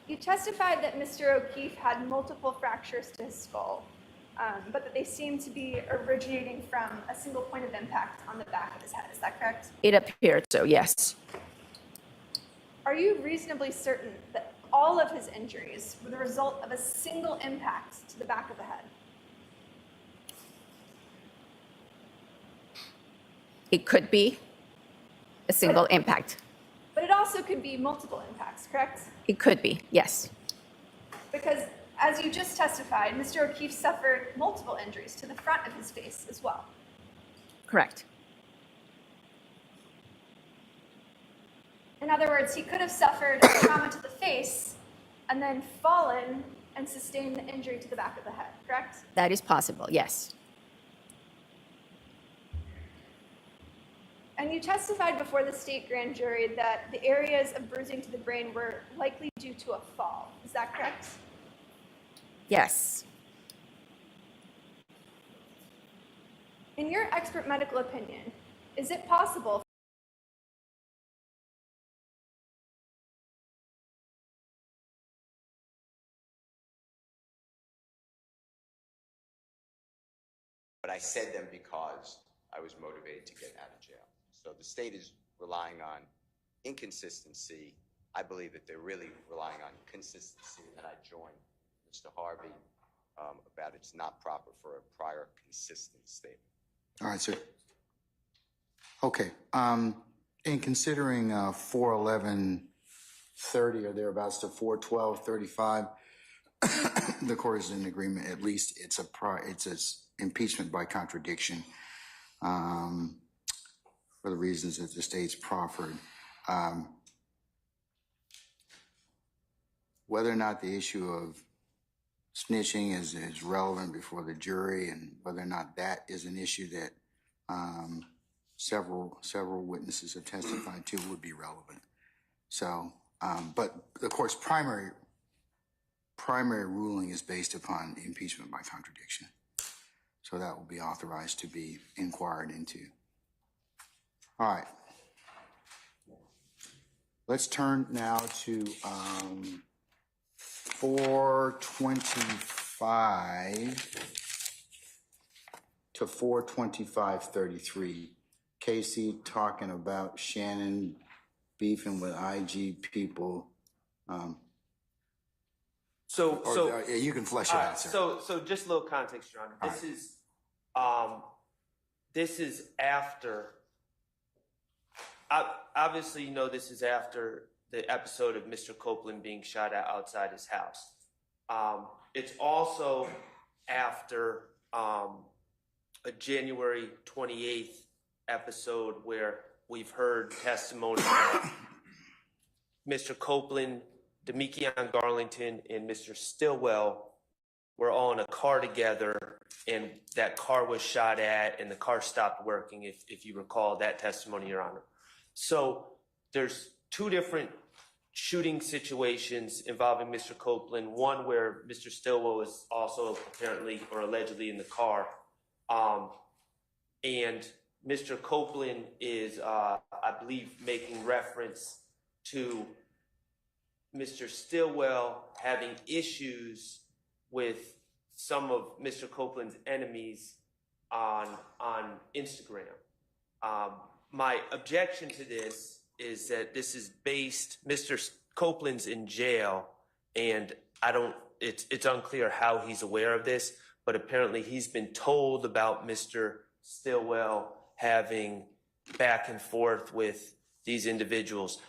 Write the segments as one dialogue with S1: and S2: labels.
S1: You testified that Mr. O'Keefe had multiple fractures to his skull, but that they seemed to be originating from a single point of impact on the back of his head. Is that correct?
S2: It appeared so, yes.
S1: Are you reasonably certain that all of his injuries were the result of a single impact to the back of the head?
S2: It could be a single impact.
S1: But it also could be multiple impacts, correct?
S2: It could be, yes.
S1: Because as you just testified, Mr. O'Keefe suffered multiple injuries to the front of his face as well.
S2: Correct.
S1: In other words, he could have suffered a trauma to the face and then fallen and sustained the injury to the back of the head, correct?
S2: That is possible, yes.
S1: And you testified before the state grand jury that the areas of bruising to the brain were likely due to a fall. Is that correct?
S2: Yes.
S1: In your expert medical opinion, is it possible
S3: But I said them because I was motivated to get out of jail. So the state is relying on inconsistency. I believe that they're really relying on consistency, and I joined Mr. Harvey about it's not proper for a prior consistent statement.
S4: All right, sir. Okay. In considering 411:30 or thereabouts to 412:35, the court is in agreement. At least it's impeachment by contradiction for the reasons that the state's proffered. Whether or not the issue of snitching is relevant before the jury, and whether or not that is an issue that several witnesses have testified to would be relevant. So, but the court's primary ruling is based upon impeachment by contradiction. So that will be authorized to be inquired into. All right. Let's turn now to 425 to 425:33. Casey talking about Shannon beefing with IG people. You can flesh it out, sir.
S5: So just a little context, Your Honor. This is after. Obviously, you know, this is after the episode of Mr. Copeland being shot at outside his house. It's also after a January 28th episode where we've heard testimony of Mr. Copeland, Demikion Garlington, and Mr. Stillwell were all in a car together, and that car was shot at, and the car stopped working, if you recall that testimony, Your Honor. So there's two different shooting situations involving Mr. Copeland, one where Mr. Stillwell was also apparently or allegedly in the car, and Mr. Copeland is, I believe, making reference to Mr. Stillwell having issues with some of Mr. Copeland's enemies on Instagram. My objection to this is that this is based, Mr. Copeland's in jail, and it's unclear how he's aware of this, but apparently he's been told about Mr. Stillwell having back and forth with these individuals.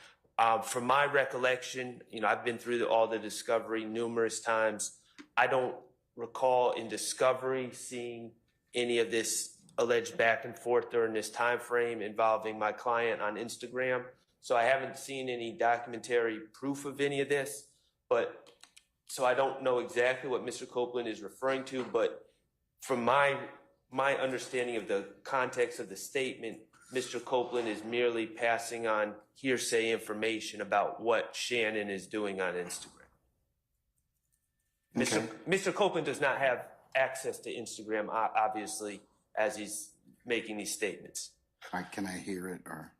S5: From my recollection, you know, I've been through all the discovery numerous times. I don't recall in discovery seeing any of this alleged back and forth during this time frame involving my client on Instagram. So I haven't seen any documentary proof of any of this, but so I don't know exactly what Mr. Copeland is referring to, but from my understanding of the context of the statement, Mr. Copeland is merely passing on hearsay information about what Shannon is doing on Instagram. Okay. Mr. Copeland does not have access to Instagram, obviously, as he's making these statements.
S4: All right, can I hear it, or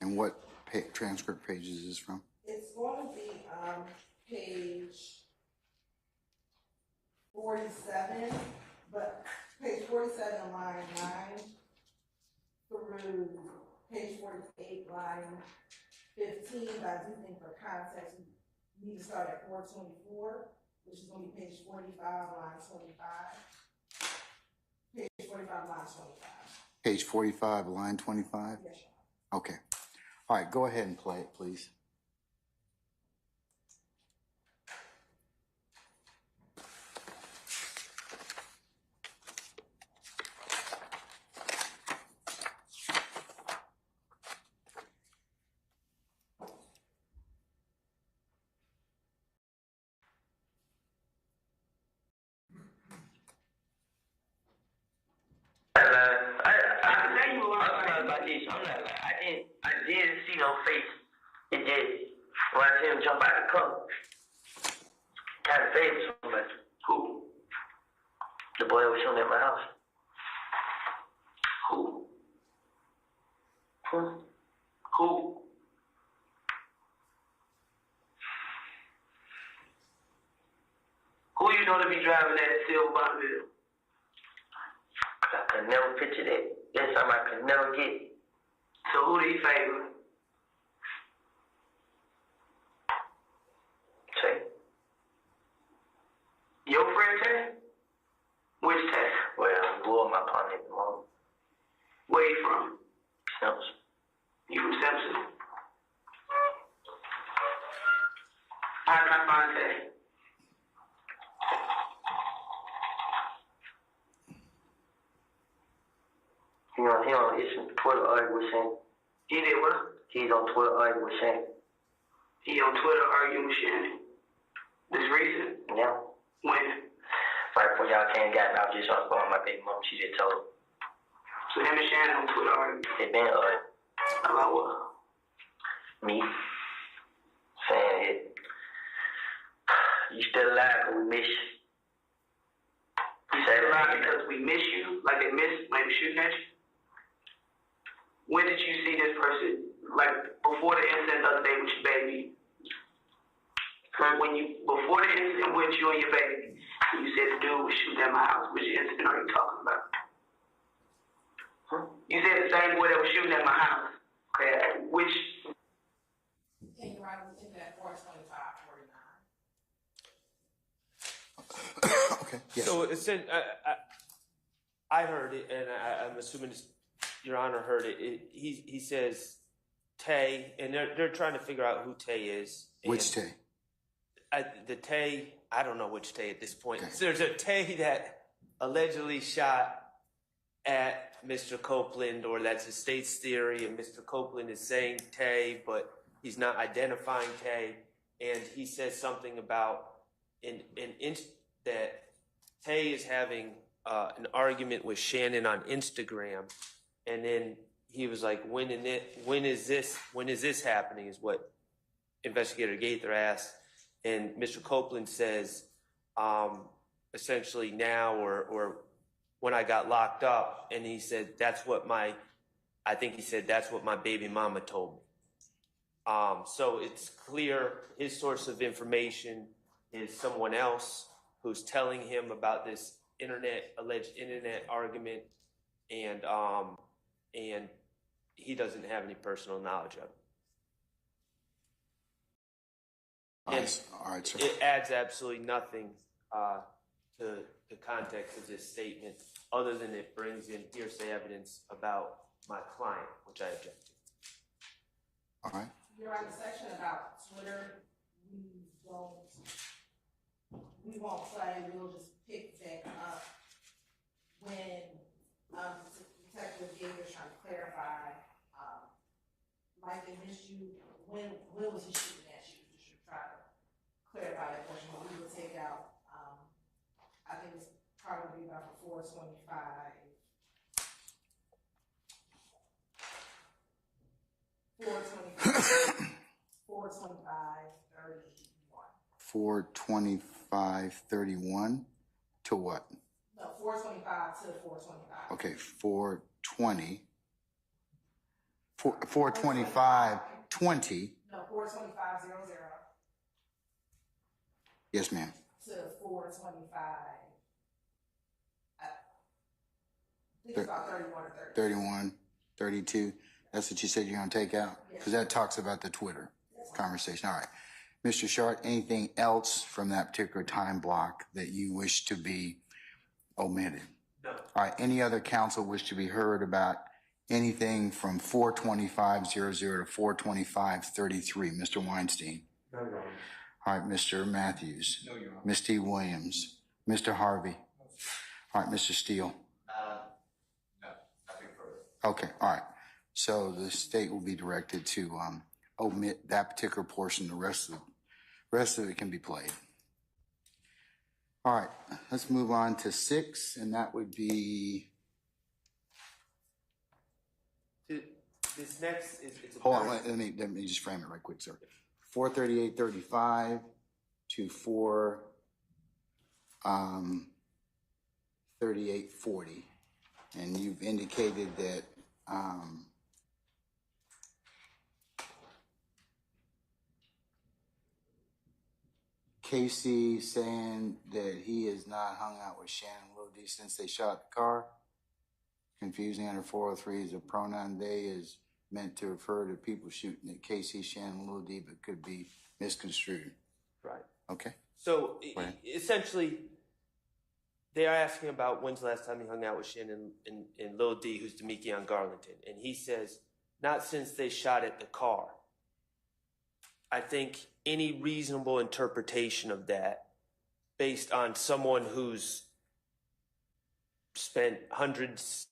S4: and what transcript page is this from?
S6: It's going to be page 47, but page 47, line 9 through page 48, line 15, but I do think for context, we need to start at 424, which is going to be page 45, line 25. Page 45, line 25.
S4: Page 45, line 25?
S6: Yes, sir.
S4: Okay. All right, go ahead and play it, please.
S7: I tell you what I'm about this. I'm not like I did see no face. It did. When I see him jump out the car, kind of faded so much. Who? The boy that was shooting at my house. Who? Who? Who you know to be driving that silver Bonneville? I could never picture that. That's something I could never get. So who do you favor? Tay. Your friend Tay? Which Tay? Well, Lord, my partner at the moment. Where you from? Simpson. You from Simpson? How can I find Tay? He's on Twitter arguing with Shane. He did what? He's on Twitter arguing with Shane. He on Twitter arguing with Shane. This recent? Yeah. When? Right before y'all came and got me, I was just on the phone with my baby mom. She just told. So him and Shannon on Twitter arguing? They been arguing. About what? Me. Saying it. You still alive because we miss you. You still alive because we miss you? Like they miss, maybe shooting at you? When did you see this person, like before the incident the other day with your baby? Before the incident with you and your baby, you said the dude was shooting at my house. Which incident are you talking about? You said the same boy that was shooting at my house. Okay, which?
S6: Can you write into that 425, 49?
S4: Okay. Yes.
S5: So it said, I heard it, and I'm assuming Your Honor heard it. He says Tay, and they're trying to figure out who Tay is.
S4: Which Tay?
S5: The Tay, I don't know which Tay at this point.
S4: Okay.
S5: So there's a Tay that allegedly shot at Mr. Copeland, or that's the state's theory, and Mr. Copeland is saying Tay, but he's not identifying Tay, and he says something about that Tay is having an argument with Shannon on Instagram, and then he was like, when is this happening, is what Investigator Gaither asked. And Mr. Copeland says, essentially now, or when I got locked up, and he said, that's what my baby mama told me. So it's clear his source of information is someone else who's telling him about this alleged internet argument, and he doesn't have any personal knowledge of it.
S4: All right, sir.
S5: It adds absolutely nothing to the context of this statement, other than it brings in hearsay evidence about my client, which I object to.
S4: All right.
S6: You're on the section about Twitter. We won't play. We'll just pick back up when Detective Gator trying to clarify. Like they missed you. When was he shooting at you? Just to try to clarify that question. But we will take out. I think it's probably about 425. 425, 31.
S4: 425.31 to what?
S6: No, 425 to 425.
S4: Okay, 420. 425.20.
S6: No, 425.00.
S4: Yes, ma'am.
S6: to 425. I think it's about 31 or 30.
S4: 31, 32. That's what you said you're going to take out? Because that talks about the Twitter conversation. All right. Mr. Short, anything else from that particular time block that you wish to be omitted?
S5: No.
S4: All right. Any other counsel wish to be heard about anything from 425.00 to 425.33? Mr. Weinstein.
S5: No, Your Honor.
S4: All right. Mr. Matthews.
S3: No, Your Honor.
S4: Ms. T. Williams. Mr. Harvey. All right. Mr. Steele.
S3: No, nothing further.
S4: Okay. All right. So the state will be directed to omit that particular portion. The rest of it can be played. All right. Let's move on to 6, and that would be.
S5: This next is it's
S4: Hold on. Let me just frame it right quick, sir. 438.35 to 438.40, and you've indicated that. Casey saying that he has not hung out with Shannon Lodi since they shot the car. Confusing under 403 is a pronoun. They is meant to refer to people shooting at Casey, Shannon Lodi, but could be misconstrued.
S5: right.
S4: Okay.
S5: So
S4: Right.
S5: essentially, they are asking about when's the last time he hung out with Shannon and Lil D, who's Demekion Garlington, and he says not since they shot at the car. I think any reasonable interpretation of that, based on someone who's spent hundreds,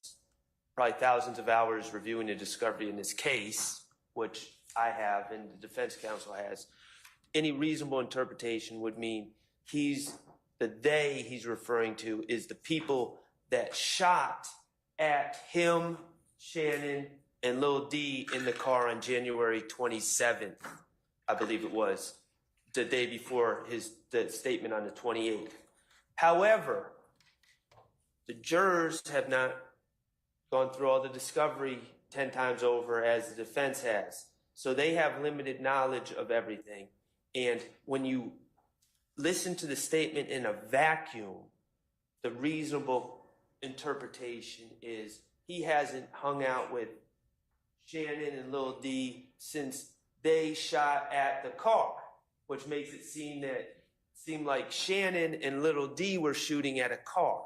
S5: probably thousands of hours reviewing the discovery in this case, which I have and the defense counsel has, any reasonable interpretation would mean he's referring to is the people that shot at him, Shannon, and Lil D in the car on January 27th. I believe it was the day before the statement on the 28th. However, the jurors have not gone through all the discovery 10 times over as the defense has. So they have limited knowledge of everything. And when you listen to the statement in a vacuum, the reasonable interpretation is he hasn't hung out with Shannon and Lil D since they shot at the car, which makes it seem like Shannon and Little D were shooting at a car.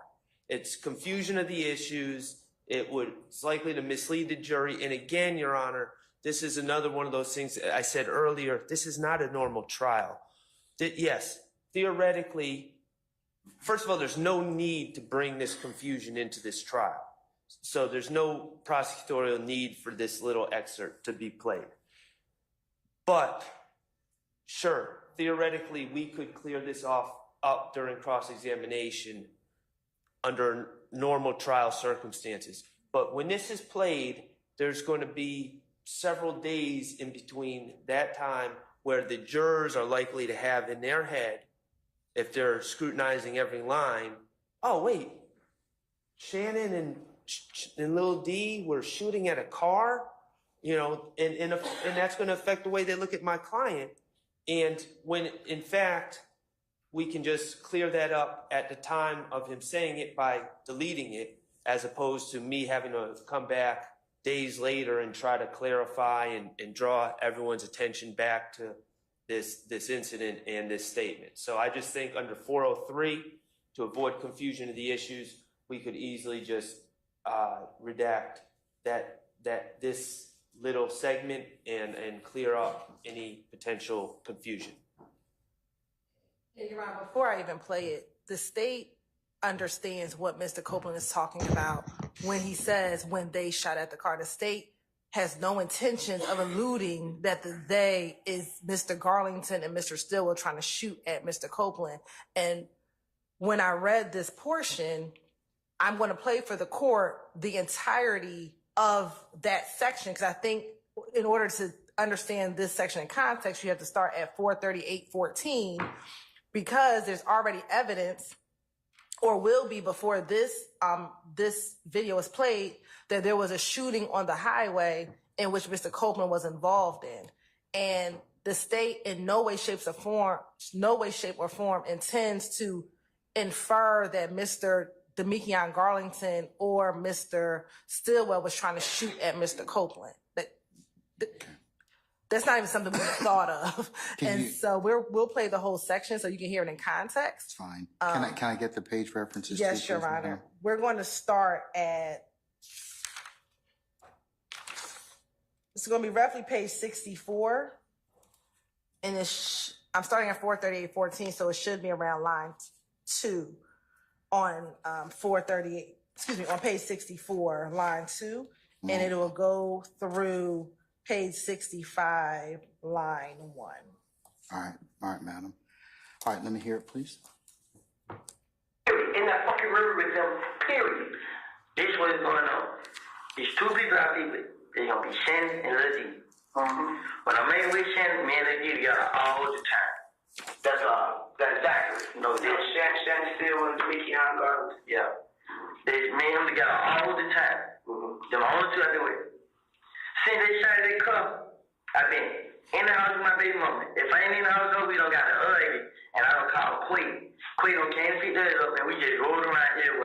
S5: It's confusion of the issues. It's likely to mislead the jury. And again, Your Honor, this is another one of those things I said earlier. This is not a normal trial. Yes, theoretically, first of all, there's no need to bring this confusion into this trial. So there's no prosecutorial need for this little excerpt to be played. But sure, theoretically, we could clear this up during cross-examination under normal trial circumstances. But when this is played, there's going to be several days in between that time where the jurors are likely to have in their head, if they're scrutinizing every line, oh, wait, Shannon and Lil D were shooting at a car? And that's going to affect the way they look at my client. And when, in fact, we can just clear that up at the time of him saying it by deleting it, as opposed to me having to come back days later and try to clarify and draw everyone's attention back to this incident and this statement. So I just think under 403, to avoid confusion of the issues, we could easily just redact this little segment and clear up any potential confusion.
S6: Yeah, Your Honor, before I even play it, the state understands what Mr. Copeland is talking about when he says when they shot at the car. The state has no intention of alluding that the they is Mr. Garlington and Mr. Stillwell trying to shoot at Mr. Copeland. And when I read this portion, I'm going to play for the court the entirety of that section, because I think in order to understand this section in context, you have to start at 438.14, because there's already evidence, or will be before this video is played, that there was a shooting on the highway in which Mr. Copeland was involved in. And the state in no way, shape, or form intends to infer that Mr. Demekion Garlington or Mr. Stillwell was trying to shoot at Mr. Copeland. That's not even something we thought of. So we'll play the whole section so you can hear it in context.
S4: It's fine. Can I get the page references?
S6: Yes,
S4: too,
S6: Your
S4: please,
S6: Honor.
S4: Madam?
S6: We're going to start at, it's going to be roughly page 64. And I'm starting at 438.14, so it should be around line 2 on on page 64, line 2. And it will go through page 65, line 1.
S4: All right, madam. All right, let me hear it, please.
S7: In that fucking river with them, period. This is what is going on. There's two people I be with. They're going to be Shannon and Lil D. When I'm in with Shannon, me and Lil D together all the time. That's exactly. You know, this Shannon still and Demekion Garland. Yeah. There's me and him together all the time. Them only two I've been with. Since they shot their car, I've been in the house with my baby mama. If I ain't in the house though, we don't got the other lady. And I don't call Quay. Quay don't can't pick that up and we just rolled around here.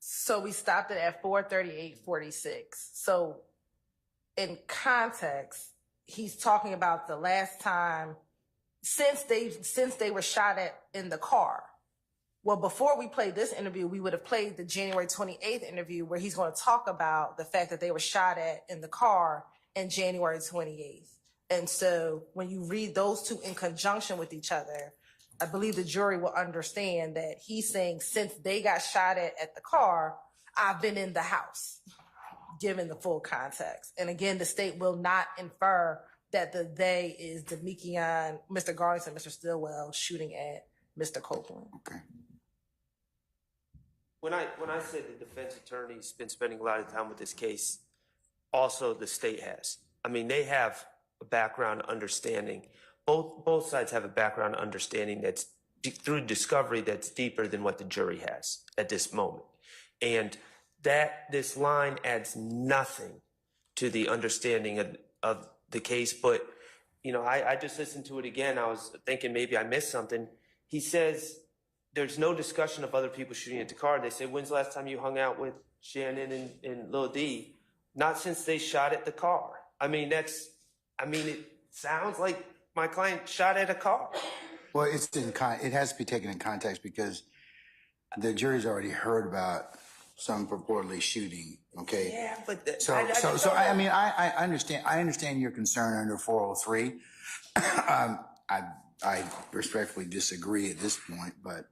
S6: So we stopped it at 438.46. So in context, he's talking about the last time since they were shot at in the car. Well, before we played this interview, we would have played the January 28th interview where he's going to talk about the fact that they were shot at in the car in January 28th. And so when you read those two in conjunction with each other, I believe the jury will understand that he's saying since they got shot at the car, I've been in the house, given the full context. And again, the state will not infer that the they is Demekion, Mr. Garlington, Mr. Stillwell shooting at Mr. Copeland.
S4: Okay.
S5: When I said the defense attorney's been spending a lot of time with this case, also the state has. I mean, they have a background understanding. Both sides have a background understanding that's through discovery that's deeper than what the jury has at this moment. And that this line adds nothing to the understanding of the case. But, you know, I just listened to it again. I was thinking maybe I missed something. He says there's no discussion of other people shooting at the car. They say, when's the last time you hung out with Shannon and Lil D? Not since they shot at the car. It sounds like my client shot at a car.
S4: Well, it has to be taken in context because the jury's already heard about some purportedly shooting. Okay.
S5: Yeah, but
S4: I understand your concern under 403. I respectfully disagree at this point, but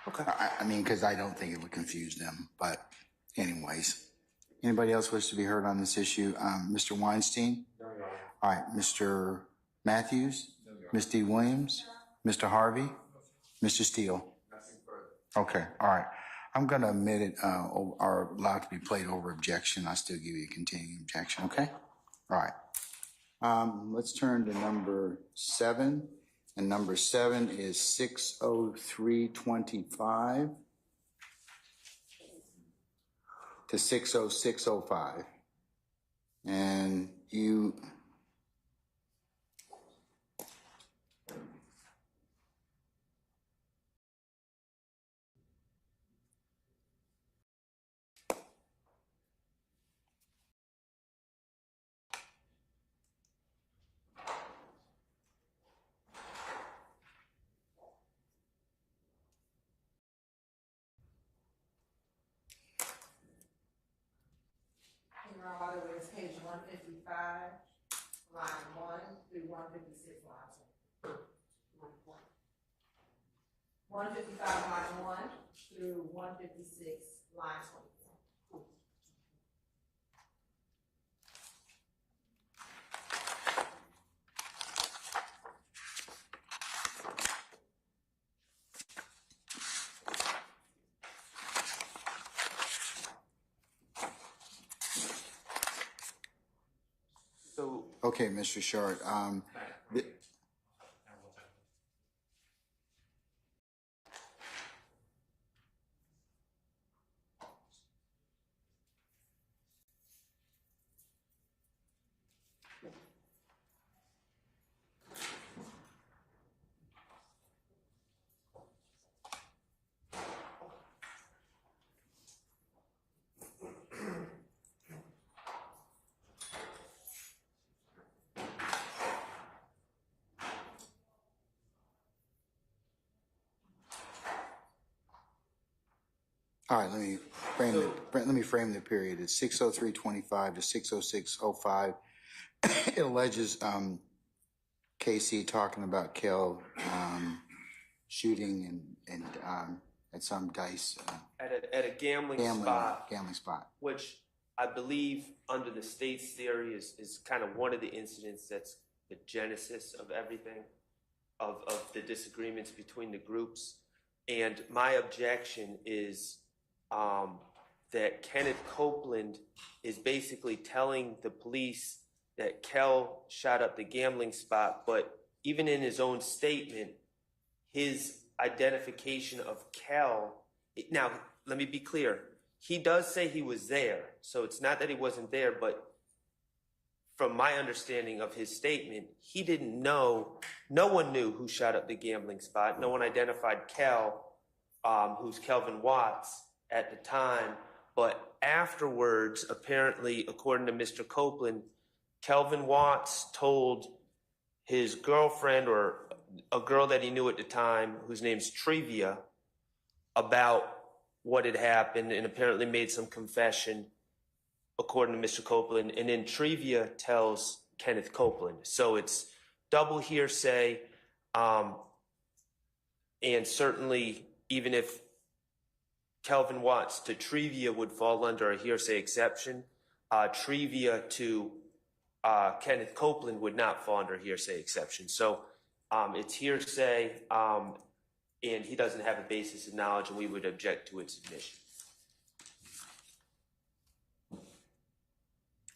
S5: okay.
S4: Because I don't think it would confuse them. But anyways, anybody else wish to be heard on this issue? Mr. Weinstein? No, Your Honor. All right, Mr. Matthews? No, Your Honor. Ms. D. Williams? Mr. Harvey? Mr. Steele? Nothing further. Okay, all right. I'm going to admit it are allowed to be played over objection. I still give you a continuing objection, okay? All right. Let's turn to number 7. And number 7 is 60325 to 60605. And you...
S6: By the way, it's page 155, line 1 through 156, line 2. 155, line 1 through 156, line 24.
S4: Okay, Mr. Short. All right, let me frame the period. It's 6:03:25 to 6:06:05. It alleges Casey talking about Kel shooting and at some dice
S5: at a gambling spot, which I believe under the state's theory is kind of one of the incidents that's the genesis of everything, of the disagreements between the groups. And my objection is that Kenneth Copeland is basically telling the police that Kel shot up the gambling spot, but even in his own statement, his identification of Kel, now let me be clear, he does say he was there, so it's not that he wasn't there, but from my understanding of his statement, he didn't know, no one knew who shot up the gambling spot. No one identified Kel, who's Kelvin Watts at the time, but afterwards, apparently, according to Mr. Copeland, Kelvin Watts told his girlfriend, or a girl that he knew at the time, whose name's Trivia, about what had happened, and apparently made some confession, according to Mr. Copeland, and then Trivia tells Kenneth Copeland. So it's double hearsay, and certainly even if Kelvin Watts to Trivia would fall under a hearsay exception, Trivia to Kenneth Copeland would not fall under a hearsay exception. So it's hearsay, and he doesn't have a basis of knowledge, and we would object to its admission.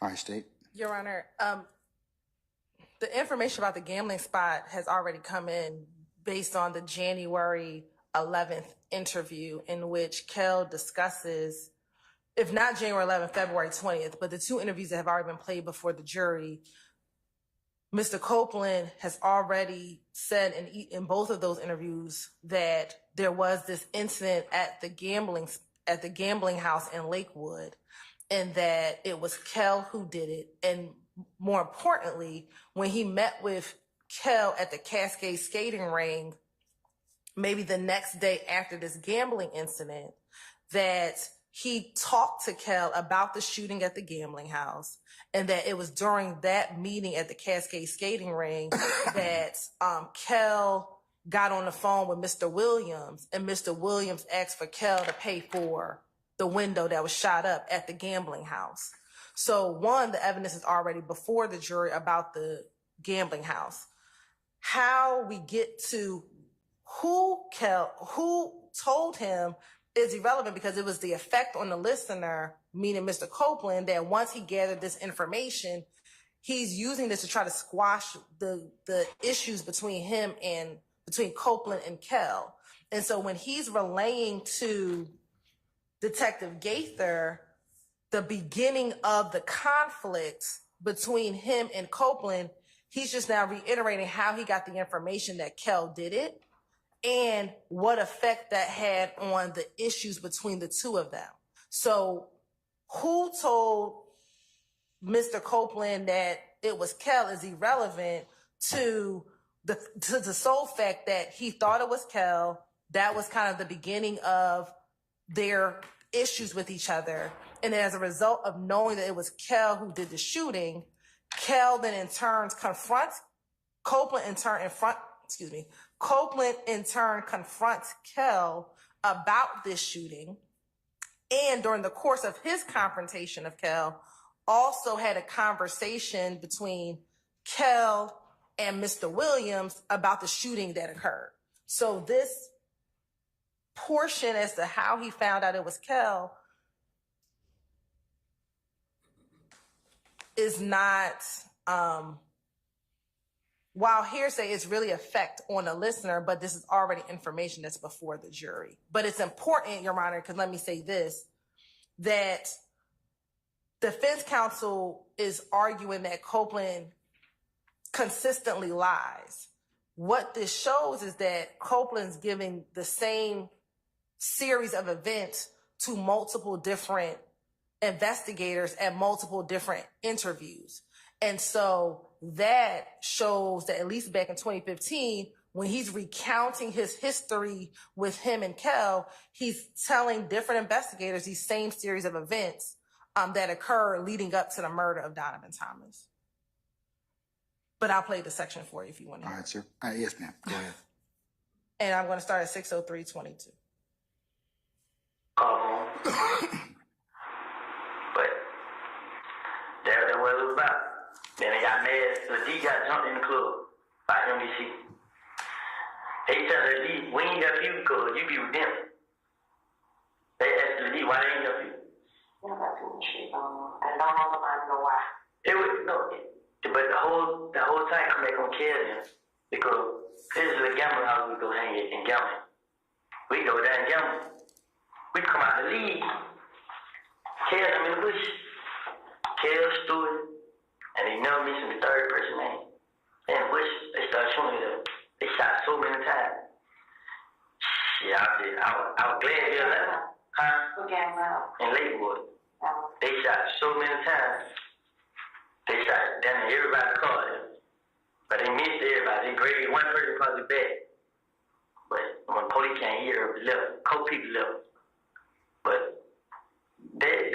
S4: All right, State.
S8: Your Honor, the information about the gambling spot has already come in based on the January 11th interview in which Kel discusses, if not January 11th, February 20th, but the two interviews that have already been played before the jury. Mr. Copeland has already said in both of those interviews that there was this incident at the gambling house in Lakewood, and that it was Kel who did it. And more importantly, when he met with Kel at the Cascade skating ring, maybe the next day after this gambling incident, that he talked to Kel about the shooting at the gambling house, and that it was during that meeting at the Cascade skating ring that Kel got on the phone with Mr. Williams, and Mr. Williams asked for Kel to pay for the window that was shot up at the gambling house. So one, the evidence is already before the jury about the gambling house. How we get to who told him is irrelevant, because it was the effect on the listener, meaning Mr. Copeland, that once he gathered this information, he's using this to try to squash the issues between Copeland and Kel. And so when he's relaying to Detective Gaither the beginning of the conflict between him and Copeland, he's just now reiterating how he got the information that Kel did it and what effect that had on the issues between the two of them. So who told Mr. Copeland that it was Kel is irrelevant to the sole fact that he thought it was Kel. That was kind of the beginning of their issues with each other. And as a result of knowing that it was Kel who did the shooting, Copeland in turn confronts Kel about this shooting. And during the course of his confrontation of Kel, also had a conversation between Kel and Mr. Williams about the shooting that occurred. So this portion as to how he found out it was Kel is not, while hearsay is really effect on the listener, but this is already information that's before the jury. But it's important, Your Honor, because let me say this, that defense counsel is arguing that Copeland consistently lies. What this shows is that Copeland's giving the same series of events to multiple different investigators at multiple different interviews. And so that shows that at least back in 2015, when he's recounting his history with him and Kel, he's telling different investigators these same series of events that occur leading up to the murder of Donovan Thomas. But I'll play the section for you if you want to.
S4: All right, sir. Yes, ma'am. Go ahead.
S8: And I'm going to start at 6:03:22.
S7: But that's what it was about. Then they got mad. The D got jumped in the club by NBC. They tell the D, we ain't help you because you be with them. They asked the D, why they ain't help you? You know about too much shit going on. I don't know why. It was but the whole time I'm not gonna care them because this is a gambling house we go hang it and gamble. We go down and gamble. We come out the league. Kel, I'm in the bush. Kel, Stewart, and they never mentioned the third person name. In the bush, they started shooting it up. They shot so many times. Shit, I was glad they left. Huh? Who came out? In Lakewood. They shot so many times. They shot down everybody's car. But they missed everybody. They graded one person across the back. But when police came here, left. Coke people left. But they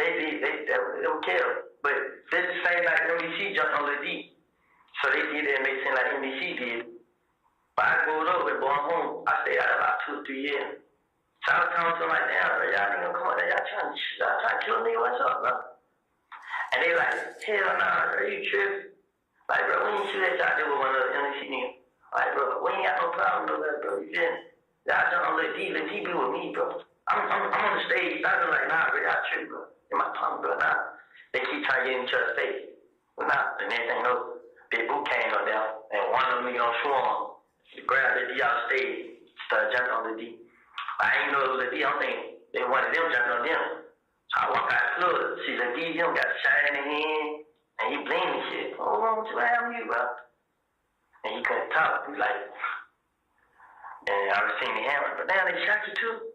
S7: don't care. But that's the same like NBC jumped on the D. So they did that and make it seem like NBC did. But I go over and going home. I stayed out about 2 or 3 years. So I was telling them like, damn, bro, y'all ain't gonna come out there. Y'all trying to kill me. What's up, bro? And they like, hell nah, bro, you tripping. Like, bro, we ain't shoot that shot there with one of the NBC niggas. Like, bro, we ain't got no problem with that, bro. You feel me? Y'all jumped on the D. Let D be with me, bro. I'm on the stage. I was like, nah, bro, y'all tripping, bro. In my tongue, bro, nah. They keep trying to get in each other's face. But nah, and everything else. Big Boot came up there, and one of them niggas on Swarm, he grabbed the D out the stage, started jumping on the D. I ain't know it was a D. I'm thinking they wanted them jumping on them. So I walked out the club, see the D, him got shot in the hand, and he bleeding and shit. Oh, wrong with you, what happened to you, bro? And he couldn't talk. He was like, and I was seeing the hammer, but damn, they shot you too.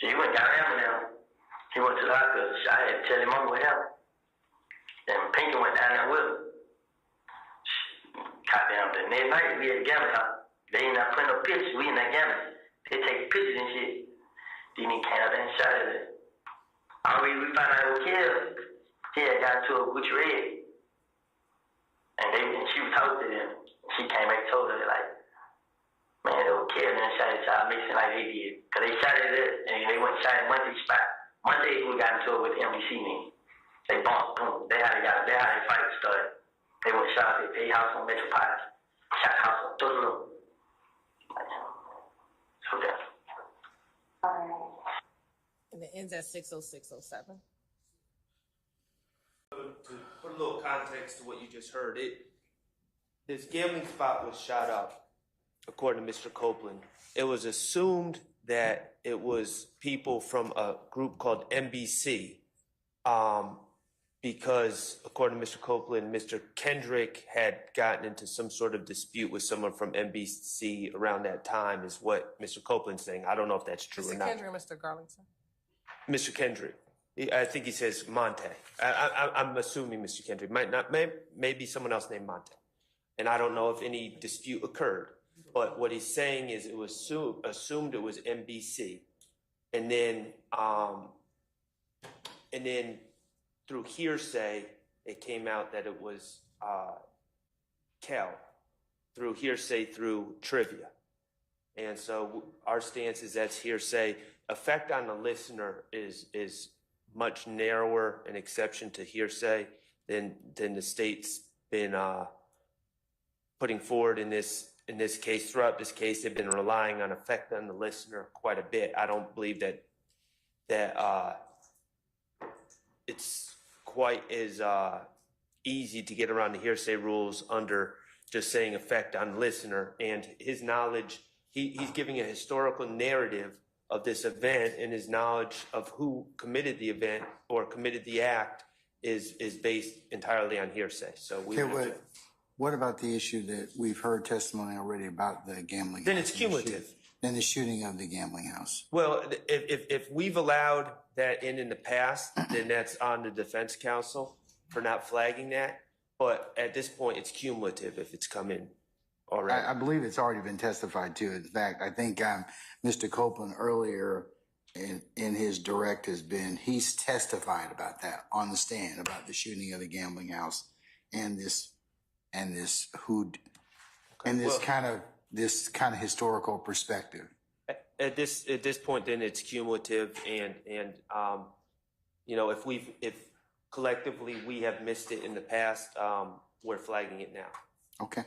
S7: So he went down the hammer now. He went to the hospital. So I had to tell him mama what happened. And Pinky went down there with him. Goddamn, the next night we at the gambling house. They ain't not putting no pictures. We in that gambling. They take pictures and shit. Then he came out there and shot at it. We found out it was killed. He had got to a Gucci Red. And she was talking to them. She came back and told her, like, man, they were killed and shot at y'all. Mixing like they did. Because they shot at it and they went and shot at Monday spot. Monday we got into it with the NBC name. They bumped, boom. They how they fight started. They went shot at their house on Metropolitan. Shot house on Thurlow. So that.
S8: And it ends at 6:06:07.
S5: To put a little context to what you just heard, this gambling spot was shot up, according to Mr. Copeland. It was assumed that it was people from a group called NBC, because according to Mr. Copeland, Mr. Kendrick had gotten into some sort of dispute with someone from NBC around that time, is what Mr. Copeland's saying. I don't know if that's true or not.
S8: Mr. Kendrick or Mr. Garlington?
S5: Mr. Kendrick. I think he says Monte. I'm assuming Mr. Kendrick. Maybe someone else named Monte. And I don't know if any dispute occurred. But what he's saying is it was assumed it was NBC. And then through hearsay, it came out that it was Kel. Through hearsay, through trivia. And so our stance is that's hearsay. Effect on the listener is much narrower an exception to hearsay than the state's been putting forward in this case. Throughout this case, they've been relying on effect on the listener quite a bit. I don't believe that it's quite as easy to get around the hearsay rules under just saying effect on the listener. And his knowledge, he's giving a historical narrative of this event, and his knowledge of who committed the event or committed the act is based entirely on hearsay. So
S4: what about the issue that we've heard testimony already about the gambling house?
S5: Then it's cumulative.
S4: Then the shooting of the gambling house.
S5: Well, if we've allowed that in the past, then that's on the defense counsel for not flagging that. But at this point, it's cumulative if it's come in. already.
S4: I believe it's already been testified to. In fact, I think Mr. Copeland earlier in his direct he's testified about that on the stand about the shooting of the gambling house and this kind of historical perspective.
S5: At this point, then it's cumulative, and if collectively we have missed it in the past, we're flagging it now.
S4: Okay,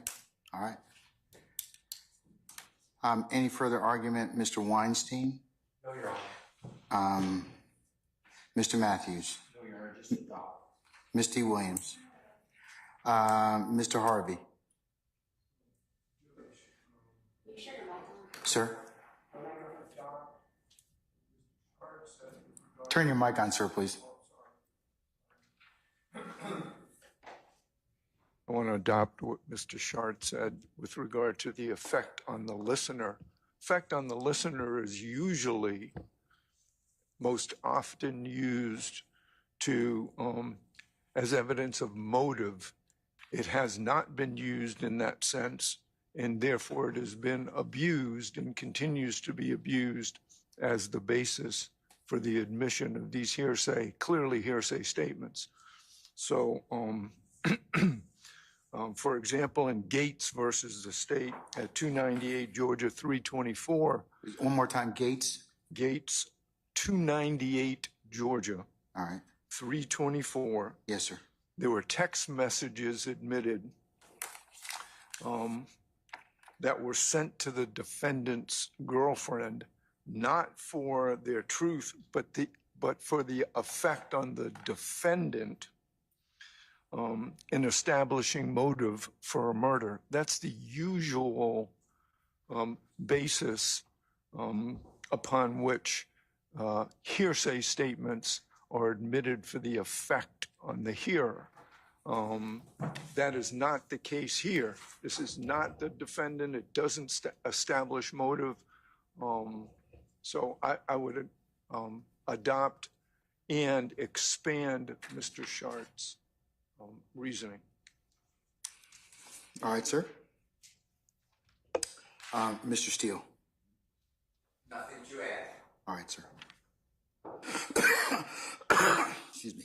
S4: all right. Any further argument, Mr. Weinstein?
S9: No, Your Honor.
S4: Mr. Matthews?
S9: No, Your Honor, just adopt.
S4: Ms. T. Williams? Mr. Harvey? Sir? Turn your mic on, sir, please.
S10: I want to adopt what Mr. Shart said with regard to the effect on the listener. Effect on the listener is usually most often used as evidence of motive. It has not been used in that sense, and therefore it has been abused and continues to be abused as the basis for the admission of these clearly hearsay statements. So, for example, in Gates versus the state at 298 Georgia 324.
S4: One more time, Gates?
S10: Gates 298 Georgia.
S4: All right.
S10: 324.
S4: Yes, sir.
S10: There were text messages admitted that were sent to the defendant's girlfriend, not for their truth, but for the effect on the defendant in establishing motive for a murder. That's the usual basis upon which hearsay statements are admitted for the effect on the hearer. That is not the case here. This is not the defendant. It doesn't establish motive. So I would adopt and expand Mr. Shart's reasoning.
S4: All right, sir. Mr. Steele.
S9: Nothing to add.
S4: All right, sir. Excuse me.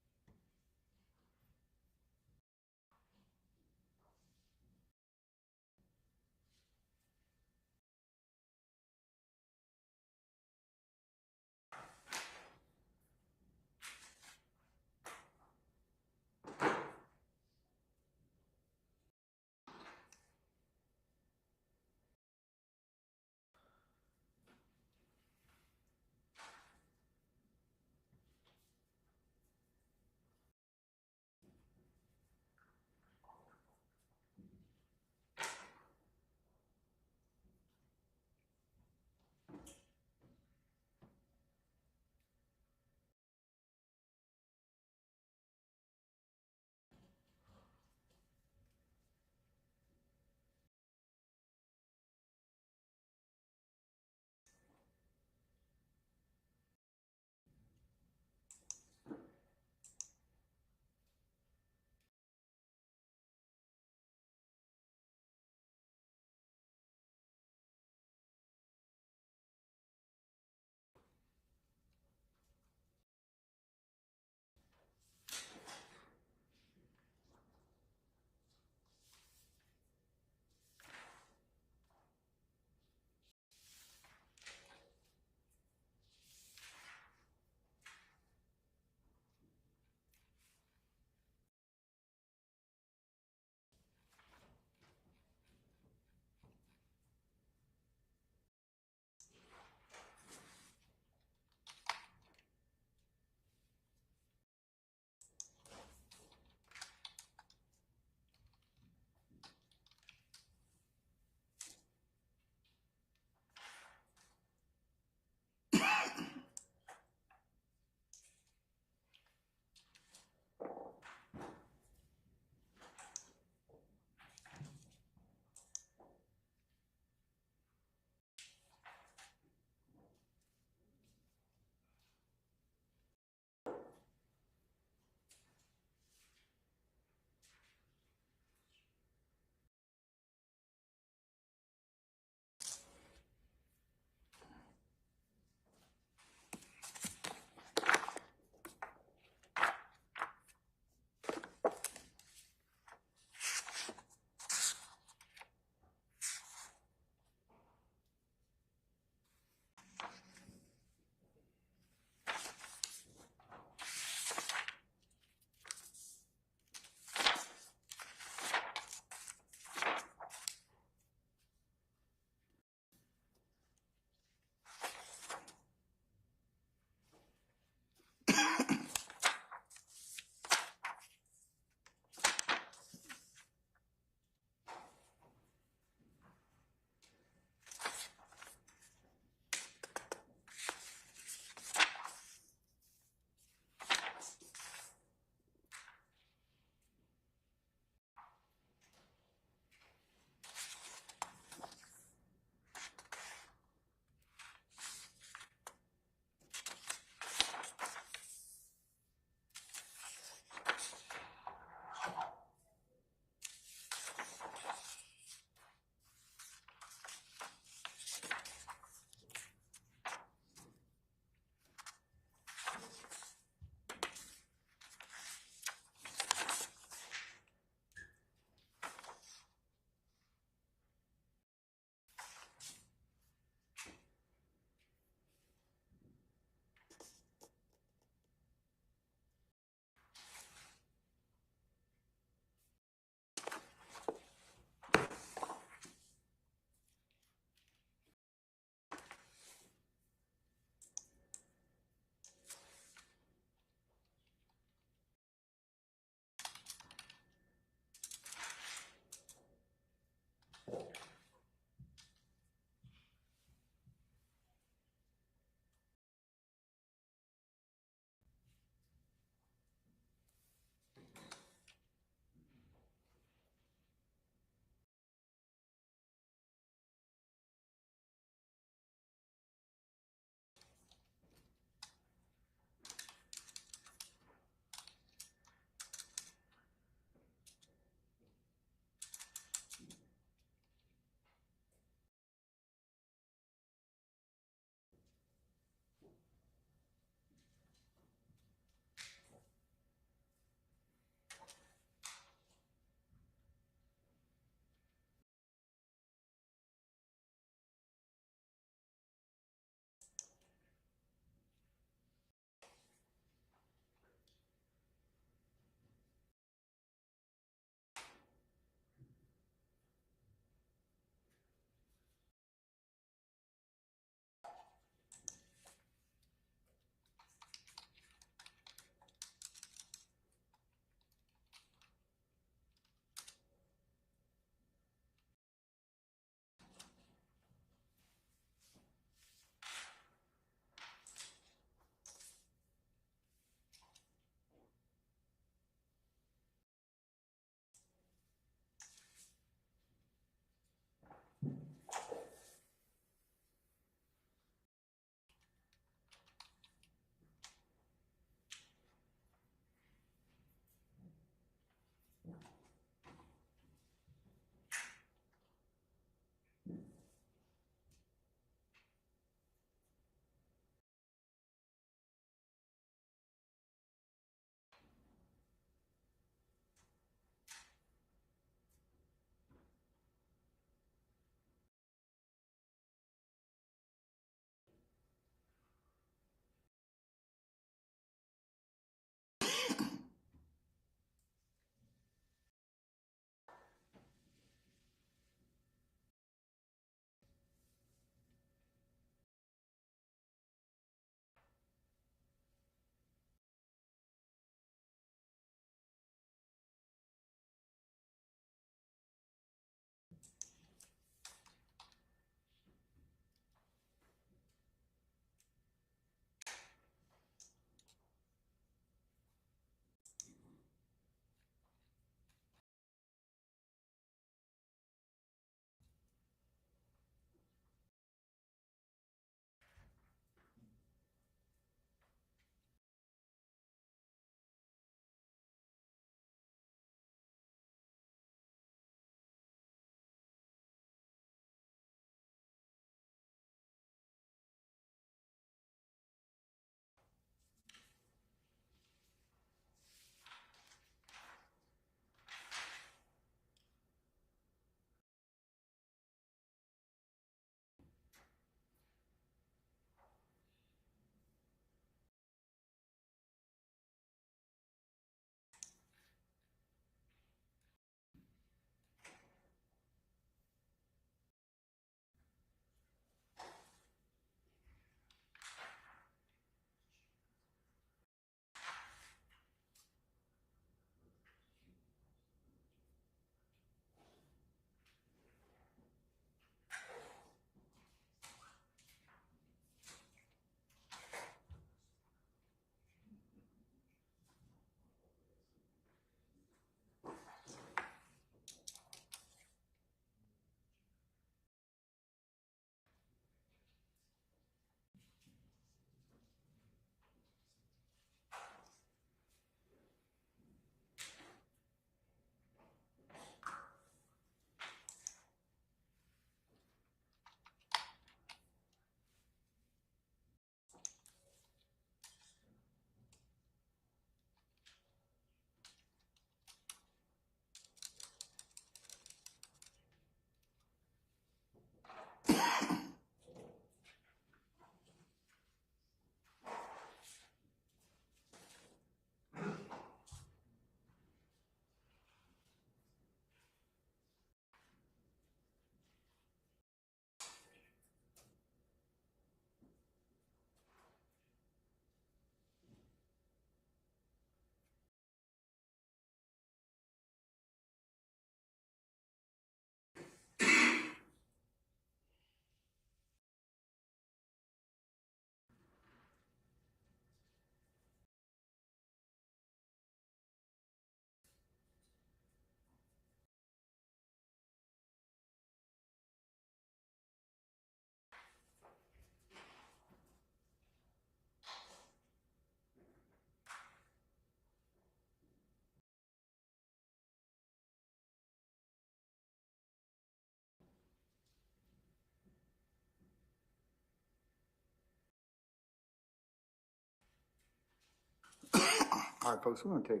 S4: All right, folks, we're gonna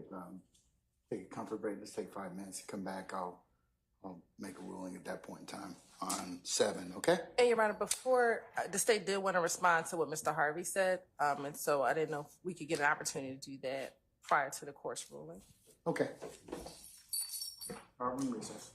S4: take a comfort break. Let's take 5 minutes. Come back. I'll make a ruling at that point in time on 7. Okay.
S8: And Your Honor, before the state did want to respond to what Mr. Harvey said, and so I didn't know if we could get an opportunity to do that prior to the court's ruling.
S4: Okay. All right, we're in recess.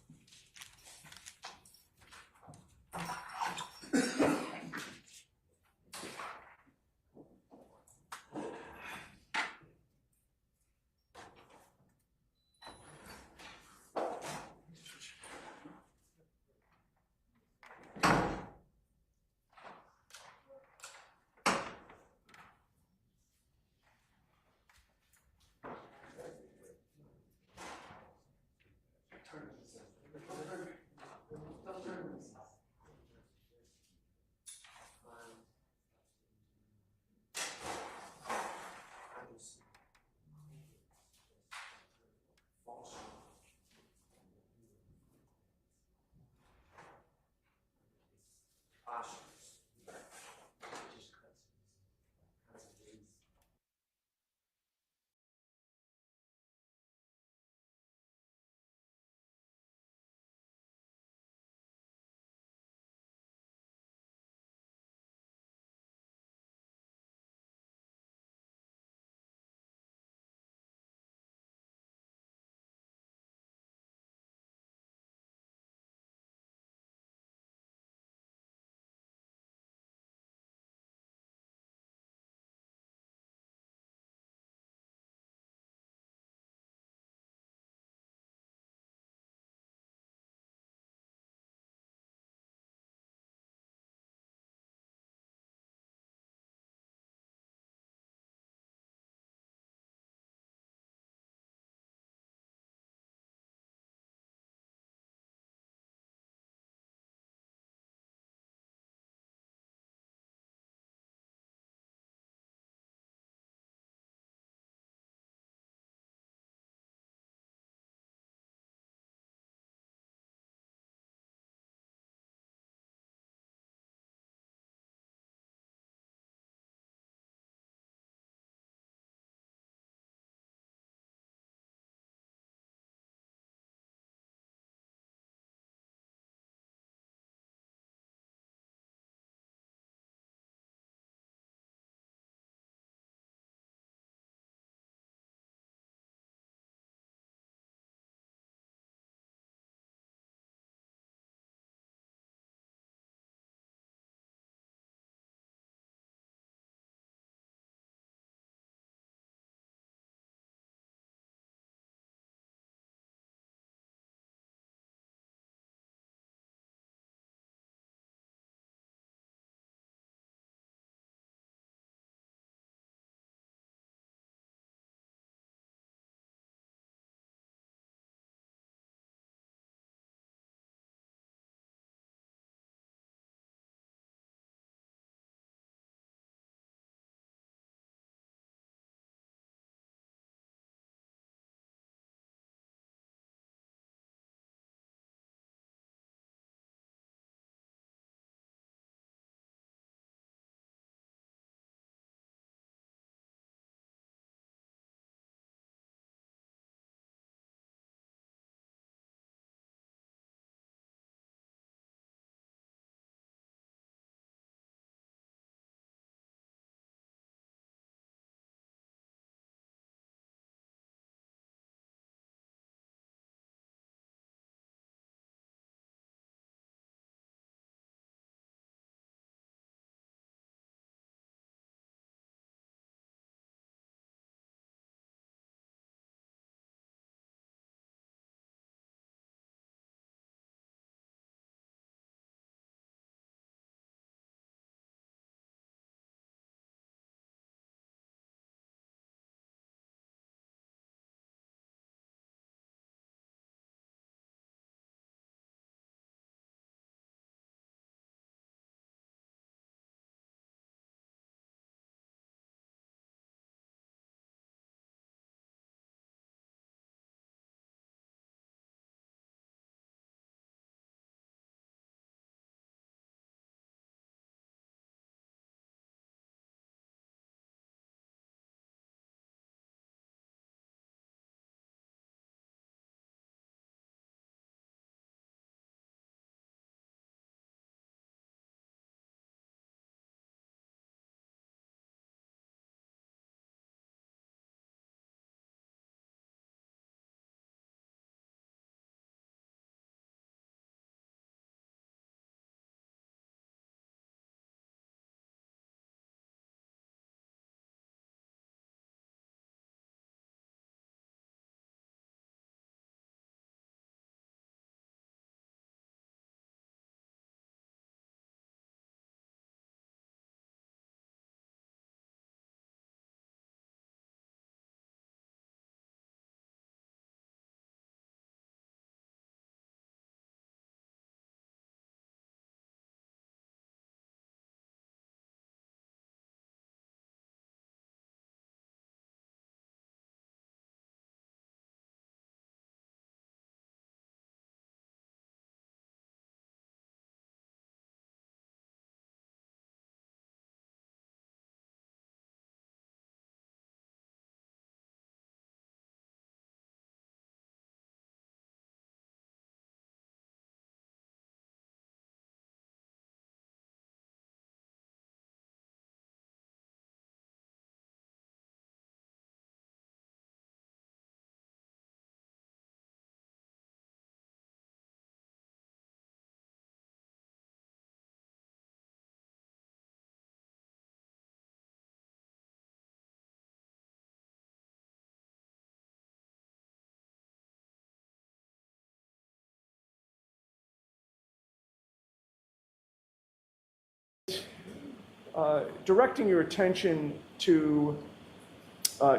S11: directing your attention to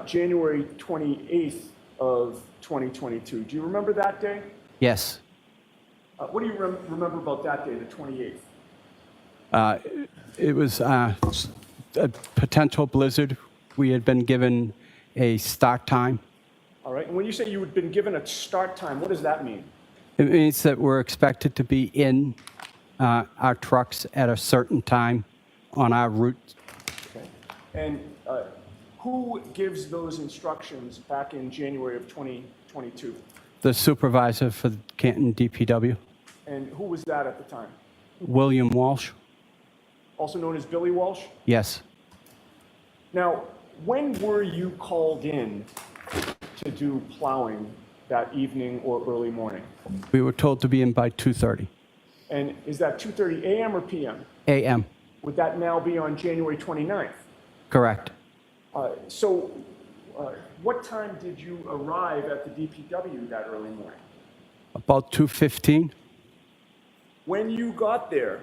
S11: January 28th of 2022. Do you remember that day?
S12: Yes.
S11: What do you remember about that day, the 28th?
S12: It was a potential blizzard. We had been given a start time.
S11: All right. And when you say you had been given a start time, what does that mean?
S12: It means that we're expected to be in our trucks at a certain time on our route.
S11: Okay. And who gives those instructions back in January of 2022?
S12: The supervisor for the Canton DPW,
S11: And who was that at the time?
S12: William Walsh.
S11: Also known as Billy Walsh?
S12: Yes.
S11: Now, when were you called in to do plowing that evening or early morning?
S12: We were told to be in by 2:30
S11: And is that 2:30 a.m. or p.m.?
S12: a.m.
S11: Would that now be on January 29th?
S12: Correct.
S11: So what time did you arrive at the DPW that early morning?
S12: About 2:15.
S11: When you got there,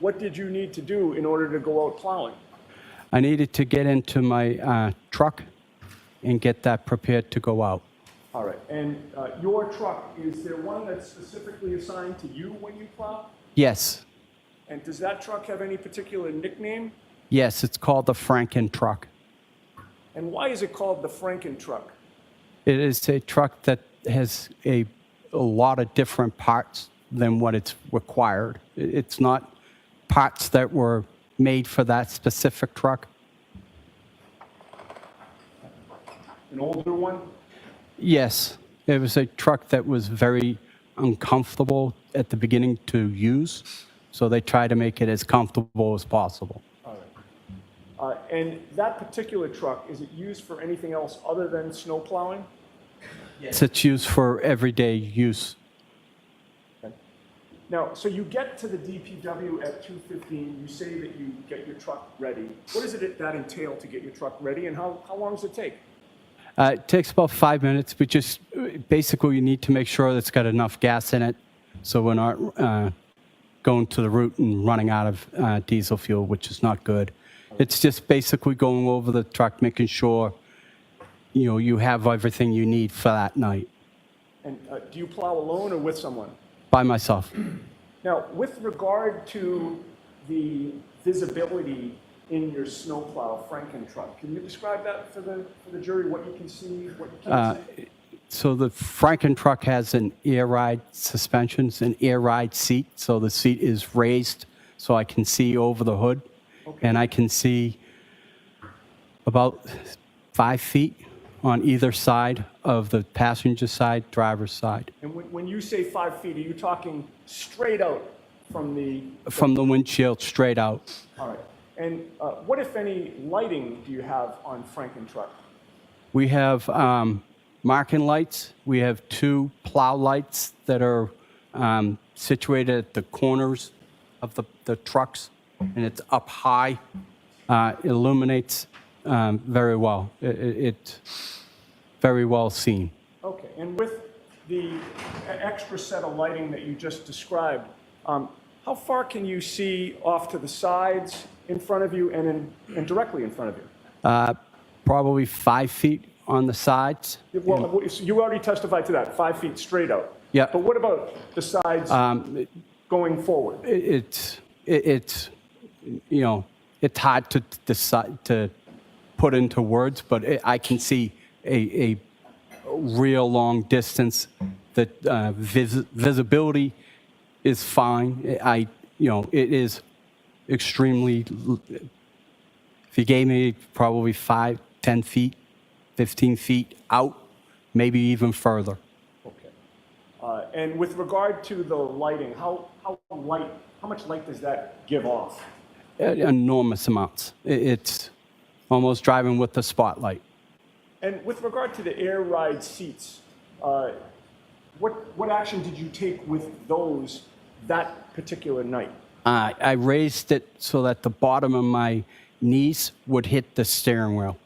S11: what did you need to do in order to go out plowing?
S12: I needed to get into my truck and get that prepared to go out.
S11: All right. And your truck, is there one that's specifically assigned to you when you plow?
S12: Yes.
S11: And does that truck have any particular nickname?
S12: Yes, it's called the Franken truck.
S11: And why is it called the Franken truck?
S12: It is a truck that has a lot of different parts than what it's required. It's not parts that were made for that specific truck.
S11: An older one?
S12: Yes, it was a truck that was very uncomfortable at the beginning to use, so they try to make it as comfortable as possible.
S11: All right. And that particular truck, is it used for anything else other than snow plowing?
S12: Yes, it's used for everyday use.
S11: Okay. Now, so you get to the DPW at 2:15. You say that you get your truck ready. What does that entail to get your truck ready, and how long does it take?
S12: It takes about 5 minutes, but just basically you need to make sure that it's got enough gas in it so we're not going to the route and running out of diesel fuel, which is not good. It's just basically going over the truck, making sure you have everything you need for that night.
S11: And do you plow alone or with someone?
S12: By myself.
S11: Now, with regard to the visibility in your snowplow Franken truck, can you describe that for the jury, what you can see, what you can't see?
S12: So the Franken truck has an air ride suspensions, an air ride seat. So the seat is raised so I can see over the hood. Okay. And I can see about 5 feet on either side of the passenger side, driver's side.
S11: And when you say 5 feet, are you talking straight out from the...
S12: From the windshield, straight out.
S11: All right. And what, if any, lighting do you have on Franken truck?
S12: We have marking lights. We have 2 plow lights that are situated at the corners of the trucks, and it's up high. It illuminates very well. It's very well seen.
S11: Okay. And with the extra set of lighting that you just described, how far can you see off to the sides, in front of you, and directly in front of you?
S12: Probably 5 feet on the sides.
S11: Well, you already testified to that, 5 feet straight out.
S12: Yeah.
S11: But what about the sides going forward?
S12: It's hard to decide to put into words, but I can see a real long distance. That visibility is fine. It is extremely. If you gave me probably 5, 10 feet, 15 feet out, maybe even further.
S11: Okay. And with regard to the lighting, how much light does that give off?
S12: Enormous amounts. It's almost driving with the spotlight.
S11: And with regard to the air ride seats, what action did you take with those that particular night?
S12: I raised it so that the bottom of my knees would hit the steering wheel.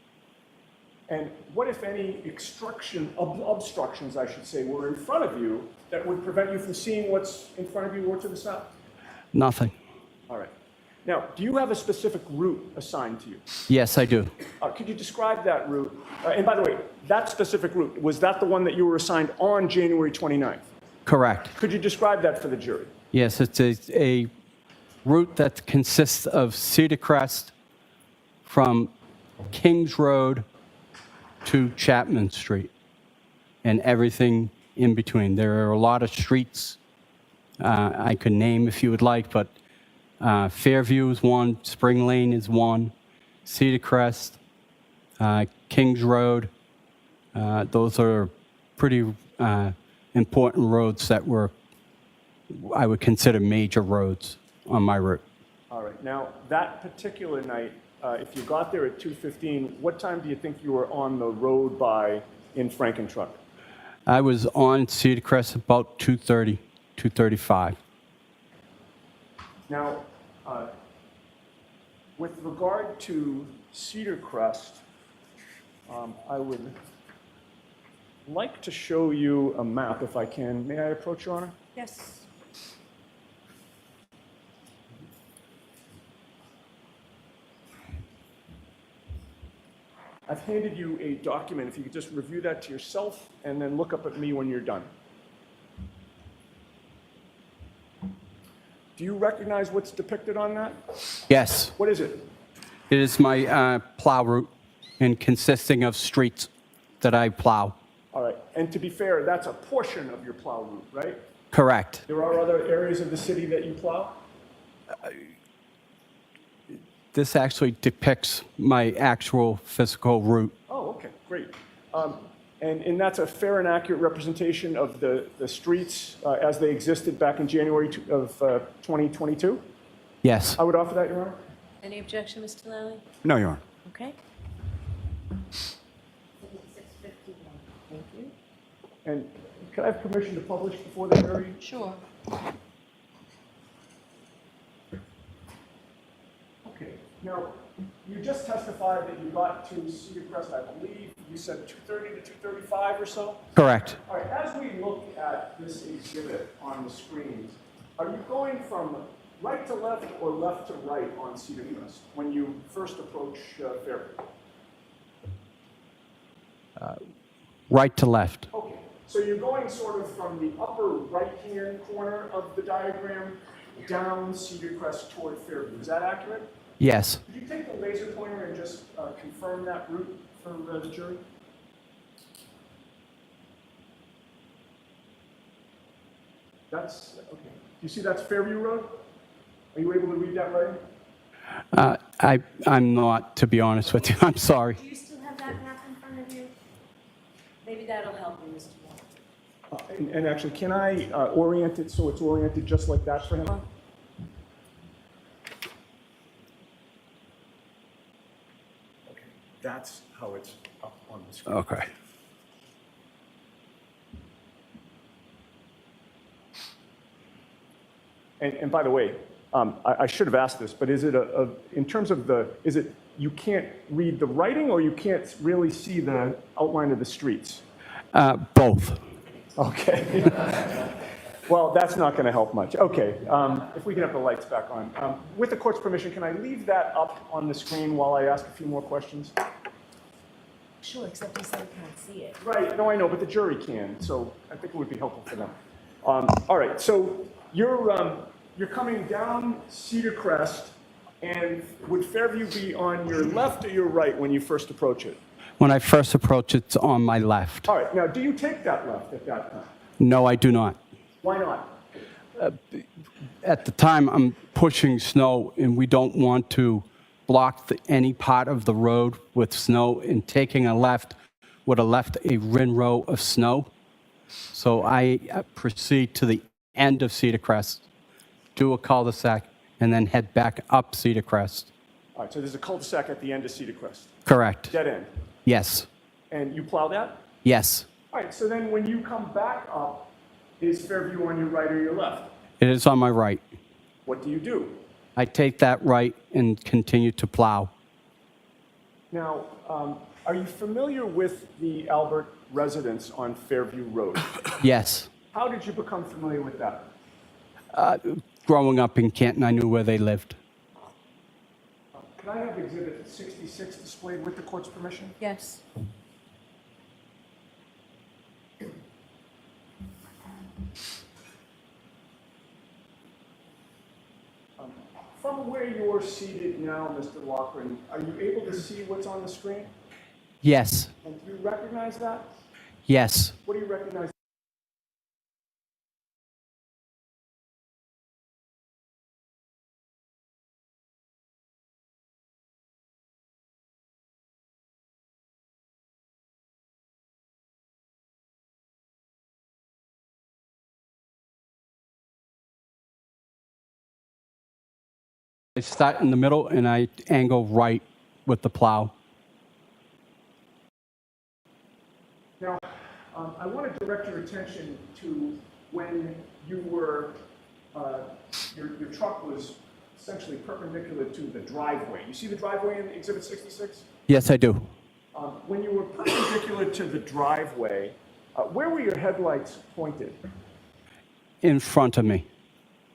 S11: And what, if any, obstructions, I should say, were in front of you that would prevent you from seeing what's in front of you or to the side?
S12: Nothing.
S11: All right. Now, do you have a specific route assigned to you?
S12: Yes, I do.
S11: Could you describe that route? And by the way, that specific route, was that the one that you were assigned on January 29th?
S12: Correct.
S11: Could you describe that for the jury?
S12: Yes, it's a route that consists of Cedar Crest from Kings Road to Chapman Street and everything in between. There are a lot of streets I could name if you would like, but Fairview is one, Spring Lane is one, Cedar Crest, Kings Road. Those are pretty important roads that I would consider major roads on my route.
S11: All right. Now, that particular night, if you got there at 2:15, what time do you think you were on the road by in Frankentruck?
S12: I was on Cedar Crest about 2:30, 2:35.
S11: Now, with regard to Cedar Crest, I would like to show you a map if I can. May I approach, Your Honor?
S1: Yes.
S11: I've handed you a document. If you could just review that to yourself and then look up at me when you're done. Do you recognize what's depicted on that?
S12: Yes,
S11: What is it?
S12: it is my plow route and consisting of streets that I plow.
S11: All right. And to be fair, that's a portion of your plow route, right?
S12: Correct.
S11: There are other areas of the city that you plow?
S12: This actually depicts my actual physical route.
S11: Oh, okay, great. And that's a fair and accurate representation of the streets as they existed back in January of 2022?
S12: Yes.
S11: I would offer that, Your Honor.
S13: Any objection, Mr. Lally?
S4: No, Your Honor.
S13: Okay. 6:51. Thank you.
S11: And could I have permission to publish before the jury?
S13: Sure.
S11: Okay. Now, you just testified that you got to Cedar Crest, I believe, you said 2:30 to 2:35 or so?
S12: Correct.
S11: All right, as we look at this exhibit on the screens, are you going from right to left or left to right on Cedar Crest when you first approach Fairview?
S12: Right to left.
S11: Okay, so you're going sort of from the upper right-hand corner of the diagram down Cedar Crest toward Fairview. Is that accurate?
S12: Yes.
S11: Could you take the laser pointer and just confirm that route for the jury? That's, okay. Do you see that's Fairview Road? Are you able to read that writing?
S12: I'm not, to be honest with you. I'm sorry.
S13: Do you still have that map in front of you? Maybe that'll help you, Mr. Wall.
S11: And actually, can I orient it so it's oriented just like that for him? Okay, that's how it's up on the screen.
S12: Okay.
S11: And by the way, I should have asked this, but is it in terms of is it you can't read the writing or you can't really see the outline of the streets?
S12: Both.
S11: Okay. Well, that's not going to help much. Okay, if we can have the lights back on. With the court's permission, can I leave that up on the screen while I ask a few more questions?
S13: Sure, except he said he can't see it.
S11: Right, no, I know, but the jury can, so I think it would be helpful for them. All right, so you're coming down Cedar Crest, and would Fairview be on your left or your right when you first approach it?
S12: When I first approach, it's on my left.
S11: All right, now, do you take that left at that time?
S12: No, I do not.
S11: Why not?
S12: At the time, I'm pushing snow, and we don't want to block any part of the road with snow, and taking a left would have left a row of snow. So I proceed to the end of Cedar Crest, do a cul-de-sac, and then head back up Cedar Crest.
S11: All right, so there's a cul-de-sac at the end of Cedar Crest.
S12: Correct.
S11: Dead end.
S12: Yes.
S11: And you plow that?
S12: Yes.
S11: All right, so then when you come back up, is Fairview on your right or your left?
S12: It is on my right.
S11: What do you do?
S12: I take that right and continue to plow.
S11: Now, are you familiar with the Albert residence on Fairview Road?
S12: Yes.
S11: How did you become familiar with that?
S12: Growing up in Canton, I knew where they lived.
S11: Can I have Exhibit 66 displayed with the court's permission?
S13: Yes.
S11: From where you're seated now, Mr. Loughran, are you able to see what's on the screen?
S12: Yes.
S11: And do you recognize that?
S12: Yes.
S11: What do you recognize?
S12: I start in the middle and I angle right with the plow.
S11: Now, I want to direct your attention to when you were, your truck was essentially perpendicular to the driveway. You see the driveway in Exhibit 66?
S12: Yes, I do.
S11: When you were perpendicular to the driveway, where were your headlights pointed?
S12: In front of me.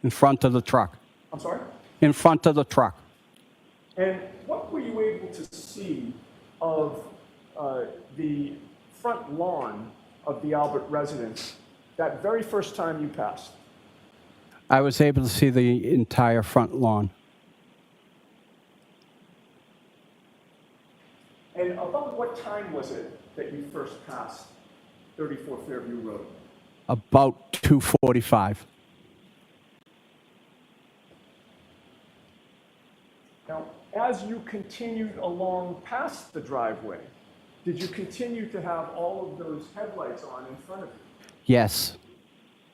S12: In front of the truck.
S11: I'm sorry?
S12: In front of the truck.
S11: And what were you able to see of the front lawn of the Albert residence that very first time you passed?
S12: I was able to see the entire front lawn.
S11: And about what time was it that you first passed 34 Fairview Road?
S12: About 2:45.
S11: Now, as you continued along past the driveway, did you continue to have all of those headlights on in front of you?
S12: Yes.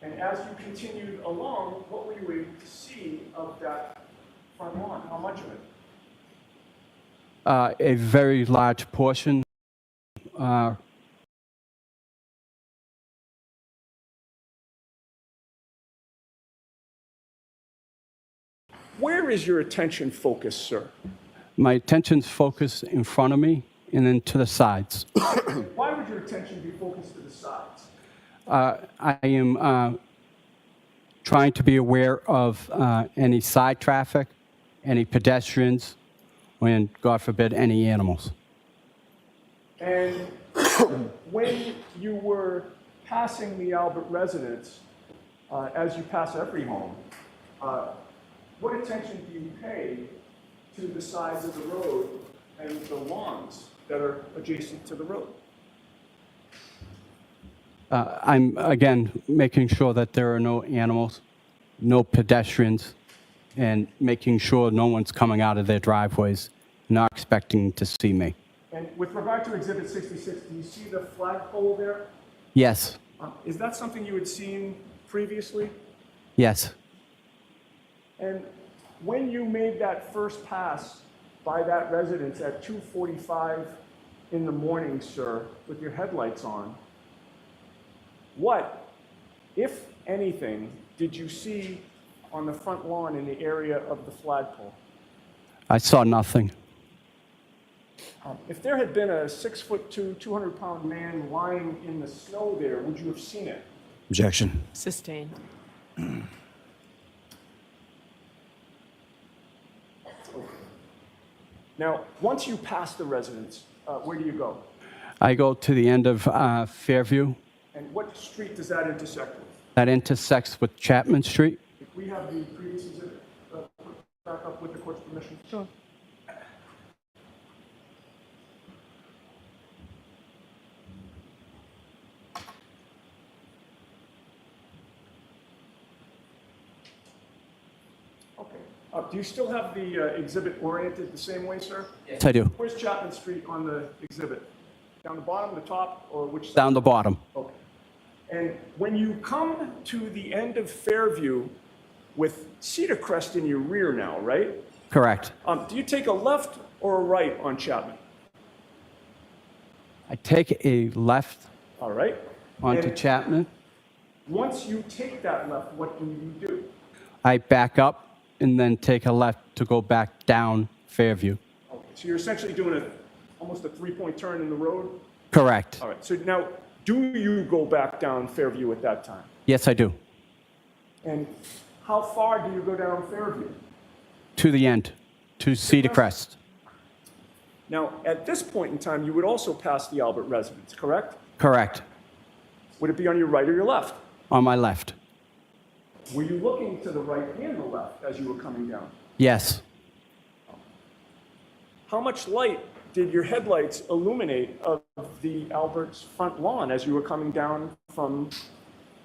S11: And as you continued along, what were you able to see of that front lawn? How much of it?
S12: A very large portion.
S11: Where is your attention focused, sir?
S12: My attention's focused in front of me and then to the sides.
S11: Why would your attention be focused to the sides?
S12: I am trying to be aware of any side traffic, any pedestrians, and God forbid, any animals.
S11: And when you were passing the Albert residence, as you pass every home, what attention do you pay to the sides of the road and the lawns that are adjacent to the road?
S12: I'm, again, making sure that there are no animals, no pedestrians, and making sure no one's coming out of their driveways, not expecting to see me.
S11: And with regard to Exhibit 66, do you see the flagpole there?
S12: Yes.
S11: Is that something you had seen previously?
S12: Yes.
S11: And when you made that first pass by that residence at 2:45 in the morning, sir, with your headlights on, what, if anything, did you see on the front lawn in the area of the flagpole?
S12: I saw nothing.
S11: If there had been a 6'2", 200-pound man lying in the snow there, would you have seen it?
S14: Objection.
S13: Sustained.
S11: Now, once you pass the residence, where do you go?
S12: I go to the end of Fairview.
S11: And what street does that intersect with?
S12: That intersects with Chapman Street.
S11: If we have the previous exhibit back up with the court's permission.
S13: Sure.
S11: Okay. Do you still have the exhibit oriented the same way, sir?
S12: Yes, I do.
S11: Where's Chapman Street on the exhibit? Down the bottom, the top, or which side?
S12: Down the bottom.
S11: Okay. And when you come to the end of Fairview with Cedar Crest in your rear now, right?
S12: Correct.
S11: Do you take a left or a right on Chapman?
S12: I take a left
S11: All right.
S12: onto
S11: And
S12: Chapman.
S11: once you take that left, what do you do?
S12: I back up and then take a left to go back down Fairview.
S11: Okay. So you're essentially doing almost a three-point turn in the road?
S12: Correct.
S11: All right. So now, do you go back down Fairview at that time?
S12: Yes, I do.
S11: And how far do you go down Fairview?
S12: To the end, to Cedar Crest.
S11: Now, at this point in time, you would also pass the Albert residence, correct?
S12: Correct.
S11: Would it be on your right or your left?
S12: On my left.
S11: Were you looking to the right and the left as you were coming down?
S12: Yes.
S11: How much light did your headlights illuminate of the Albert's front lawn as you were coming down from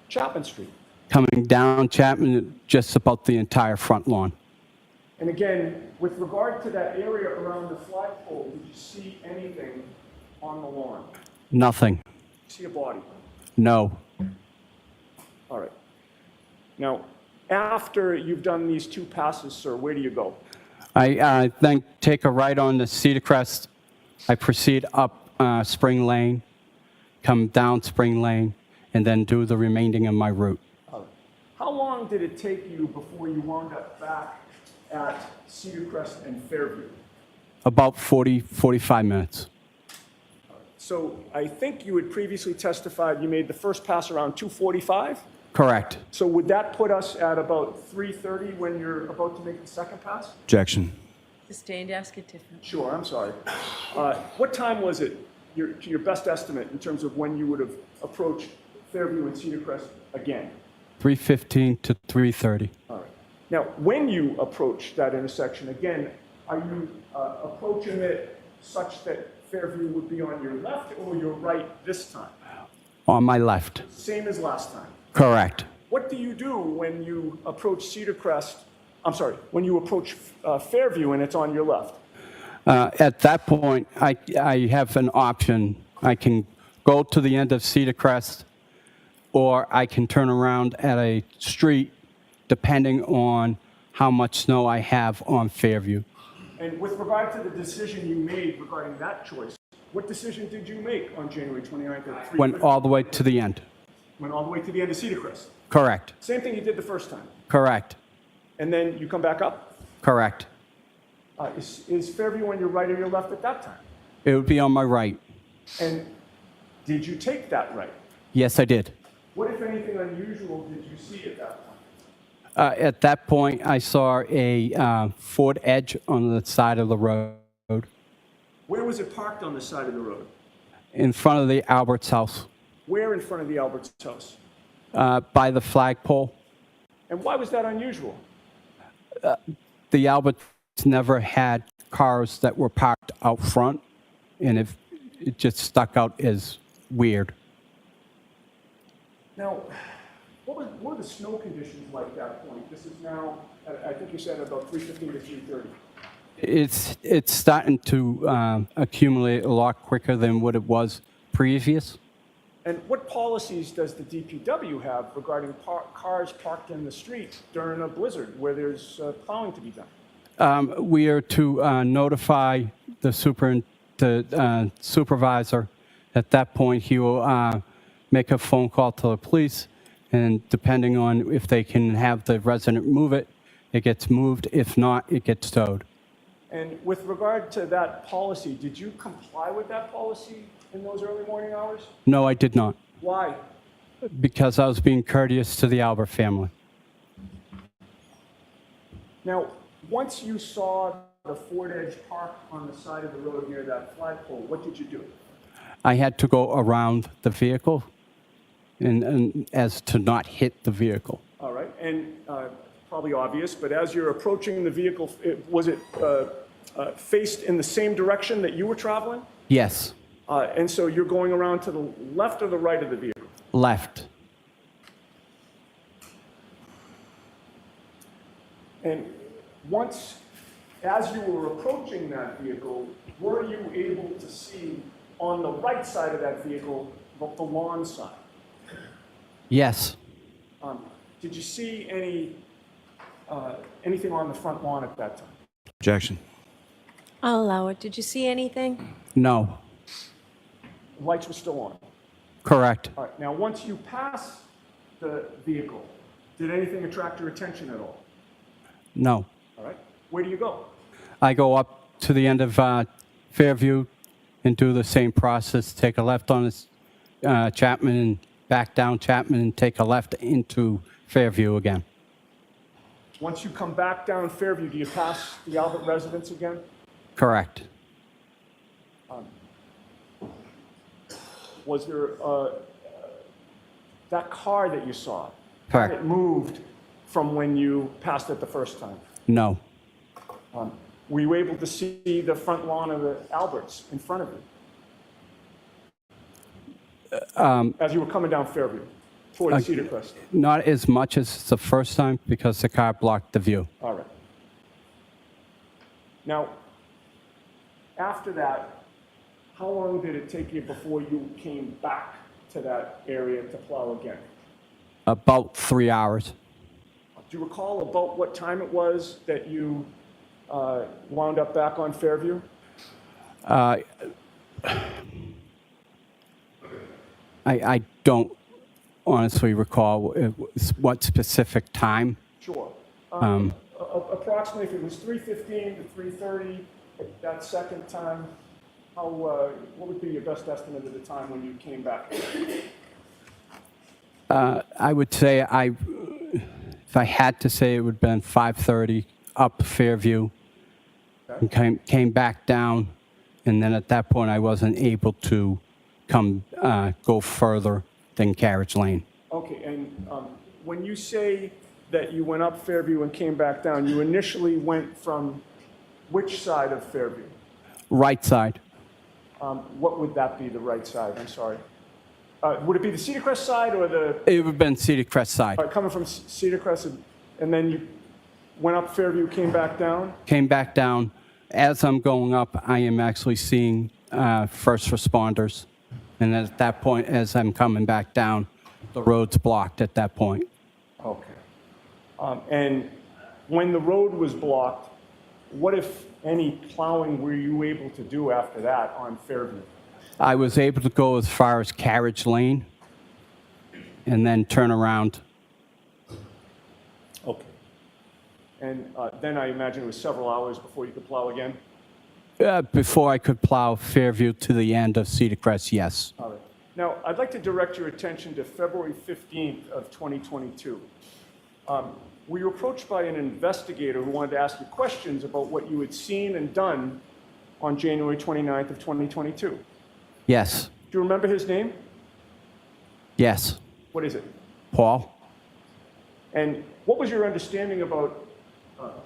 S11: Chapman Street?
S12: Coming down Chapman, just about the entire front lawn.
S11: And again, with regard to that area around the flagpole, did you see anything on the lawn?
S12: Nothing.
S11: See a body?
S12: No.
S11: All right. Now, after you've done these two passes, sir, where do you go?
S12: I then take a right on the Cedar Crest. I proceed up Spring Lane, come down Spring Lane, and then do the remaining of my route.
S11: How long did it take you before you wound up back at Cedar Crest and Fairview?
S12: About 45 minutes.
S11: So I think you had previously testified you made the first pass around 2:45?
S12: Correct.
S11: So would that put us at about 3:30 when you're about to make the second pass?
S12: Objection.
S13: Sustained, ask it different.
S11: Sure, I'm sorry. What time was it, to your best estimate, in terms of when you would have approached Fairview and Cedar Crest again?
S12: 3:15 to 3:30.
S11: All right. Now, when you approach that intersection, again, are you approaching it such that Fairview would be on your left or your right this time?
S12: On my left.
S11: Same as last time.
S12: Correct.
S11: What do you do when you approach Cedar Crest? I'm sorry, when you approach Fairview and it's on your left?
S12: At that point, I have an option. I can go to the end of Cedar Crest, or I can turn around at a street, depending on how much snow I have on Fairview.
S11: And with regard to the decision you made regarding that choice, what decision did you make on January 29th at 3:50?
S12: Went all the way to the end.
S11: Went all the way to the end of Cedar Crest?
S12: Correct.
S11: Same thing you did the first time?
S12: Correct.
S11: And then you come back up?
S12: Correct.
S11: Is Fairview on your right or your left at that time?
S12: It would be on my right.
S11: And did you take that right?
S12: Yes, I did.
S11: What, if anything, unusual did you see at that point?
S12: At that point, I saw a Ford Edge on the side of the road.
S11: Where was it parked on the side of the road?
S12: In front of the Albert's house.
S11: Where in front of the Albert's house?
S12: By the flagpole.
S11: And why was that unusual?
S12: The Alberts never had cars that were parked out front, and it just stuck out as weird.
S11: Now, what were the snow conditions like at that point? This is now, I think you said about 3:15 to 3:30.
S12: It's starting to accumulate a lot quicker than what it was previous.
S11: And what policies does the DPW have regarding cars parked in the street during a blizzard where there's plowing to be done?
S12: We are to notify the supervisor. At that point, he will make a phone call to the police, and depending on if they can have the resident move it, it gets moved. If not, it gets towed.
S11: And with regard to that policy, did you comply with that policy in those early morning hours?
S12: No, I did not,
S11: Why?
S12: because I was being courteous to the Albert family.
S11: Now, once you saw the Ford Edge parked on the side of the road near that flagpole, what did you do?
S12: I had to go around the vehicle and as to not hit the vehicle.
S11: All right, and probably obvious, but as you're approaching the vehicle, was it faced in the same direction that you were traveling?
S12: Yes,
S11: And so you're going around to the left or the right of the vehicle?
S12: left.
S11: And once, as you were approaching that vehicle, were you able to see on the right side of that vehicle the lawn side?
S12: Yes.
S11: Did you see anything on the front lawn at that time?
S12: Objection.
S13: I'll allow it. Did you see anything?
S12: No.
S11: The lights were still on.
S12: Correct.
S11: All right, now once you pass the vehicle, did anything attract your attention at all?
S12: No.
S11: All right, where do you go?
S12: I go up to the end of Fairview and do the same process. Take a left on Chapman and back down Chapman and take a left into Fairview again.
S11: Once you come back down Fairview, do you pass the Albert residence again?
S12: Correct.
S11: was there that car that you saw?
S12: Correct.
S11: It moved from when you passed it the first time.
S12: No.
S11: Were you able to see the front lawn of the Alberts in front of you? As you were coming down Fairview towards Cedar Crest?
S12: Not as much as the first time because the car blocked the view.
S11: All right. Now, after that, how long did it take you before you came back to that area to plow again?
S12: About 3 hours.
S11: Do you recall about what time it was that you wound up back on Fairview?
S12: I don't honestly recall what specific time.
S11: Sure. Approximately, if it was 3:15 to 3:30, that second time, what would be your best estimate of the time when you came back?
S12: I would say if I had to say, it would have been 5:30 up Fairview, and came back down, and then at that point I wasn't able to go further than Carriage Lane.
S11: Okay, and when you say that you went up Fairview and came back down, you initially went from which side of Fairview?
S12: Right side.
S11: What would that be, the right side? I'm sorry. Would it be the Cedar Crest side or the...
S12: It would have been Cedar Crest side.
S11: Coming from Cedar Crest, and then you went up Fairview, came back down?
S12: Came back down. As I'm going up, I am actually seeing first responders. And at that point, as I'm coming back down, the road's blocked at that point.
S11: Okay. And when the road was blocked, what, if any, plowing were you able to do after that on Fairview?
S12: I was able to go as far as Carriage Lane and then turn around.
S11: Okay. And then I imagine it was several hours before you could plow again?
S12: Before I could plow Fairview to the end of Cedar Crest, yes.
S11: All right. Now, I'd like to direct your attention to February 15th of 2022. Were you approached by an investigator who wanted to ask you questions about what you had seen and done on January 29th of 2022?
S12: Yes.
S11: Do you remember his name?
S12: Yes.
S11: What is it?
S12: Paul?
S11: And what was your understanding about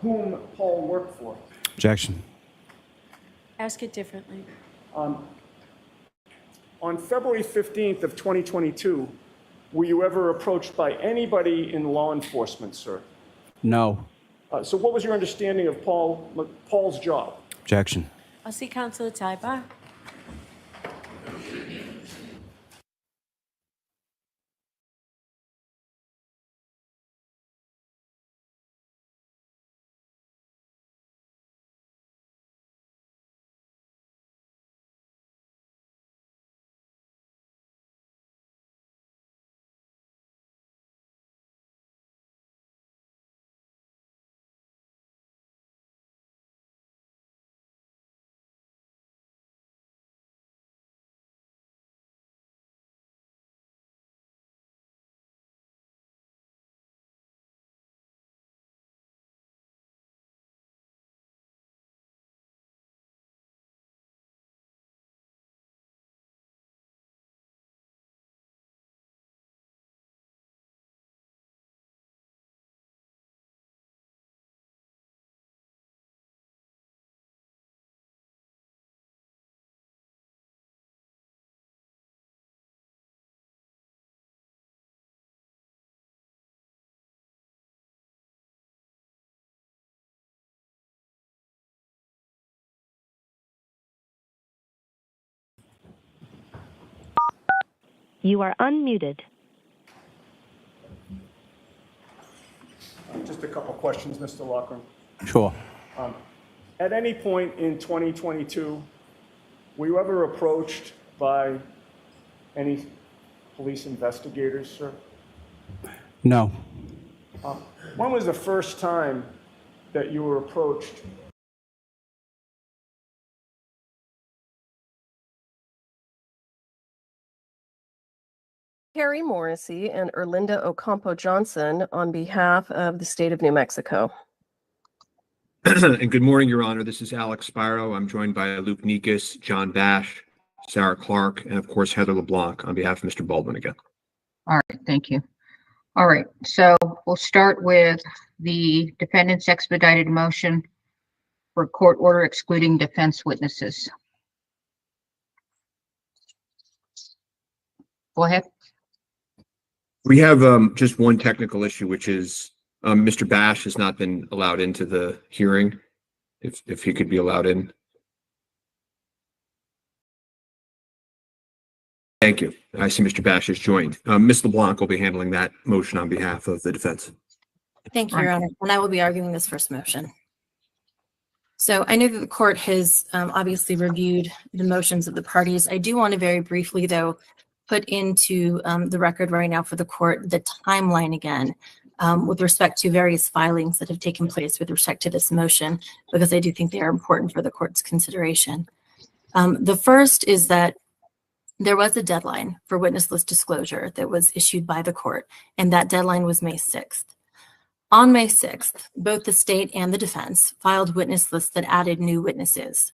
S11: whom Paul worked for?
S14: Objection.
S13: Ask it differently.
S11: On February 15th of 2022, were you ever approached by anybody in law enforcement, sir?
S12: No.
S11: So what was your understanding of Paul's job?
S14: Objection.
S13: I'll see Councilor Taiba.
S15: You are unmuted.
S11: Just a couple questions, Mr. Loughran.
S12: Sure.
S11: At any point in 2022, were you ever approached by any police investigators, sir?
S12: No.
S11: When was the first time that you were approached?
S16: Carrie Morrissey and Erlinda Ocampo Johnson on behalf of the state of New Mexico.
S17: And good morning, Your Honor. This is Alex Spiro. I'm joined by Luke Nikas, John Bash,
S14: Sarah Clark, and of course, Heather LeBlanc on behalf of Mr. Baldwin again.
S17: All right, thank you. All right, so we'll start with the defendant's expedited motion for court order excluding defense witnesses. Go ahead.
S14: We have just one technical issue, which is Mr. Bash has not been allowed into the hearing. If he could be allowed in. Thank you. I see Mr. Bash has joined. Ms. LeBlanc will be handling that motion on behalf of the defense.
S18: Thank you, Your Honor. And I will be arguing this first motion. So I know that the court has obviously reviewed the motions of the parties. I do want to very briefly, though, put into the record right now for the court the timeline again with respect to various filings that have taken place with respect to this motion, because I do think they are important for the court's consideration. The first is that there was a deadline for witness list disclosure that was issued by the court, and that deadline was May 6th. On May 6th, both the state and the defense filed witness lists that added new witnesses.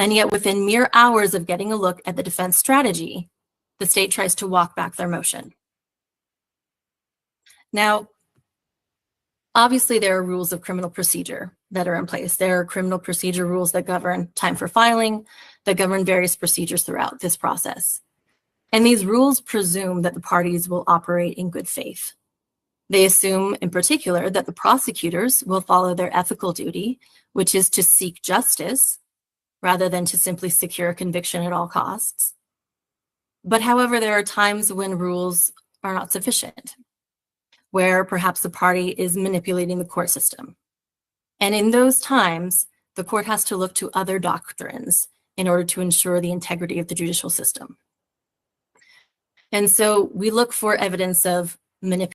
S18: And yet within mere hours of getting a look at the defense strategy, the state tries to walk back their motion. Now, obviously, there are rules of criminal procedure that are in place. There are criminal procedure rules that govern time for filing, that govern various procedures throughout this process. And these rules presume that the parties will operate in good faith. They assume, in particular, that the prosecutors will follow their ethical duty, which is to seek justice rather than to simply secure a conviction at all costs. But however, there are times when rules are not sufficient, where perhaps the party is manipulating the court system. And in those times, the court has to look to other doctrines in order to ensure the integrity of the judicial system. And so we look for evidence of manipulation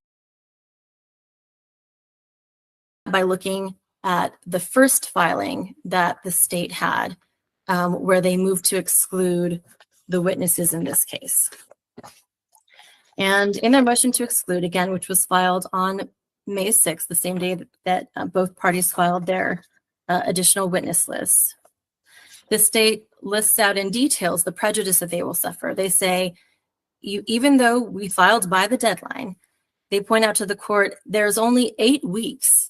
S18: by looking at the first filing that the state had, where they moved to exclude the witnesses in this case. And in their motion to exclude, again, which was filed on May 6th, the same day that both parties filed their additional witness lists, the state lists out in details the prejudice that they will suffer. They say, even though we filed by the deadline, they point out to the court, there's only 8 weeks.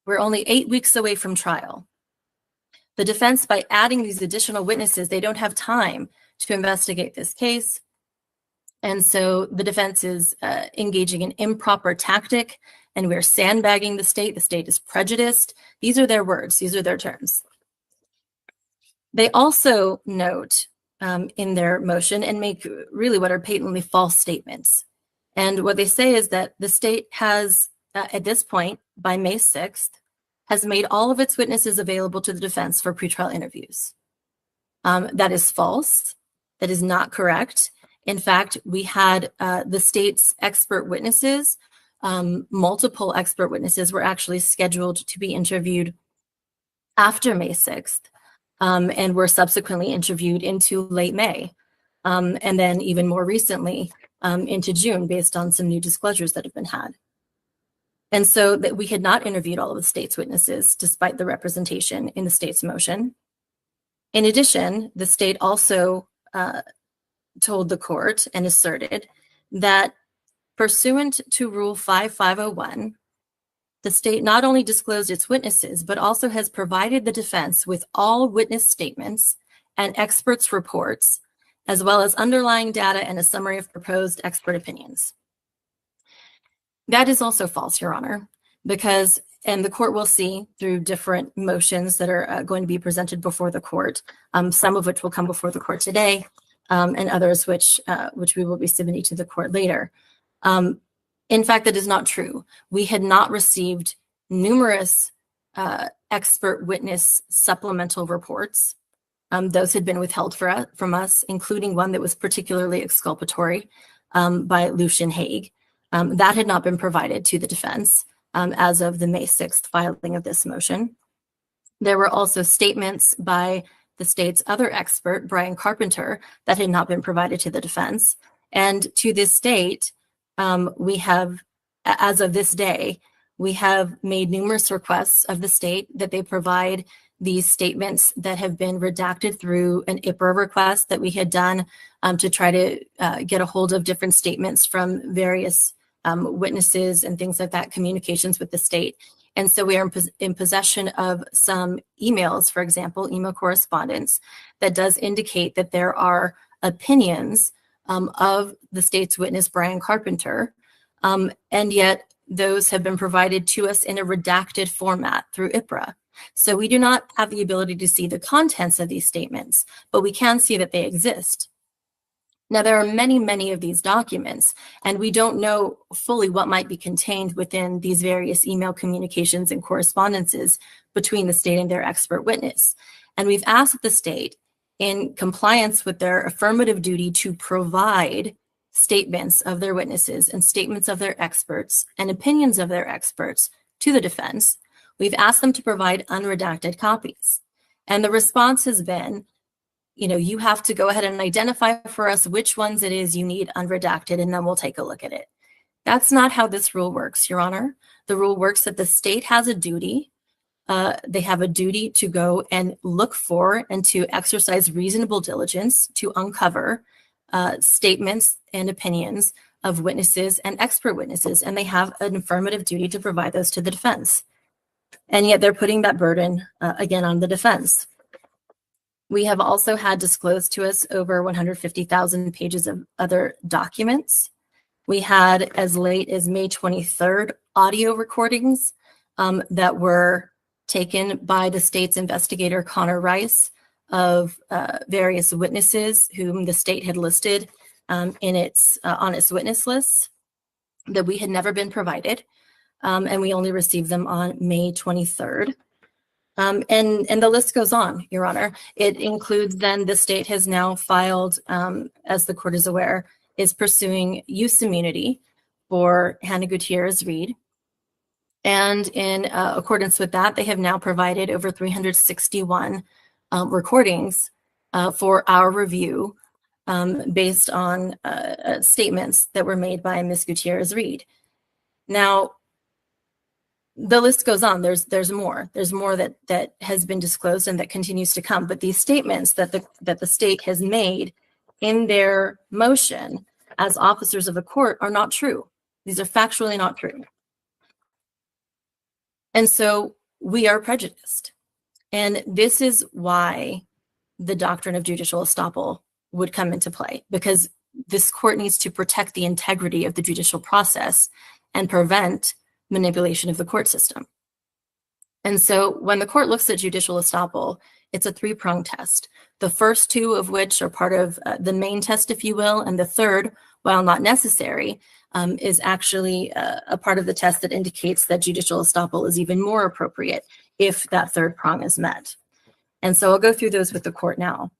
S18: We're only 8 weeks away from trial. The defense, by adding these additional witnesses, they don't have time to investigate this case. And so the defense is engaging in improper tactic, and we're sandbagging the state. The state is prejudiced. These are their words. These are their terms. They also note in their motion and make really what are patently false statements. And what they say is that the state has, at this point, by May 6th, has made all of its witnesses available to the defense for pretrial interviews. That is false. That is not correct. In fact, we had the state's expert witnesses, multiple expert witnesses were actually scheduled to be interviewed after May 6th and were subsequently interviewed into late May. And then even more recently into June based on some new disclosures that have been had. And so that we had not interviewed all of the state's witnesses despite the representation in the state's motion. In addition, the state also told the court and asserted that pursuant to Rule 5501, the state not only disclosed its witnesses, but also has provided the defense with all witness statements and experts' reports, as well as underlying data and a summary of proposed expert opinions. That is also false, Your Honor, because, and the court will see through different motions that are going to be presented before the court, some of which will come before the court today, and others which we will be submitting to the court later. In fact, that is not true. We had not received numerous expert witness supplemental reports. Those had been withheld from us, including one that was particularly exculpatory by Lucian Haig. That had not been provided to the defense as of the May 6th filing of this motion. There were also statements by the state's other expert, Brian Carpenter, that had not been provided to the defense. And to this date, we have, as of this day, we have made numerous requests of the state that they provide these statements that have been redacted through an IPRA request that we had done to try to get a hold of different statements from various witnesses and things like that, communications with the state. And so we are in possession of some emails, for example, email correspondence that does indicate that there are opinions of the state's witness, Brian Carpenter, and yet those have been provided to us in a redacted format through IPRA. So we do not have the ability to see the contents of these statements, but we can see that they exist. Now, there are many, many of these documents, and we don't know fully what might be contained within these various email communications and correspondences between the state and their expert witness. And we've asked the state, in compliance with their affirmative duty to provide statements of their witnesses and statements of their experts and opinions of their experts to the defense, we've asked them to provide unredacted copies. And the response has been, you have to go ahead and identify for us which ones it is you need unredacted, and then we'll take a look at it. That's not how this rule works, Your Honor. The rule works that the state has a duty they have a duty to go and look for and to exercise reasonable diligence to uncover statements and opinions of witnesses and expert witnesses, and they have an affirmative duty to provide those to the defense. And yet they're putting that burden again on the defense. We have also had disclosed to us over 150,000 pages of other documents. We had as late as May 23rd audio recordings that were taken by the state's investigator, Connor Rice, of various witnesses whom the state had listed on its witness list that we had never been provided. And we only received them on May 23rd. And the list goes on, Your Honor. It includes then the state has now filed, as the court is aware, is pursuing use immunity for Hannah Gutierrez-Reed. And in accordance with that, they have now provided over 361 recordings for our review based on statements that were made by Ms. Gutierrez-Reed. Now, the list goes on. There's more. There's more that has been disclosed and that continues to come. But these statements that the state has made in their motion as officers of the court are not true. These are factually not true. And so we are prejudiced. And this is why the doctrine of judicial estoppel would come into play, because this court needs to protect the integrity of the judicial process and prevent manipulation of the court system. And so when the court looks at judicial estoppel, it's a three-pronged test. The first two of which are part of the main test, if you will, and the third, while not necessary, is actually a part of the test that indicates that judicial estoppel is even more appropriate if that third prong is met. And so I'll go through those with the court now.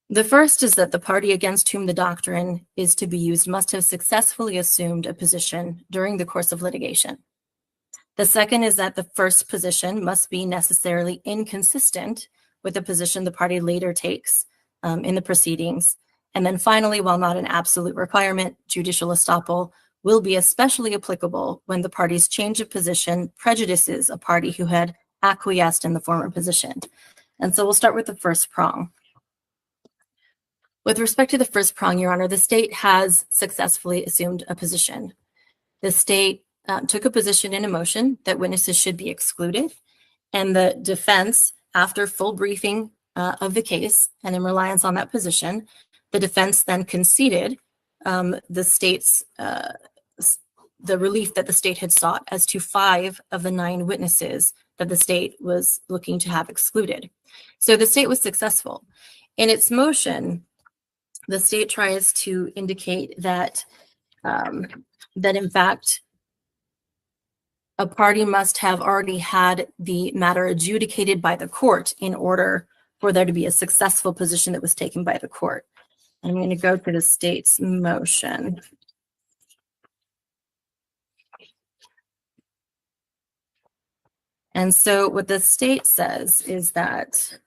S18: The first is that the party against whom the doctrine is to be used must have successfully assumed a position during the course of litigation. The second is that the first position must be necessarily inconsistent with the position the party later takes in the proceedings. And then finally, while not an absolute requirement, judicial estoppel will be especially applicable when the party's change of position prejudices a party who had acquiesced in the former position. And so we'll start with the first prong. With respect to the first prong, Your Honor, the state has successfully assumed a position. The state took a position in a motion that witnesses should be excluded, and the defense, after full briefing of the case and in reliance on that position, the defense then conceded the state's the relief that the state had sought as to 5 of the 9 witnesses that the state was looking to have excluded. So the state was successful. In its motion, the state tries to indicate that that in fact a party must have already had the matter adjudicated by the court in order for there to be a successful position that was taken by the court. I'm going to go to the state's motion. And so what the state says is that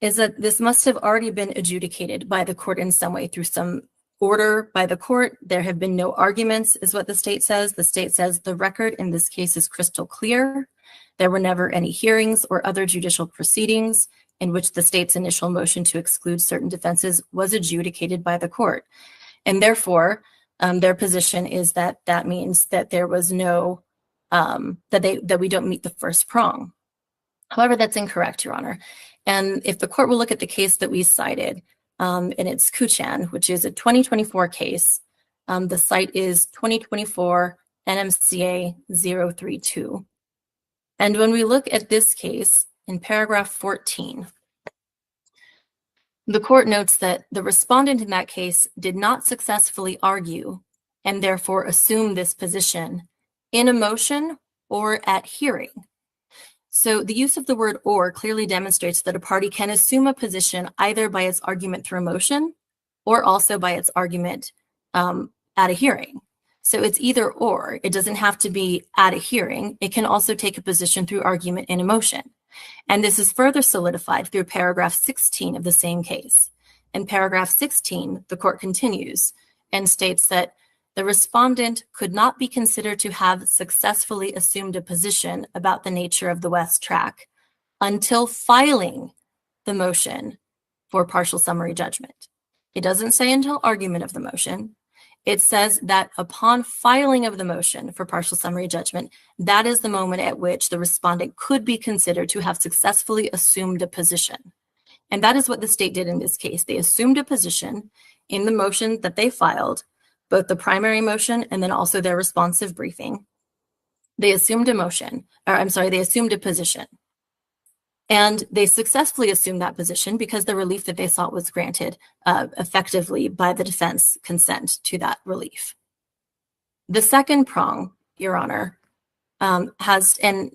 S18: this must have already been adjudicated by the court in some way through some order by the court. There have been no arguments, is what the state says. The state says the record in this case is crystal clear. There were never any hearings or other judicial proceedings in which the state's initial motion to exclude certain defenses was adjudicated by the court. And therefore, their position is that that means that there was no, that we don't meet the first prong. However, that's incorrect, Your Honor. And if the court will look at the case that we cited, and it's Kuchan, which is a 2024 case, the site is 2024 NMCA 032. And when we look at this case in paragraph 14, the court notes that the respondent in that case did not successfully argue and therefore assume this position in a motion or at hearing. So the use of the word "or" clearly demonstrates that a party can assume a position either by its argument through a motion or also by its argument at a hearing. So it's either or. It doesn't have to be at a hearing. It can also take a position through argument in a motion. And this is further solidified through paragraph 16 of the same case. In paragraph 16, the court continues, and states that the respondent could not be considered to have successfully assumed a position about the nature of the West Track until filing the motion for partial summary judgment. It doesn't say until argument of the motion. It says that upon filing of the motion for partial summary judgment, that is the moment at which the respondent could be considered to have successfully assumed a position. And that is what the state did in this case. They assumed a position in the motion that they filed, both the primary motion and then also their responsive briefing. They assumed a motion, or I'm sorry, they assumed a position. And they successfully assumed that position because the relief that they sought was granted effectively by the defense consent to that relief. The second prong, Your Honor, has, and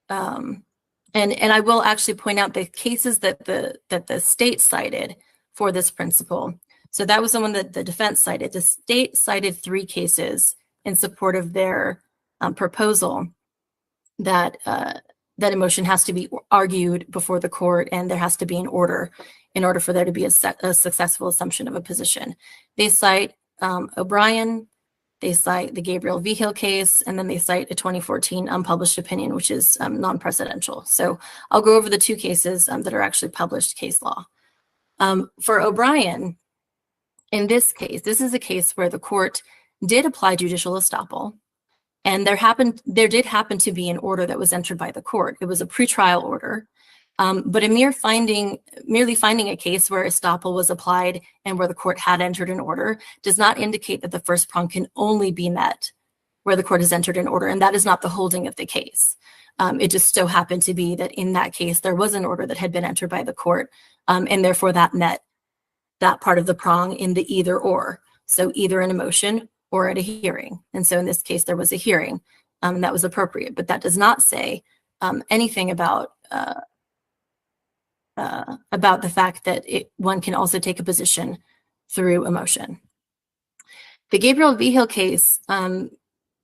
S18: I will actually point out the cases that the state cited for this principle. So that was the one that the defense cited. The state cited 3 cases in support of their proposal that that a motion has to be argued before the court and there has to be an order in order for there to be a successful assumption of a position. They cite O'Brien, they cite the Gabriel Vigil case, and then they cite a 2014 unpublished opinion, which is non-presidential. So I'll go over the 2 cases that are actually published case law. For O'Brien, in this case, this is a case where the court did apply judicial estoppel. And there did happen to be an order that was entered by the court. It was a pretrial order, but merely finding a case where estoppel was applied and where the court had entered an order does not indicate that the first prong can only be met where the court has entered an order, and that is not the holding of the case. It just so happened to be that in that case, there was an order that had been entered by the court, and therefore that met that part of the prong in the either or. So either in a motion or at a hearing. And so in this case, there was a hearing that was appropriate, but that does not say anything about the fact that one can also take a position through a motion. The Gabriel Vigil case,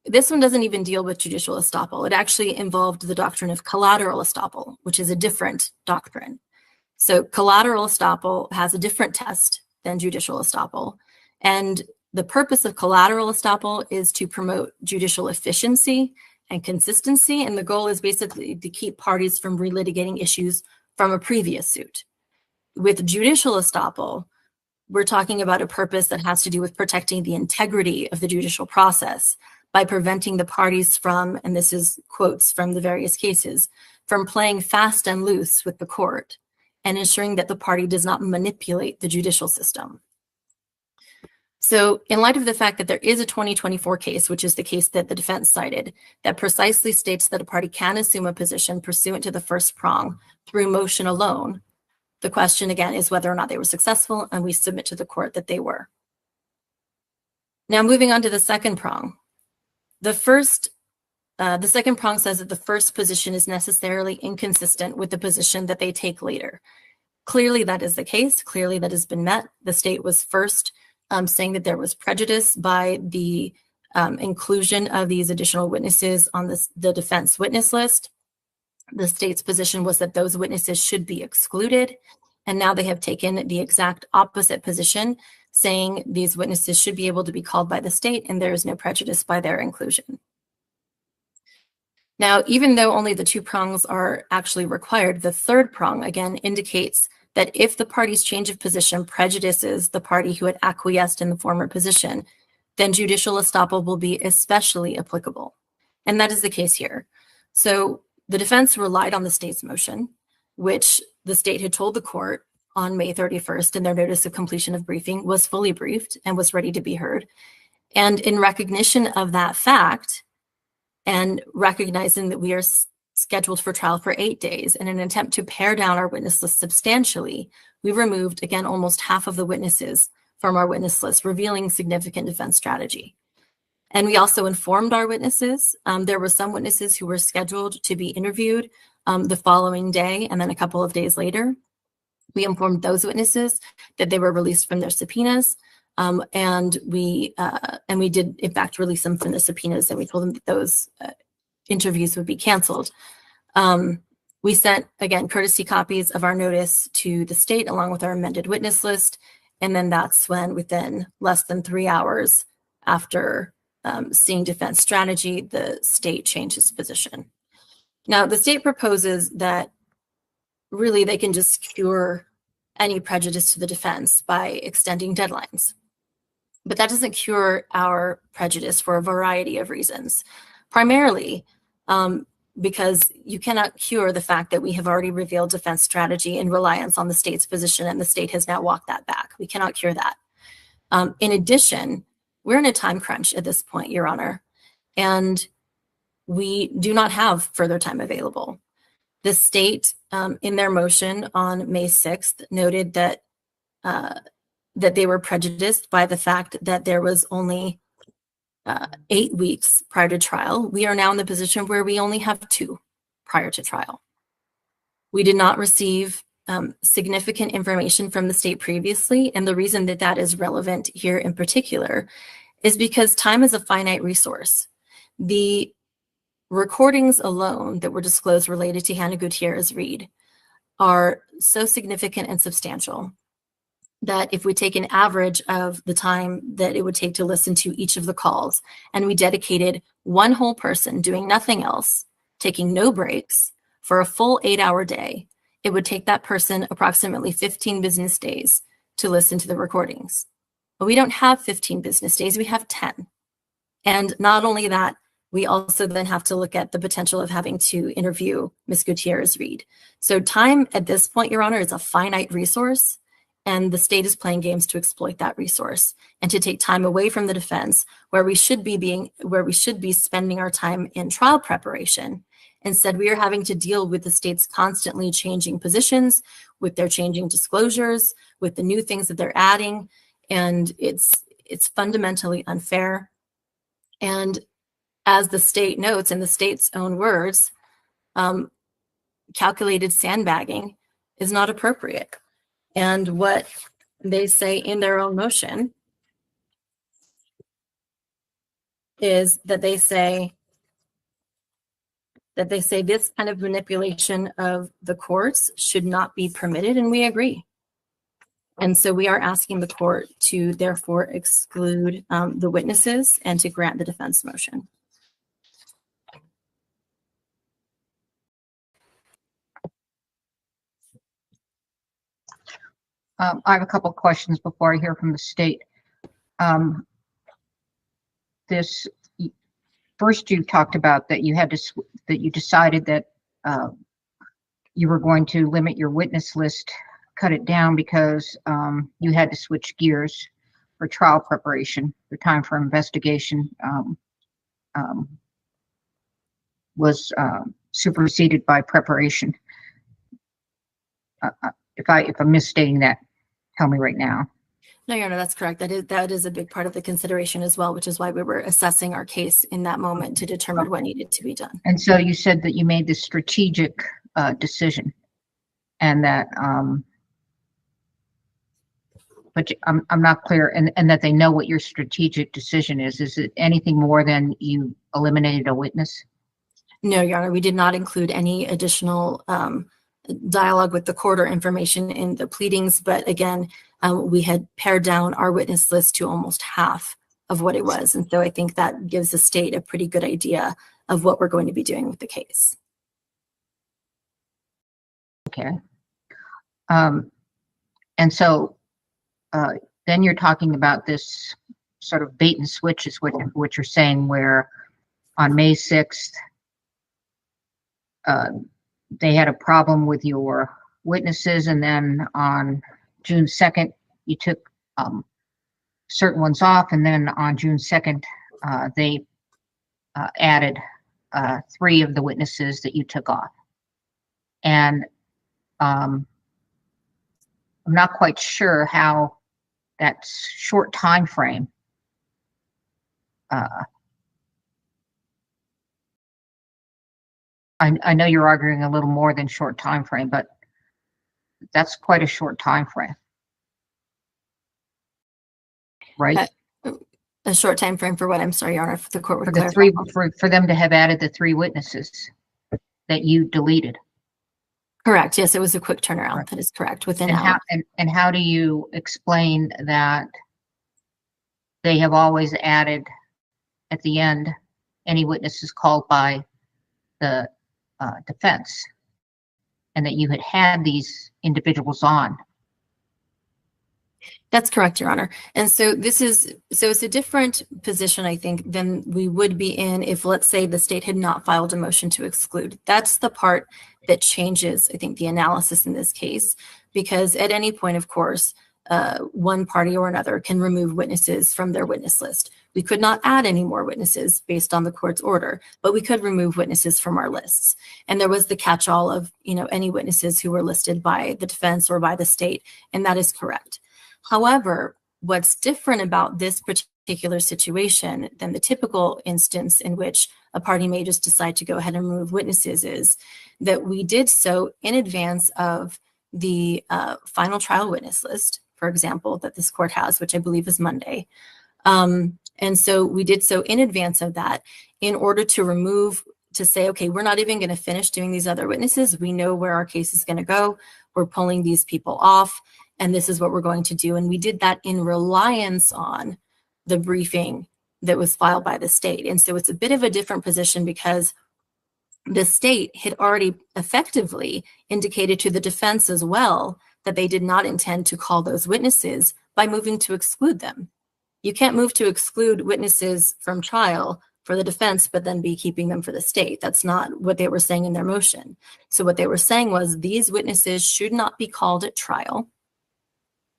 S18: this one doesn't even deal with judicial estoppel. It actually involved the doctrine of collateral estoppel, which is a different doctrine. So collateral estoppel has a different test than judicial estoppel. And the purpose of collateral estoppel is to promote judicial efficiency and consistency, and the goal is basically to keep parties from relitigating issues from a previous suit. With judicial estoppel, we're talking about a purpose that has to do with protecting the integrity of the judicial process by preventing the parties from, and this is quotes from the various cases, from playing fast and loose with the court and ensuring that the party does not manipulate the judicial system. So in light of the fact that there is a 2024 case, which is the case that the defense cited, that precisely states that a party can assume a position pursuant to the first prong through motion alone, the question again is whether or not they were successful, and we submit to the court that they were. Now moving on to the second prong. The second prong says that the first position is necessarily inconsistent with the position that they take later. Clearly that is the case. Clearly that has been met. The state was first saying that there was prejudice by the inclusion of these additional witnesses on the defense witness list. The state's position was that those witnesses should be excluded. And now they have taken the exact opposite position, saying these witnesses should be able to be called by the state and there is no prejudice by their inclusion. Now, even though only the 2 prongs are actually required, the third prong again indicates that if the party's change of position prejudices the party who had acquiesced in the former position, then judicial estoppel will be especially applicable. And that is the case here. So the defense relied on the state's motion, which the state had told the court on May 31st in their notice of completion of briefing was fully briefed and was ready to be heard. And in recognition of that fact, and recognizing that we are scheduled for trial for 8 days, in an attempt to pare down our witness list substantially, we removed, again, almost half of the witnesses from our witness list, revealing significant defense strategy. And we also informed our witnesses. There were some witnesses who were scheduled to be interviewed the following day and then a couple of days later. We informed those witnesses that they were released from their subpoenas, and we did, in fact, release them from the subpoenas, and we told them that those interviews would be canceled. We sent, again, courtesy copies of our notice to the state along with our amended witness list, And then that's when, within less than 3 hours after seeing defense strategy, the state changed its position. Now, the state proposes that really they can just cure any prejudice to the defense by extending deadlines. But that doesn't cure our prejudice for a variety of reasons. Primarily, because you cannot cure the fact that we have already revealed defense strategy in reliance on the state's position, and the state has now walked that back. We cannot cure that. In addition, we're in a time crunch at this point, Your Honor, and we do not have further time available. The state, in their motion on May 6th, noted that that they were prejudiced by the fact that there was only 8 weeks prior to trial. We are now in the position where we only have 2 prior to trial. We did not receive significant information from the state previously, and the reason that that is relevant here in particular is because time is a finite resource. The recordings alone that were disclosed related to Hannah Gutierrez Reed are so significant and substantial that if we take an average of the time that it would take to listen to each of the calls, and we dedicated one whole person doing nothing else, taking no breaks for a full 8-hour day, it would take that person approximately 15 business days to listen to the recordings. But we don't have 15 business days, we have 10. And not only that, we also then have to look at the potential of having to interview Ms. Gutierrez Reed. So time at this point, Your Honor, is a finite resource, and the state is playing games to exploit that resource and to take time away from the defense where we should be spending our time in trial preparation. Instead, we are having to deal with the state's constantly changing positions, with their changing disclosures, with the new things that they're adding, and it's fundamentally unfair. And as the state notes in the state's own words, calculated sandbagging is not appropriate. And what they say in their own motion is that they say this kind of manipulation of the courts should not be permitted, and we agree. And so we are asking the court to therefore exclude the witnesses and to grant the defense motion.
S17: I have a couple of questions before I hear from the state. First, you talked about that you decided that you were going to limit your witness list, cut it down because you had to switch gears for trial preparation. The time for investigation was superseded by preparation. If I'm misstating that, tell me right now.
S18: No, Your Honor, that's correct. That is a big part of the consideration as well, which is why we were assessing our case in that moment to determine what needed to be done.
S17: And so you said that you made this strategic decision, and that, but I'm not clear, and that they know what your strategic decision is. Is it anything more than you eliminated a witness?
S18: No, Your Honor, we did not include any additional dialogue with the court or information in the pleadings, but again, we had pared down our witness list to almost half of what it was. And so I think that gives the state a pretty good idea of what we're going to be doing with the case.
S17: Okay. And so then you're talking about this sort of bait and switch is what you're saying, where on May 6th, they had a problem with your witnesses, and then on June 2nd, you took certain ones off, and then on June 2nd, they added 3 of the witnesses that you took off. And I'm not quite sure how that short time frame I know you're arguing a little more than short time frame, but that's quite a short time frame, right?
S18: A short time frame for what? I'm sorry, Your Honor, if the court would
S17: clarify. For them to have added the 3 witnesses that you deleted.
S18: Correct. Yes, it was a quick turnaround. Right. That is correct. Within
S17: hours. And how do you explain that they have always added at the end any witnesses called by the defense, and that you had these individuals on?
S18: That's correct, Your Honor. And so it's a different position, I think, than we would be in if, let's say, the state had not filed a motion to exclude. That's the part that changes, I think, the analysis in this case, because at any point, of course, one party or another can remove witnesses from their witness list. We could not add any more witnesses based on the court's order, but we could remove witnesses from our lists. And there was the catch-all of, any witnesses who were listed by the defense or by the state, and that is correct. However, what's different about this particular situation than the typical instance in which a party may just decide to go ahead and remove witnesses is that we did so in advance of the final trial witness list, for example, that this court has, which I believe is Monday. And so we did so in advance of that in order to say, okay, we're not even going to finish doing these other witnesses. We know where our case is going to go. We're pulling these people off, and this is what we're going to do. And we did that in reliance on the briefing that was filed by the state. And so it's a bit of a different position because the state had already effectively indicated to the defense as well that they did not intend to call those witnesses by moving to exclude them. You can't move to exclude witnesses from trial for the defense, but then be keeping them for the state. That's not what they were saying in their motion. So what they were saying was these witnesses should not be called at trial.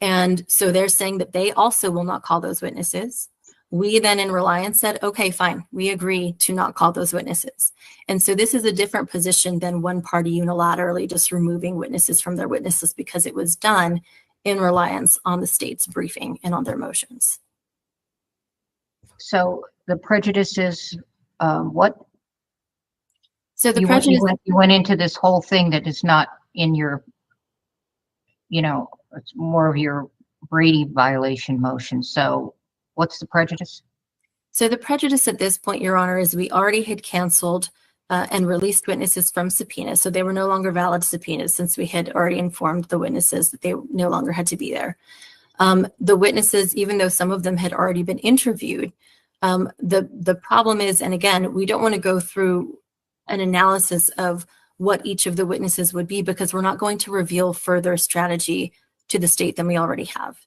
S18: And so they're saying that they also will not call those witnesses. We then in reliance said, okay, fine, we agree to not call those witnesses. And so this is a different position than one party unilaterally just removing witnesses from their witness list because it was done in reliance on the state's briefing and on their motions.
S17: So the prejudice is what?
S18: So the prejudice.
S17: You went into this whole thing that is not in your, it's more of your Brady violation motion. So what's the prejudice?
S18: So the prejudice at this point, Your Honor, is we already had canceled and released witnesses from subpoenas. So they were no longer valid subpoenas since we had already informed the witnesses that they no longer had to be there. The witnesses, even though some of them had already been interviewed, the problem is, and again, we don't want to go through an analysis of what each of the witnesses would be because we're not going to reveal further strategy to the state than we already have.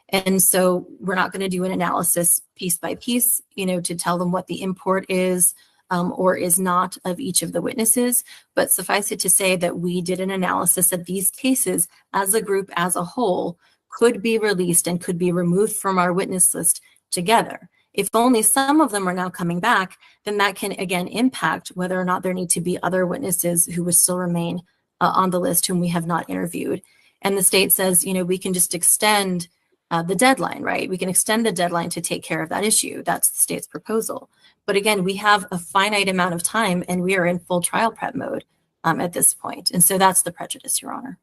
S18: And so we're not going to do an analysis piece by piece, to tell them what the import is or is not of each of the witnesses. But suffice it to say that we did an analysis of these cases as a group, as a whole, could be released and could be removed from our witness list together. If only some of them are now coming back, then that can again impact whether or not there need to be other witnesses who would still remain on the list whom we have not interviewed. And the state says, we can just extend the deadline, right? We can extend the deadline to take care of that issue. That's the state's proposal. But again, we have a finite amount of time and we are in full trial prep mode at this point. And so that's the prejudice, Your Honor.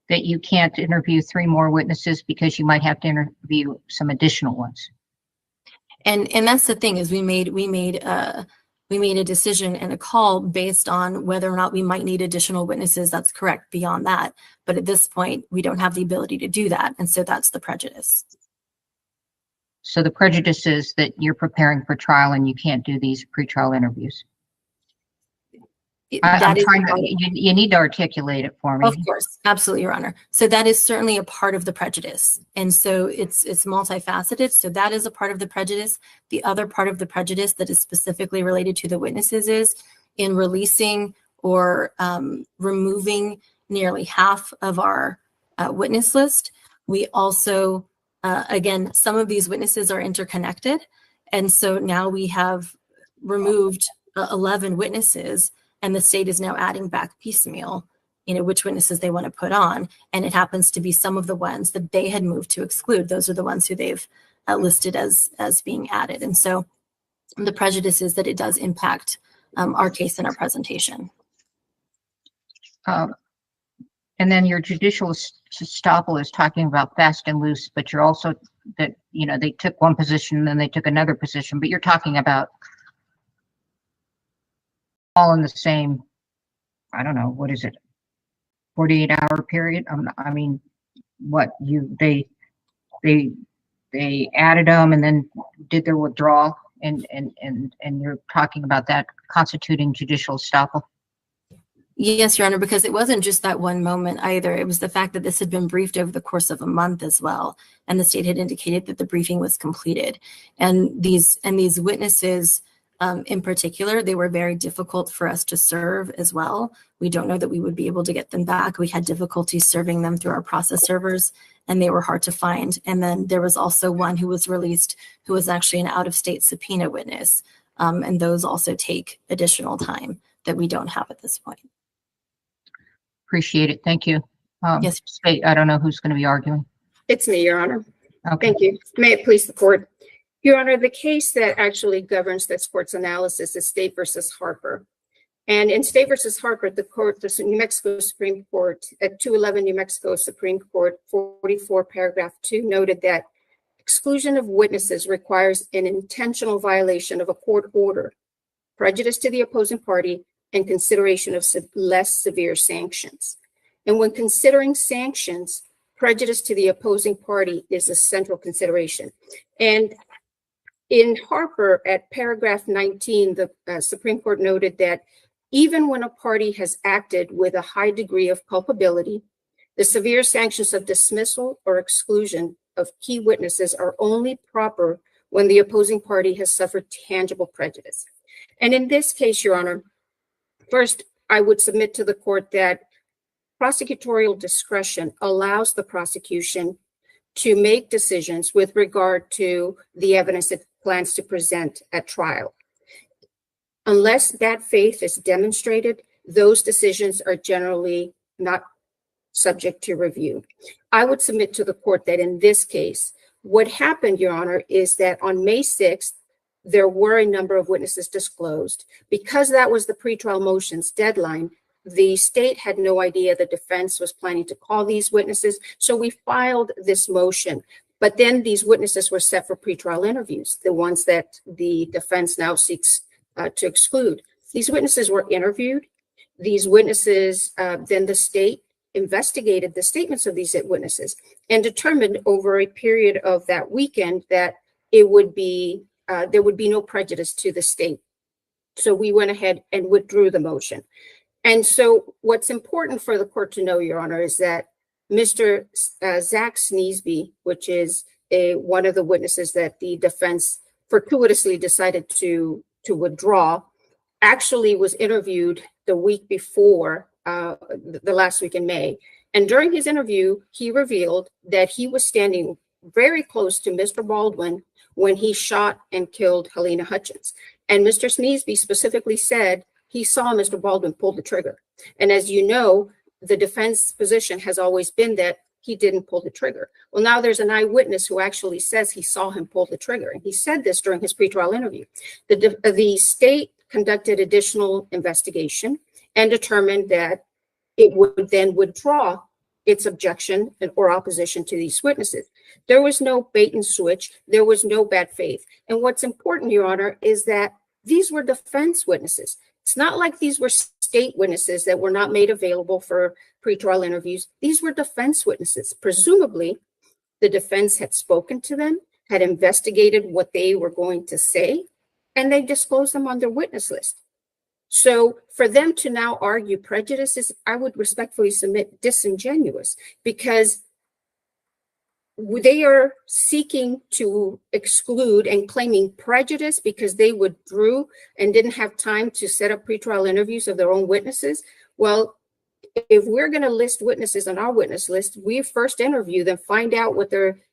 S17: That you can't interview 3 more witnesses because you might have to interview some additional ones.
S18: And that's the thing is we made a decision and a call based on whether or not we might need additional witnesses. That's correct beyond that. But at this point, we don't have the ability to do that. And so that's the prejudice.
S17: So the prejudice is that you're preparing for trial and you can't do these pretrial interviews. You need to articulate it for me.
S18: Of course, absolutely, Your Honor. So that is certainly a part of the prejudice. And so it's multifaceted. So that is a part of the prejudice. The other part of the prejudice that is specifically related to the witnesses is in releasing or removing nearly half of our witness list. We also, again, some of these witnesses are interconnected. And so now we have removed 11 witnesses. And the state is now adding back piecemeal, which witnesses they want to put on. And it happens to be some of the ones that they had moved to exclude. Those are the ones who they've listed as being added. And so the prejudice is that it does impact our case and our presentation.
S17: And then your judicial estoppel is talking about fast and loose, but you're also that, they took one position and then they took another position, but you're talking about all in the same, I don't know, what is it? 48-hour period? I mean, what they added them and then did their withdrawal, and you're talking about that constituting judicial estoppel?
S18: Yes, Your Honor, because it wasn't just that one moment either. It was the fact that this had been briefed over the course of a month as well, and the state had indicated that the briefing was completed. And these witnesses, in particular, they were very difficult for us to serve as well. We don't know that we would be able to get them back. We had difficulty serving them through our process servers, and they were hard to find. And then there was also one who was released who was actually an out-of-state subpoena witness. And those also take additional time that we don't have at this point.
S17: Appreciate it. Thank you.
S18: Yes.
S17: State, I don't know who's going to be arguing.
S19: It's me, Your Honor.
S17: Okay.
S19: Thank you. May it please the court. Your Honor, the case that actually governs this court's analysis is State versus Harper. And in State versus Harper, the New Mexico Supreme Court at 211 New Mexico Supreme Court 44 paragraph 2 noted that exclusion of witnesses requires an intentional violation of a court order, prejudice to the opposing party, and consideration of less severe sanctions. And when considering sanctions, prejudice to the opposing party is a central consideration. And in Harper, at paragraph 19, the Supreme Court noted that even when a party has acted with a high degree of culpability, the severe sanctions of dismissal or exclusion of key witnesses are only proper when the opposing party has suffered tangible prejudice. And in this case, Your Honor, first, I would submit to the court that prosecutorial discretion allows the prosecution to make decisions with regard to the evidence it plans to present at trial. Unless bad faith is demonstrated, those decisions are generally not subject to review. I would submit to the court that in this case, what happened, Your Honor, is that on May 6th, there were a number of witnesses disclosed. Because that was the pretrial motions deadline, the state had no idea the defense was planning to call these witnesses. So we filed this motion. But then these witnesses were set for pretrial interviews, the ones that the defense now seeks to exclude. These witnesses were interviewed. These witnesses, then the state investigated the statements of these witnesses and determined over a period of that weekend that it would be there would be no prejudice to the state. So we went ahead and withdrew the motion. And so what's important for the court to know, Your Honor, is that Mr. Zach Sneesby, which is one of the witnesses that the defense fortuitously decided to withdraw, actually was interviewed the week before, the last week in May. And during his interview, he revealed that he was standing very close to Mr. Baldwin when he shot and killed Helena Hutchins. And Mr. Sneesby specifically said he saw Mr. Baldwin pull the trigger. And as you know, the defense position has always been that he didn't pull the trigger. Well, now there's an eyewitness who actually says he saw him pull the trigger. And he said this during his pretrial interview. The state conducted additional investigation and determined that it would then withdraw its objection or opposition to these witnesses. There was no bait and switch. There was no bad faith. And what's important, Your Honor, is that these were defense witnesses. It's not like these were state witnesses that were not made available for pretrial interviews. These were defense witnesses. Presumably, the defense had spoken to them, had investigated what they were going to say, and they disclosed them on their witness list. So for them to now argue prejudice is, I would respectfully submit, disingenuous, because they are seeking to exclude and claiming prejudice because they withdrew and didn't have time to set up pretrial interviews of their own witnesses. Well, if we're going to list witnesses on our witness list, we first interview them, find out what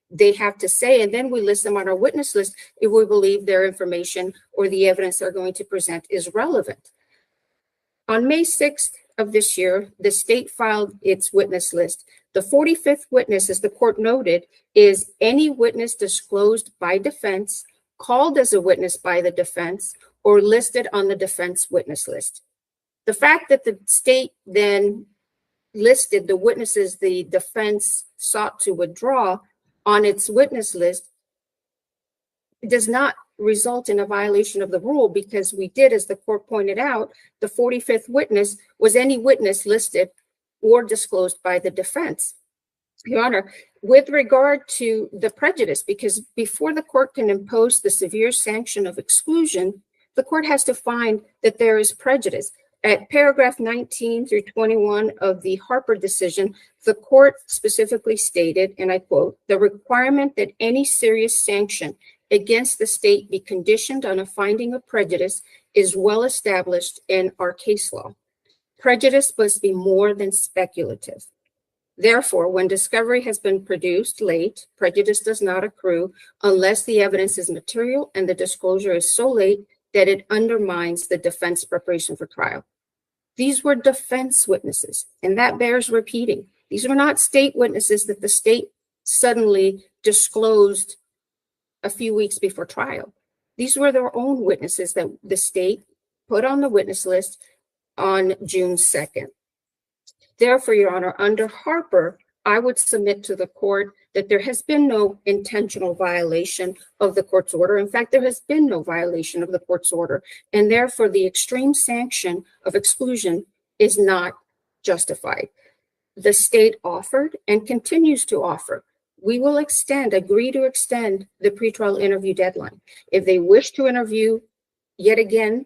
S19: they have to say, and then we list them on our witness list if we believe their information or the evidence they're going to present is relevant. On May 6th of this year, the state filed its witness list. The 45th witness, as the court noted, is any witness disclosed by defense, called as a witness by the defense, or listed on the defense witness list. The fact that the state then listed the witnesses the defense sought to withdraw on its witness list does not result in a violation of the rule, because we did, as the court pointed out, the 45th witness was any witness listed or disclosed by the defense. Your Honor, with regard to the prejudice, because before the court can impose the severe sanction of exclusion, the court has to find that there is prejudice. At paragraph 19 through 21 of the Harper decision, the court specifically stated, and I quote, "The requirement that any serious sanction against the state be conditioned on a finding of prejudice is well established in our case law. Prejudice must be more than speculative. Therefore, when discovery has been produced late, prejudice does not accrue unless the evidence is material and the disclosure is so late that it undermines the defense preparation for trial." These were defense witnesses, and that bears repeating. These were not state witnesses that the state suddenly disclosed a few weeks before trial. These were their own witnesses that the state put on the witness list on June 2nd. Therefore, Your Honor, under Harper, I would submit to the court that there has been no intentional violation of the court's order. In fact, there has been no violation of the court's order, and therefore the extreme sanction of exclusion is not justified. The state offered and continues to offer. We will agree to extend the pretrial interview deadline. If they wish to interview yet again,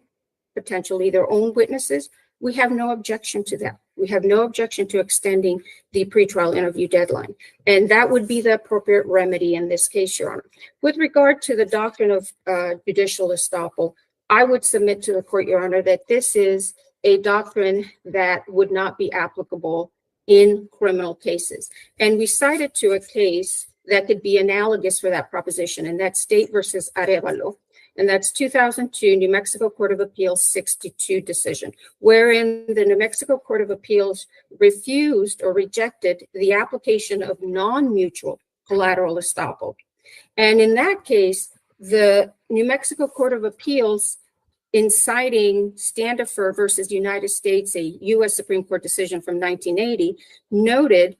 S19: potentially their own witnesses, we have no objection to that. We have no objection to extending the pretrial interview deadline. And that would be the appropriate remedy in this case, Your Honor. With regard to the doctrine of judicial estoppel, I would submit to the court, Your Honor, that this is a doctrine that would not be applicable in criminal cases. And we cited to a case that could be analogous for that proposition, and that's State versus Arevalo. And that's 2002 New Mexico Court of Appeals 62 decision, wherein the New Mexico Court of Appeals refused or rejected the application of non-mutual collateral estoppel. And in that case, the New Mexico Court of Appeals, in citing Standifer versus United States, a U.S. Supreme Court decision from 1980, noted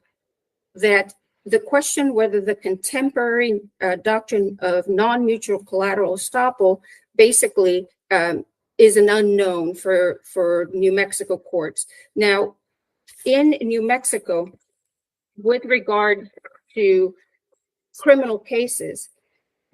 S19: that the question whether the contemporary doctrine of non-mutual collateral estoppel basically is an unknown for New Mexico courts. Now, in New Mexico, with regard to criminal cases,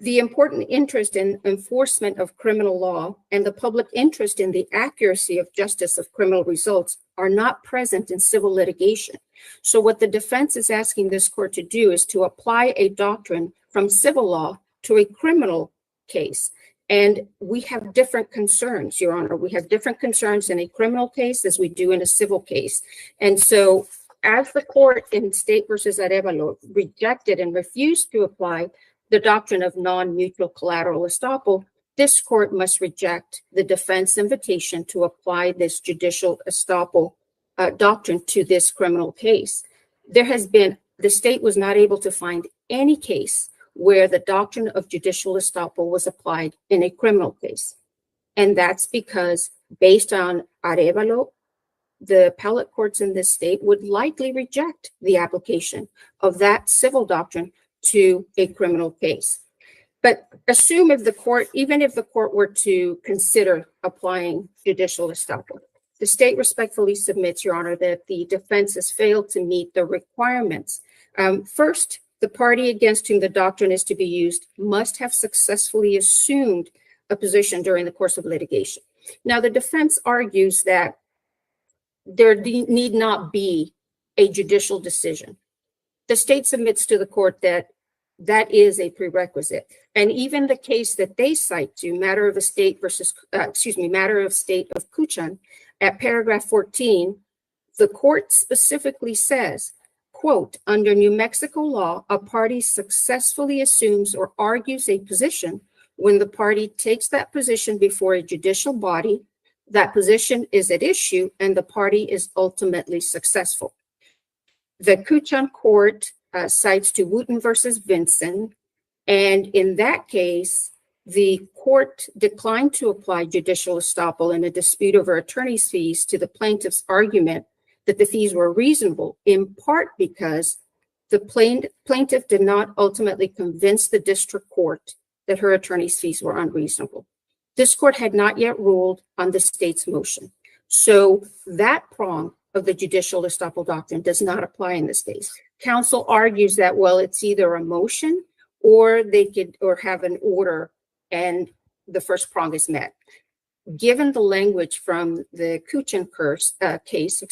S19: the important interest in enforcement of criminal law and the public interest in the accuracy of justice of criminal results are not present in civil litigation. So what the defense is asking this court to do is to apply a doctrine from civil law to a criminal case. And we have different concerns, Your Honor. We have different concerns in a criminal case as we do in a civil case. And so as the court in State versus Arevalo rejected and refused to apply the doctrine of non-mutual collateral estoppel, this court must reject the defense invitation to apply this judicial estoppel doctrine to this criminal case. The state was not able to find any case where the doctrine of judicial estoppel was applied in a criminal case. And that's because, based on Arevalo, the appellate courts in this state would likely reject the application of that civil doctrine to a criminal case. But assume even if the court were to consider applying judicial estoppel, the state respectfully submits, Your Honor, that the defense has failed to meet the requirements. First, the party against whom the doctrine is to be used must have successfully assumed a position during the course of litigation. Now, the defense argues that there need not be a judicial decision. The state submits to the court that that is a prerequisite. And even the case that they cite to, matter of state of Kuchan, at paragraph 14, the court specifically says, quote, "Under New Mexico law, a party successfully assumes or argues a position when the party takes that position before a judicial body. That position is at issue and the party is ultimately successful." The Kuchan court cites to Wooten versus Vinson, and in that case, the court declined to apply judicial estoppel in a dispute over attorney's fees to the plaintiff's argument that the fees were reasonable, in part because the plaintiff did not ultimately convince the district court that her attorney's fees were unreasonable. This court had not yet ruled on the state's motion. So that prong of the judicial estoppel doctrine does not apply in this case. Counsel argues that, well, it's either a motion or they could, or have an order and the first prong is met. Given the language from the Kuchin case,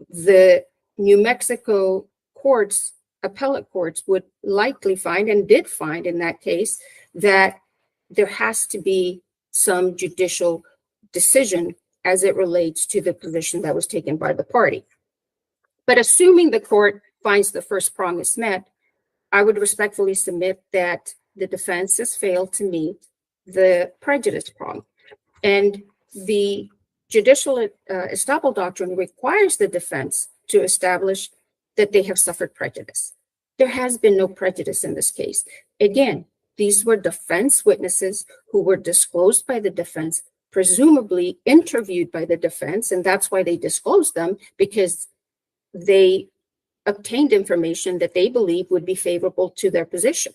S19: the New Mexico courts, appellate courts would likely find, and did find in that case, that there has to be some judicial decision as it relates to the position that was taken by the party. But assuming the court finds the first prong is met, I would respectfully submit that the defense has failed to meet the prejudice prong. And the judicial estoppel doctrine requires the defense to establish that they have suffered prejudice. There has been no prejudice in this case. Again, these were defense witnesses who were disclosed by the defense, presumably interviewed by the defense, and that's why they disclosed them, because they obtained information that they believe would be favorable to their position.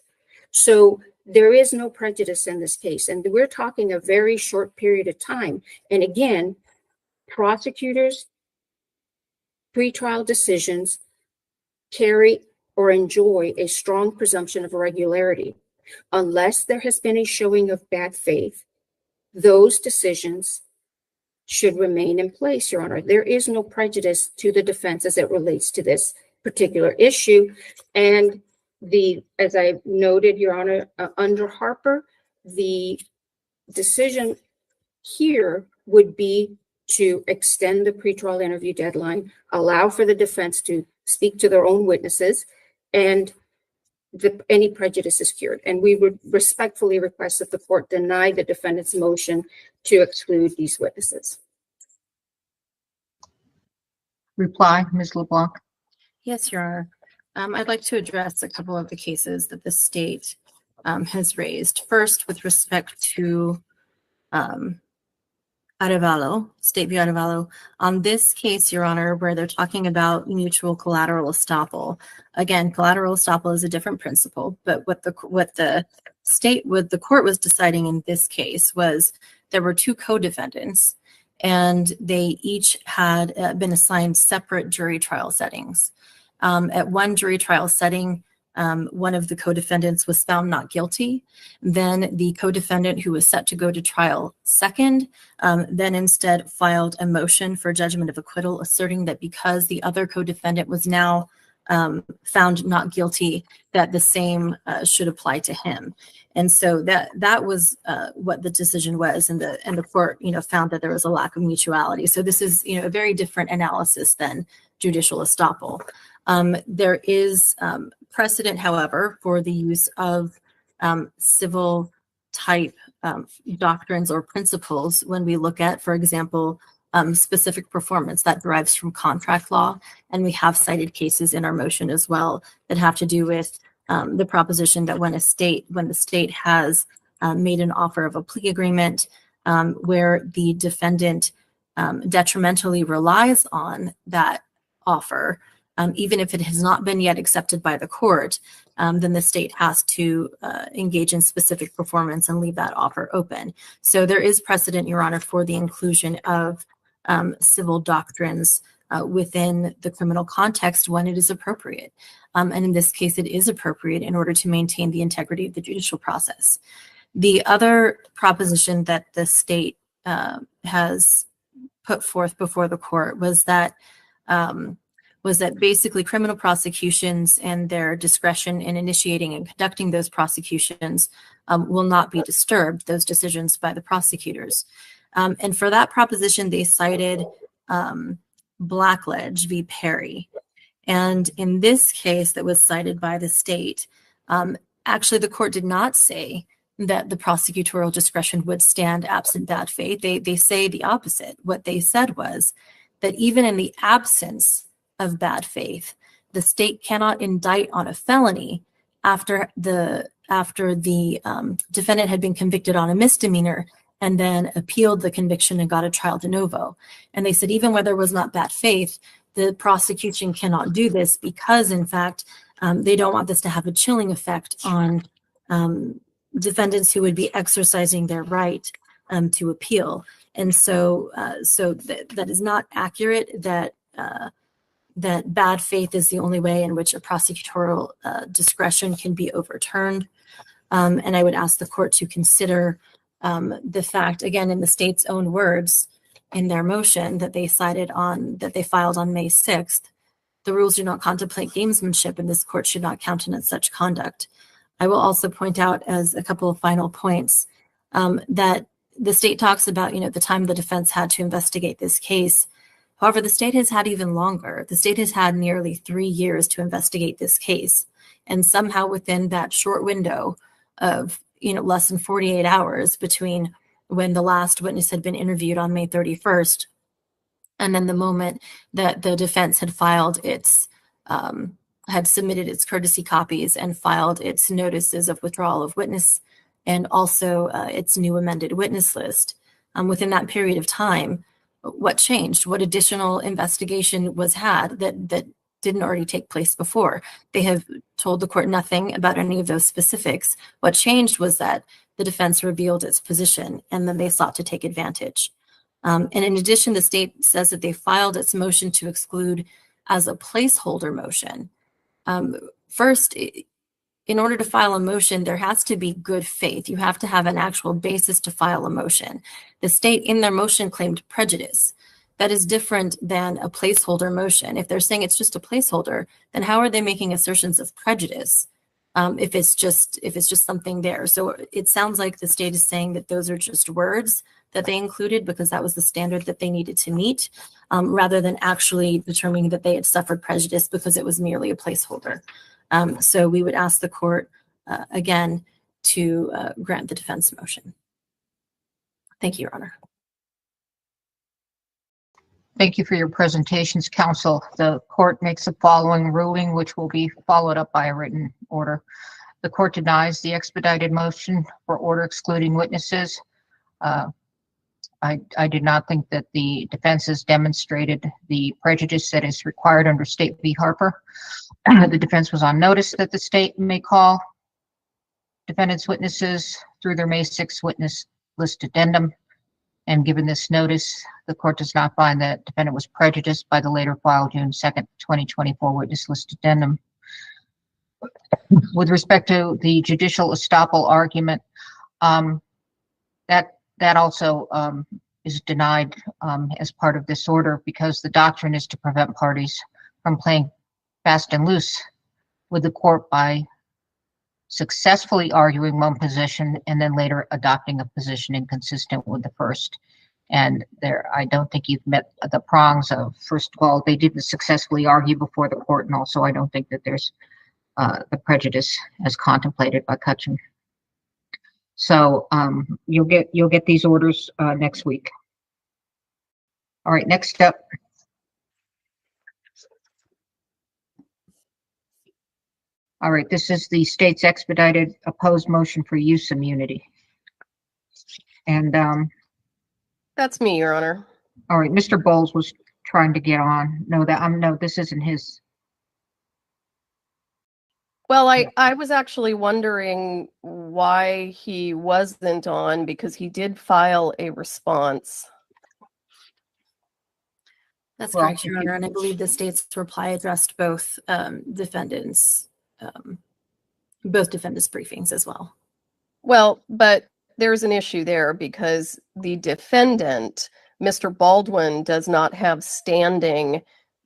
S19: So there is no prejudice in this case, and we're talking a very short period of time. And again, prosecutors' pretrial decisions carry or enjoy a strong presumption of regularity. Unless there has been a showing of bad faith, those decisions should remain in place, Your Honor. There is no prejudice to the defense as it relates to this particular issue. And as I noted, Your Honor, under Harper, the decision here would be to extend the pretrial interview deadline, allow for the defense to speak to their own witnesses, and any prejudice is cured. And we would respectfully request that the court deny the defendant's motion to exclude these witnesses.
S17: Reply, Ms. LeBlanc.
S18: Yes, Your Honor. I'd like to address a couple of the cases that the state has raised. First, with respect to Arevalo, State v. Arevalo. On this case, Your Honor, where they're talking about mutual collateral estoppel. Again, collateral estoppel is a different principle, but what the court was deciding in this case was there were two co-defendants, and they each had been assigned separate jury trial settings. At one jury trial setting, one of the co-defendants was found not guilty. Then the co-defendant who was set to go to trial second, then instead filed a motion for judgment of acquittal, asserting that because the other co-defendant was now found not guilty, that the same should apply to him. And so that was what the decision was, and the court, found that there was a lack of mutuality. So this is, a very different analysis than judicial estoppel. There is precedent, however, for the use of civil type doctrines or principles when we look at, for example, specific performance that derives from contract law. And we have cited cases in our motion as well that have to do with the proposition that when the state has made an offer of a plea agreement where the defendant detrimentally relies on that offer, even if it has not been yet accepted by the court, then the state has to engage in specific performance and leave that offer open. So there is precedent, Your Honor, for the inclusion of civil doctrines within the criminal context when it is appropriate. And in this case, it is appropriate in order to maintain the integrity of the judicial process. The other proposition that the state has put forth before the court was that basically criminal prosecutions and their discretion in initiating and conducting those prosecutions will not be disturbed, those decisions by the prosecutors. And for that proposition, they cited Blackledge v. Perry. And in this case that was cited by the state, actually the court did not say that the prosecutorial discretion would stand absent bad faith. They say the opposite. What they said was that even in the absence of bad faith, the state cannot indict on a felony after the defendant had been convicted on a misdemeanor and then appealed the conviction and got a trial de novo. And they said even where there was not bad faith, the prosecution cannot do this because, in fact, they don't want this to have a chilling effect on defendants who would be exercising their right to appeal. And so, that is not accurate. That bad faith is the only way in which a prosecutorial discretion can be overturned. And I would ask the court to consider the fact, again, in the state's own words, in their motion that they filed on May 6th, the rules do not contemplate gamesmanship, and this court should not countenance such conduct. I will also point out, as a couple of final points, that the state talks about, the time the defense had to investigate this case. However, the state has had even longer. The state has had nearly 3 years to investigate this case. And somehow within that short window of, less than 48 hours between when the last witness had been interviewed on May 31st and then the moment that the defense had had submitted its courtesy copies and filed its notices of withdrawal of witness and also its new amended witness list. Within that period of time, what changed? What additional investigation was had that didn't already take place before? They have told the court nothing about any of those specifics. What changed was that the defense revealed its position, and then they sought to take advantage. And in addition, the state says that they filed its motion to exclude as a placeholder motion. First, in order to file a motion, there has to be good faith. You have to have an actual basis to file a motion. The state in their motion claimed prejudice. That is different than a placeholder motion. If they're saying it's just a placeholder, then how are they making assertions of prejudice if it's just something there? So it sounds like the state is saying that those are just words that they included because that was the standard that they needed to meet, rather than actually determining that they had suffered prejudice because it was merely a placeholder. So we would ask the court, again, to grant the defense motion. Thank you, Your Honor.
S17: Thank you for your presentations, counsel. The court makes the following ruling, which will be followed up by a written order. The court denies the expedited motion for order excluding witnesses. I did not think that the defense has demonstrated the prejudice that is required under State v. Harper. The defense was on notice that the state may call defendants' witnesses through their May 6th witness list addendum. And given this notice, the court does not find that defendant was prejudiced by the later filed June 2nd, 2024 witness list addendum. With respect to the judicial estoppel argument, that also is denied as part of this order because the doctrine is to prevent parties from playing fast and loose with the court by successfully arguing one position and then later adopting a position inconsistent with the first. And there, I don't think you've met the prongs of, first of all, they didn't successfully argue before the court, and also I don't think that there's the prejudice as contemplated by Cutchin. So you'll get these orders next week. All right, next up. All right, this is the state's expedited opposed motion for use immunity. And
S16: that's me, Your Honor.
S17: All right, Mr. Bowles was trying to get on. No, this isn't his.
S16: Well, I was actually wondering why he wasn't on because he did file a response.
S18: That's correct, Your Honor, and I believe the state's reply addressed both defendants' briefings as well.
S16: Well, but there's an issue there because the defendant, Mr. Baldwin, does not have standing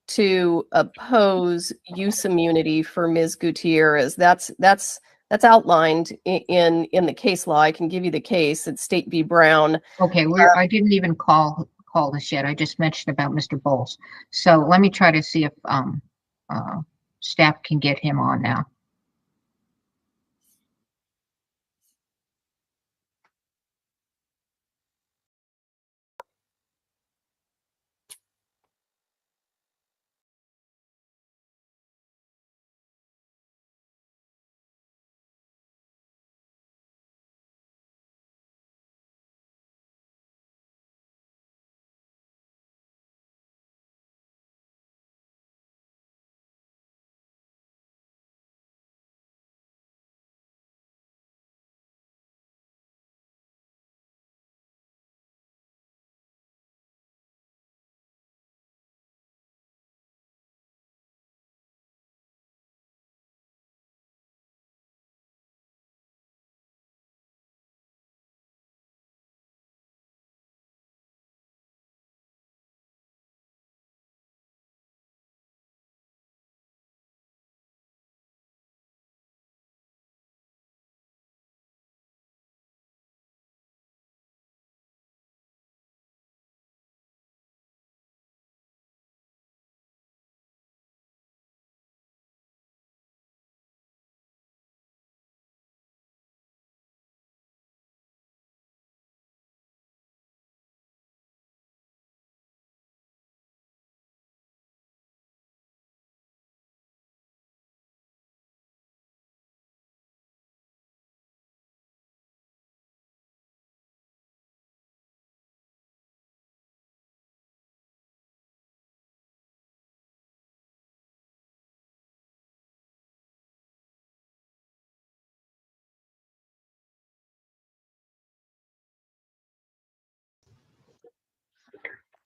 S16: to oppose use immunity for Ms. Gutierrez. That's outlined in the case law. I can give you the case. It's State v. Brown.
S17: Okay, I didn't even call this yet. I just mentioned about Mr. Bowles. So let me try to see if staff can get him on now.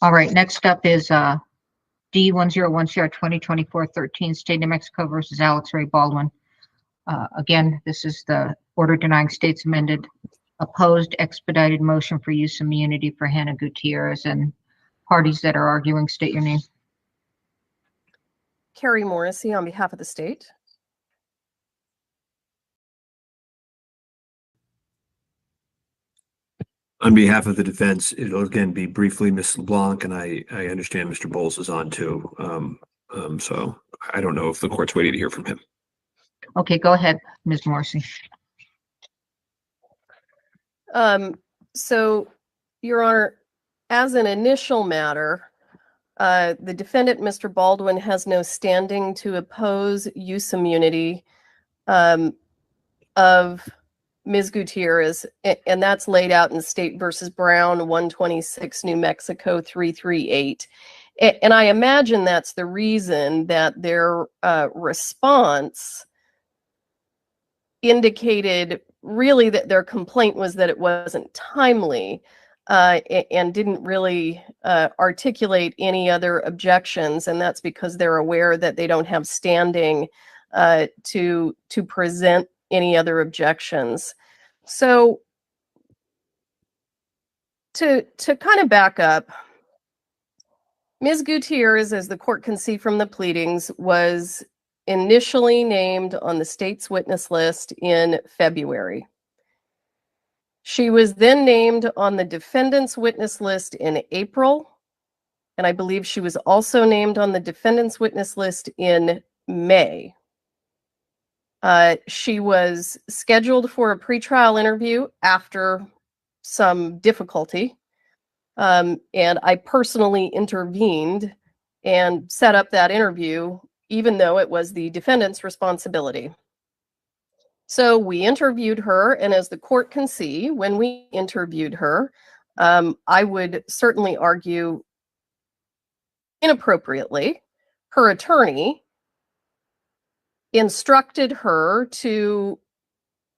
S17: All right, next up is D1010-2024-13, State of New Mexico versus Alex Ray Baldwin. Again, this is the order denying state's amended opposed expedited motion for use of immunity for Hannah Gutierrez, and parties that are arguing, state your name.
S16: Carrie Morrissey on behalf of the state.
S14: On behalf of the defense, it'll again be briefly Ms. LeBlanc, and I understand Mr. Bowles is on too. So I don't know if the court's waiting to hear from him.
S17: Okay, go ahead, Ms. Morrissey.
S16: So, Your Honor, as an initial matter, the defendant, Mr. Baldwin, has no standing to oppose use immunity of Ms. Gutierrez, and that's laid out in State versus Brown, 126 New Mexico 338. And I imagine that's the reason that their response indicated really that their complaint was that it wasn't timely and didn't really articulate any other objections. And that's because they're aware that they don't have standing to present any other objections. So to kind of back up, Ms. Gutierrez, as the court can see from the pleadings, was initially named on the state's witness list in February. She was then named on the defendant's witness list in April, and I believe she was also named on the defendant's witness list in May. She was scheduled for a pretrial interview after some difficulty, and I personally intervened and set up that interview, even though it was the defendant's responsibility. So we interviewed her, and as the court can see, when we interviewed her, I would certainly argue inappropriately, her attorney instructed her to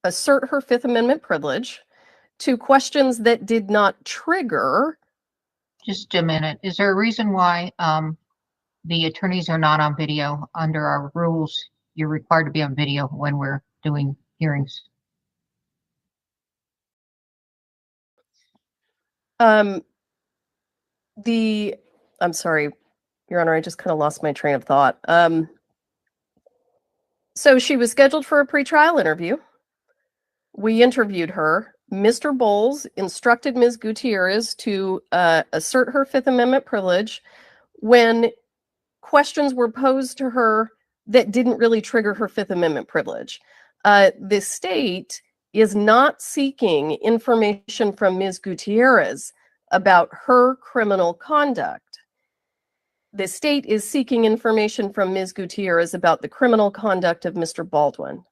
S16: assert her Fifth Amendment privilege to questions that did not trigger.
S17: Just a minute. Is there a reason why the attorneys are not on video? Under our rules, you're required to be on video when we're doing hearings.
S16: I'm sorry, Your Honor, I just kind of lost my train of thought. So she was scheduled for a pretrial interview. We interviewed her. Mr. Bowles instructed Ms. Gutierrez to assert her Fifth Amendment privilege when questions were posed to her that didn't really trigger her Fifth Amendment privilege. The state is not seeking information from Ms. Gutierrez about her criminal conduct. The state is seeking information from Ms. Gutierrez about the criminal conduct of Mr. Baldwin.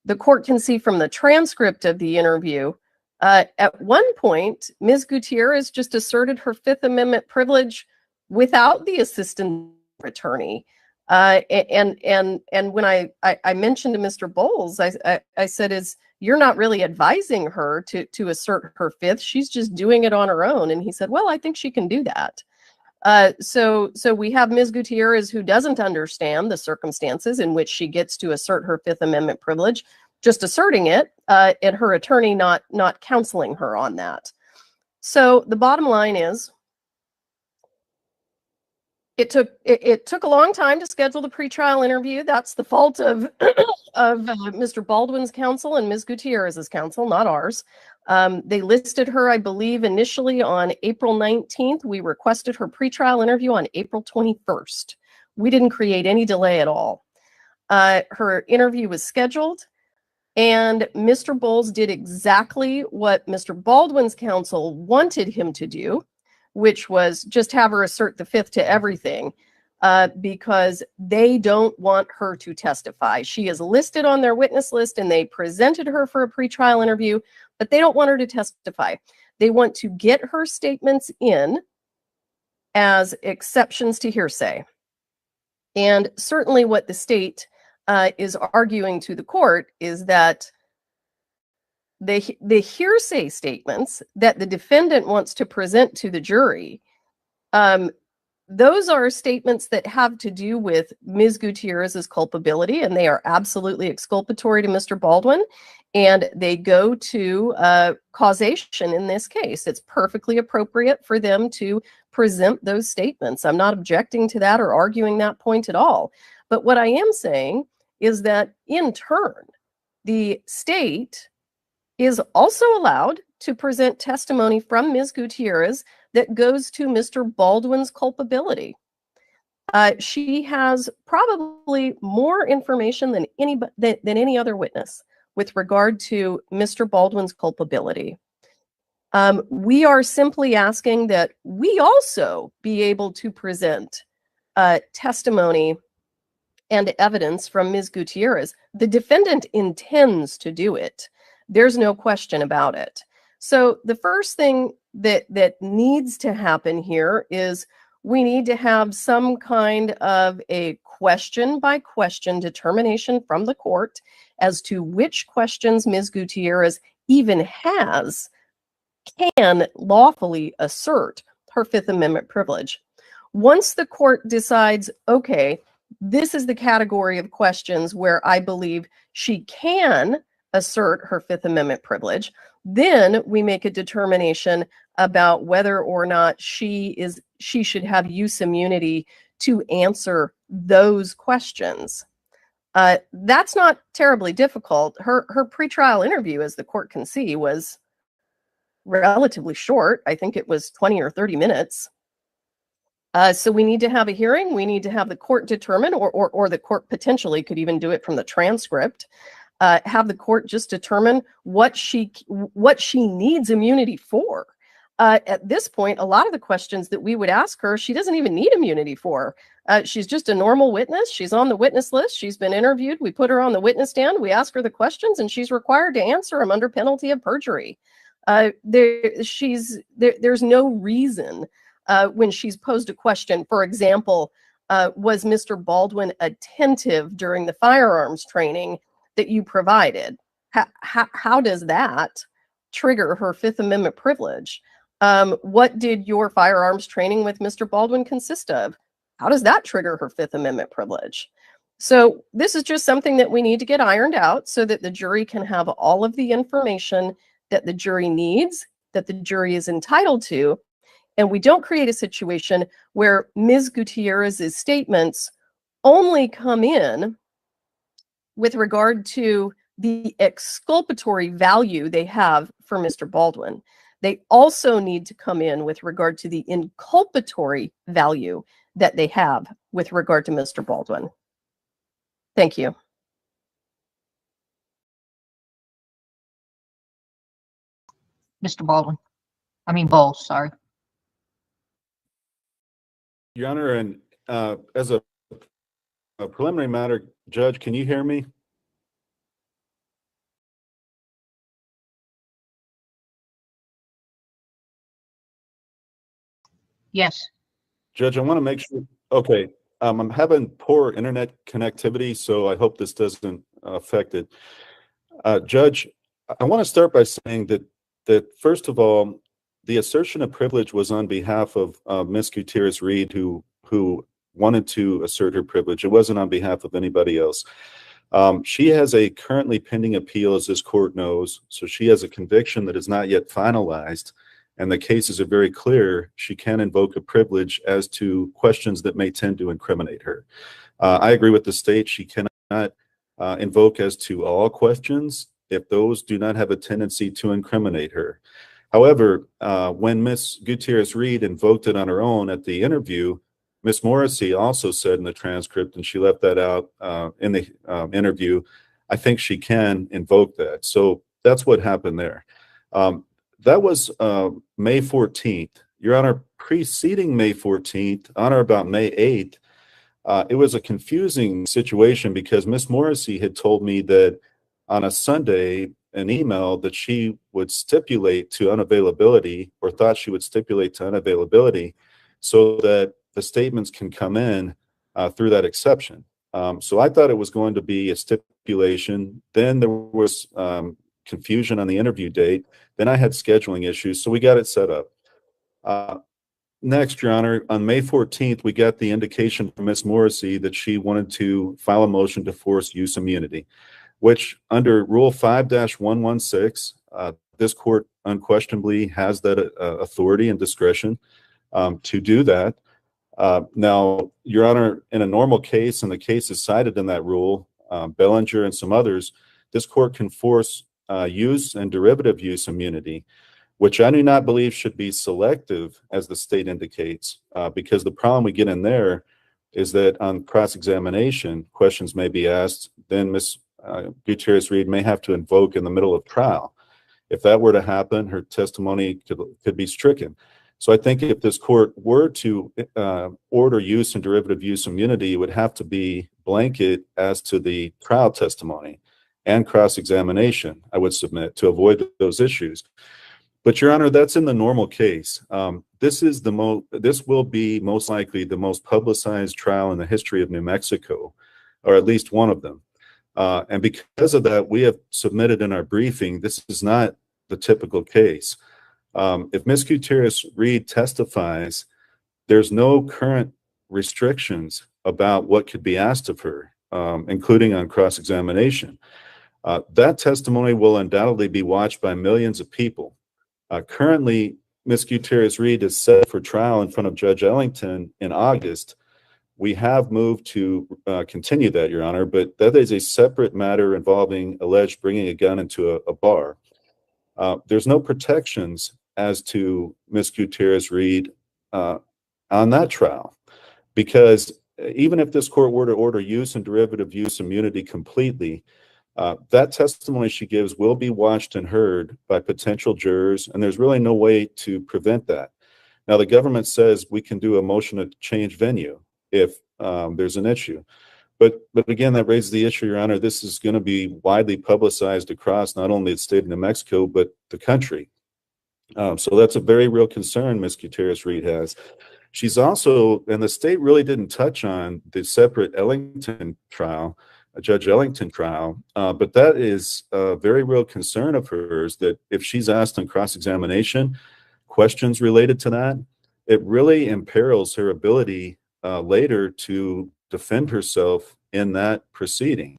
S16: The court can see from the transcript of the interview, at one point, Ms. Gutierrez just asserted her Fifth Amendment privilege without the assistant attorney. And when I mentioned to Mr. Bowles, I said, you're not really advising her to assert her Fifth. She's just doing it on her own. And he said, well, I think she can do that. So we have Ms. Gutierrez, who doesn't understand the circumstances in which she gets to assert her Fifth Amendment privilege, just asserting it, and her attorney not counseling her on that. So the bottom line is, it took a long time to schedule the pretrial interview. That's the fault of Mr. Baldwin's counsel and Ms. Gutierrez's counsel, not ours. They listed her, I believe, initially on April 19th. We requested her pretrial interview on April 21st. We didn't create any delay at all. Her interview was scheduled, and Mr. Bowles did exactly what Mr. Baldwin's counsel wanted him to do, which was just have her assert the Fifth to everything, because they don't want her to testify. She is listed on their witness list, and they presented her for a pretrial interview, but they don't want her to testify. They want to get her statements in as exceptions to hearsay. And certainly what the state is arguing to the court is that the hearsay statements that the defendant wants to present to the jury Those are statements that have to do with Ms. Gutierrez's culpability, and they are absolutely exculpatory to Mr. Baldwin, and they go to causation in this case. It's perfectly appropriate for them to present those statements. I'm not objecting to that or arguing that point at all. But what I am saying is that in turn, the state is also allowed to present testimony from Ms. Gutierrez that goes to Mr. Baldwin's culpability. She has probably more information than any other witness with regard to Mr. Baldwin's culpability. We are simply asking that we also be able to present testimony and evidence from Ms. Gutierrez. The defendant intends to do it. There's no question about it. So the first thing that needs to happen here is we need to have some kind of a question by question determination from the court as to which questions Ms. Gutierrez even can lawfully assert her Fifth Amendment privilege. Once the court decides, okay, this is the category of questions where I believe she can assert her Fifth Amendment privilege, then we make a determination about whether or not she should have use immunity to answer those questions. That's not terribly difficult. Her pretrial interview, as the court can see, was relatively short. I think it was 20 or 30 minutes. So we need to have a hearing. We need to have the court determine, or the court potentially could even do it from the transcript. Have the court just determine what she needs immunity for. At this point, a lot of the questions that we would ask her, she doesn't even need immunity for. She's just a normal witness. She's on the witness list. She's been interviewed. We put her on the witness stand. We ask her the questions, and she's required to answer them under penalty of perjury. There's no reason when she's posed a question, for example, was Mr. Baldwin attentive during the firearms training that you provided? How does that trigger her Fifth Amendment privilege? What did your firearms training with Mr. Baldwin consist of? How does that trigger her Fifth Amendment privilege? So this is just something that we need to get ironed out so that the jury can have all of the information that the jury needs, that the jury is entitled to, and we don't create a situation where Ms. Gutierrez's statements only come in with regard to the exculpatory value they have for Mr. Baldwin. They also need to come in with regard to the inculpatory value that they have with regard to Mr. Baldwin. Thank you.
S17: Mr. Bowles, sorry.
S20: Your Honor, and as a preliminary matter, Judge, can you hear me?
S17: Yes.
S20: Judge, I want to make sure. Okay, I'm having poor internet connectivity, so I hope this doesn't affect it. Judge, I want to start by saying that first of all, the assertion of privilege was on behalf of Ms. Gutierrez Reed, who wanted to assert her privilege. It wasn't on behalf of anybody else. She has a currently pending appeal, as this court knows, so she has a conviction that is not yet finalized, and the cases are very clear. She can invoke a privilege as to questions that may tend to incriminate her. I agree with the state. She cannot invoke as to all questions if those do not have a tendency to incriminate her. However, when Ms. Gutierrez Reed invoked it on her own at the interview, Ms. Morrissey also said in the transcript, and she left that out in the interview, I think she can invoke that. So that's what happened there. That was May 14th. Your Honor, preceding May 14th, on or about May 8th, it was a confusing situation because Ms. Morrissey had told me that on a Sunday, an email that she would stipulate to unavailability, or thought she would stipulate to unavailability, so that the statements can come in through that exception. So I thought it was going to be a stipulation. Then there was confusion on the interview date. Then I had scheduling issues, so we got it set up. next, Your Honor, on May 14th, we got the indication from Ms. Morrissey that she wanted to file a motion to force use immunity, which under Rule 5-116, this court unquestionably has that authority and discretion to do that. Now, Your Honor, in a normal case, and the cases cited in that rule, Bellinger and some others, this court can force use and derivative use immunity, which I do not believe should be selective, as the state indicates, because the problem we get in there is that on cross-examination, questions may be asked, then Ms. Gutierrez-Reed may have to invoke in the middle of trial. If that were to happen, her testimony could be stricken. So I think if this court were to order use and derivative use immunity, it would have to be blanket as to the trial testimony and cross-examination, I would submit, to avoid those issues. But Your Honor, that's in the normal case. This will be most likely the most publicized trial in the history of New Mexico, or at least one of them. And because of that, we have submitted in our briefing, this is not the typical case. If Ms. Gutierrez-Reed testifies, there's no current restrictions about what could be asked of her, including on cross-examination. That testimony will undoubtedly be watched by millions of people. Currently, Ms. Gutierrez-Reed is set for trial in front of Judge Ellington in August. We have moved to continue that, Your Honor, but that is a separate matter involving alleged bringing a gun into a bar. There's no protections as to Ms. Gutierrez-Reed on that trial, because even if this court were to order use and derivative use immunity completely, that testimony she gives will be watched and heard by potential jurors, and there's really no way to prevent that. Now, the government says we can do a motion to change venue if there's an issue. But again, that raises the issue, Your Honor, this is going to be widely publicized across not only the state of New Mexico, but the country. So that's a very real concern Ms. Gutierrez-Reed has. She's also, and the state really didn't touch on the separate Ellington trial, Judge Ellington trial, but that is a very real concern of hers, that if she's asked on cross-examination questions related to that, it really imperils her ability later to defend herself in that proceeding.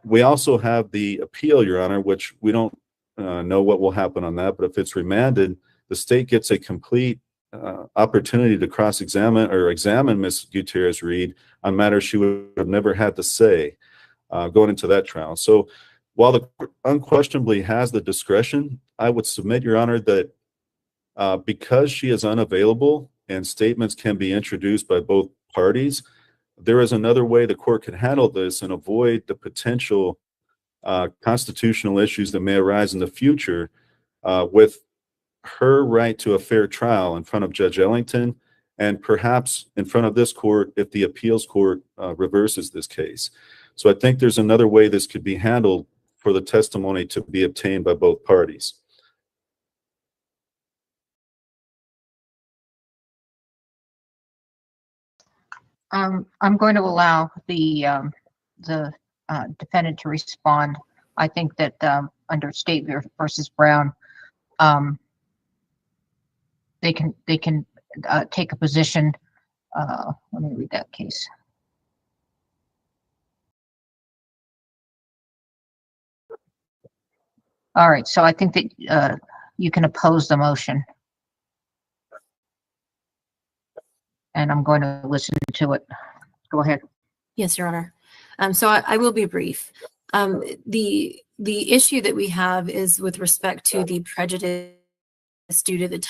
S20: We also have the appeal, Your Honor, which we don't know what will happen on that, but if it's remanded, the state gets a complete opportunity to cross-examine or examine Ms. Gutierrez-Reed on matters she would have never had to say going into that trial. So while the court unquestionably has the discretion, I would submit, Your Honor, that because she is unavailable and statements can be introduced by both parties, there is another way the court can handle this and avoid the potential constitutional issues that may arise in the future with her right to a fair trial in front of Judge Ellington, and perhaps in front of this court if the appeals court reverses this case. So I think there's another way this could be handled for the testimony to be obtained by both parties.
S17: I'm going to allow the defendant to respond. I think that under State versus Brown, they can take a position. Let me read that case. All right, so I think that you can oppose the motion. And I'm going to listen to it. Go ahead.
S18: Yes, Your Honor. So I will be brief. The issue that we have is with respect to the prejudice due to the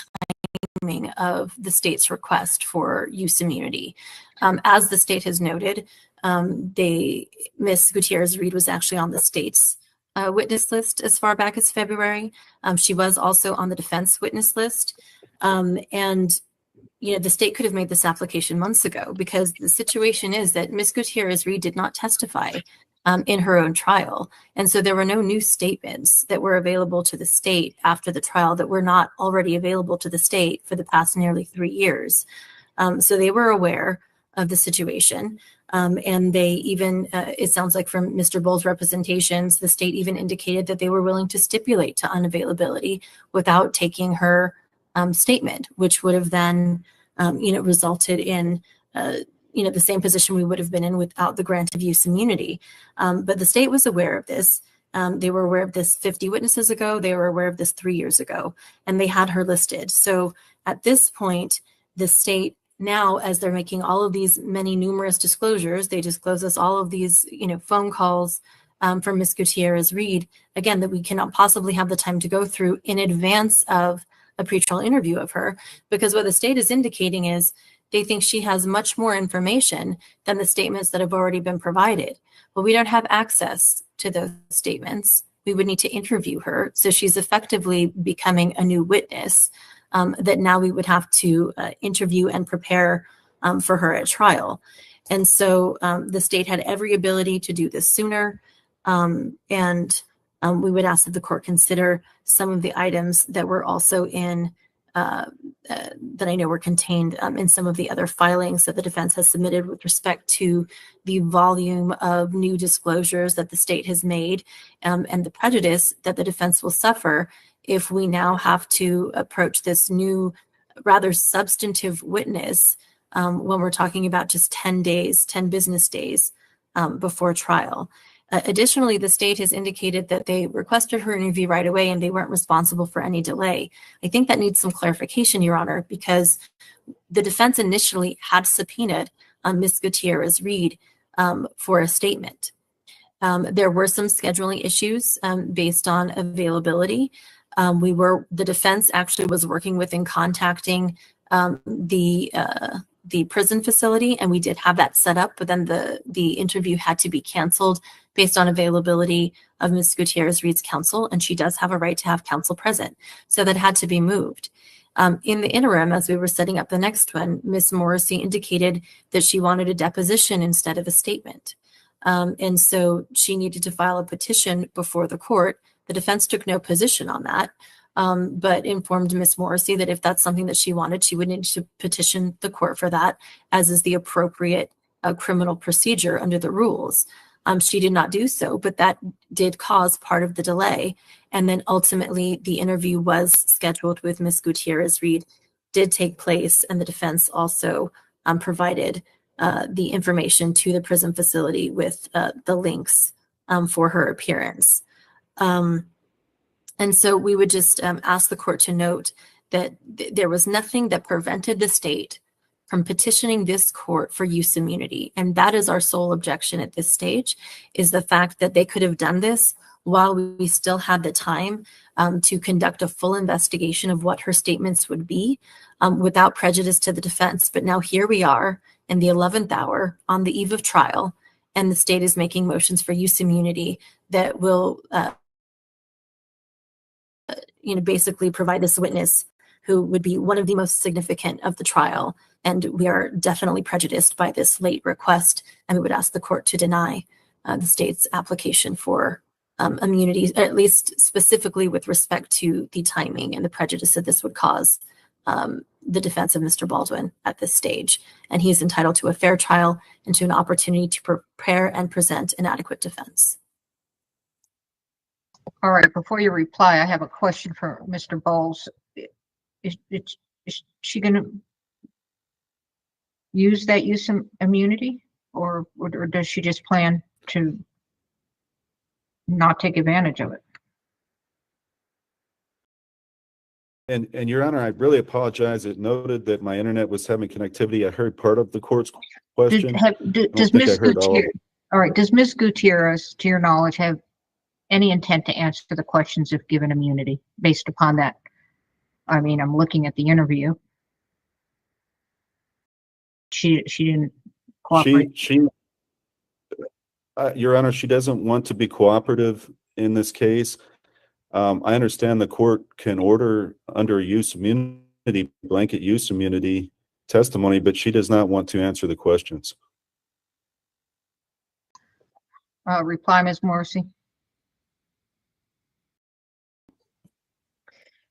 S18: timing of the state's request for use immunity. As the state has noted, Ms. Gutierrez-Reed was actually on the state's witness list as far back as February. She was also on the defense witness list. And the state could have made this application months ago, because the situation is that Ms. Gutierrez-Reed did not testify in her own trial. And so there were no new statements that were available to the state after the trial that were not already available to the state for the past nearly 3 years. So they were aware of the situation. And they even, it sounds like from Mr. Bull's representations, the state even indicated that they were willing to stipulate to unavailability without taking her statement, which would have then, resulted in, the same position we would have been in without the grant of use immunity. But the state was aware of this. They were aware of this 50 witnesses ago. They were aware of this 3 years ago, and they had her listed. So at this point, the state now, as they're making all of these many numerous disclosures, they disclose us all of these, phone calls from Ms. Gutierrez-Reed, again, that we cannot possibly have the time to go through in advance of a pretrial interview of her, because what the state is indicating is they think she has much more information than the statements that have already been provided. Well, we don't have access to those statements. We would need to interview her. So she's effectively becoming a new witness that now we would have to interview and prepare for her at trial. And so the state had every ability to do this sooner. And we would ask that the court consider some of the items that were also in, that I know were contained in some of the other filings that the defense has submitted with respect to the volume of new disclosures that the state has made, and the prejudice that the defense will suffer if we now have to approach this new, rather substantive witness when we're talking about just 10 days, 10 business days before trial. Additionally, the state has indicated that they requested her interview right away and they weren't responsible for any delay. I think that needs some clarification, Your Honor, because the defense initially had subpoenaed Ms. Gutierrez-Reed for a statement. There were some scheduling issues based on availability. The defense actually was working with and contacting the prison facility, and we did have that set up, but then the interview had to be canceled based on availability of Ms. Gutierrez-Reed's counsel, and she does have a right to have counsel present. So that had to be moved. In the interim, as we were setting up the next one, Ms. Morrissey indicated that she wanted a deposition instead of a statement. And so she needed to file a petition before the court. The defense took no position on that, but informed Ms. Morrissey that if that's something that she wanted, she would need to petition the court for that, as is the appropriate criminal procedure under the rules. She did not do so, but that did cause part of the delay. And then ultimately the interview was scheduled with Ms. Gutierrez-Reed, did take place, and the defense also provided the information to the prison facility with the links for her appearance. And so we would just ask the court to note that there was nothing that prevented the state from petitioning this court for use immunity. And that is our sole objection at this stage, is the fact that they could have done this while we still had the time to conduct a full investigation of what her statements would be without prejudice to the defense. But now here we are in the 11th hour on the eve of trial, and the state is making motions for use immunity that will basically provide this witness who would be one of the most significant of the trial. And we are definitely prejudiced by this late request, and we would ask the court to deny the state's application for immunity, at least specifically with respect to the timing and the prejudice that this would cause the defense of Mr. Baldwin at this stage. And he is entitled to a fair trial and to an opportunity to prepare and present an adequate defense.
S17: All right, before you reply, I have a question for Mr. Bowles. Is she going to use that use immunity, or does she just plan to not take advantage of it?
S20: And Your Honor, I really apologize. It noted that my internet was having connectivity. I heard part of the court's question.
S17: Does Ms. Gutierrez, all right, does Ms. Gutierrez, to your knowledge, have any intent to answer the questions if given immunity based upon that? I mean, I'm looking at the interview. She didn't cooperate.
S20: Your Honor, she doesn't want to be cooperative in this case. I understand the court can order under use immunity, blanket use immunity testimony, but she does not want to answer the questions.
S17: Reply, Ms. Morrissey.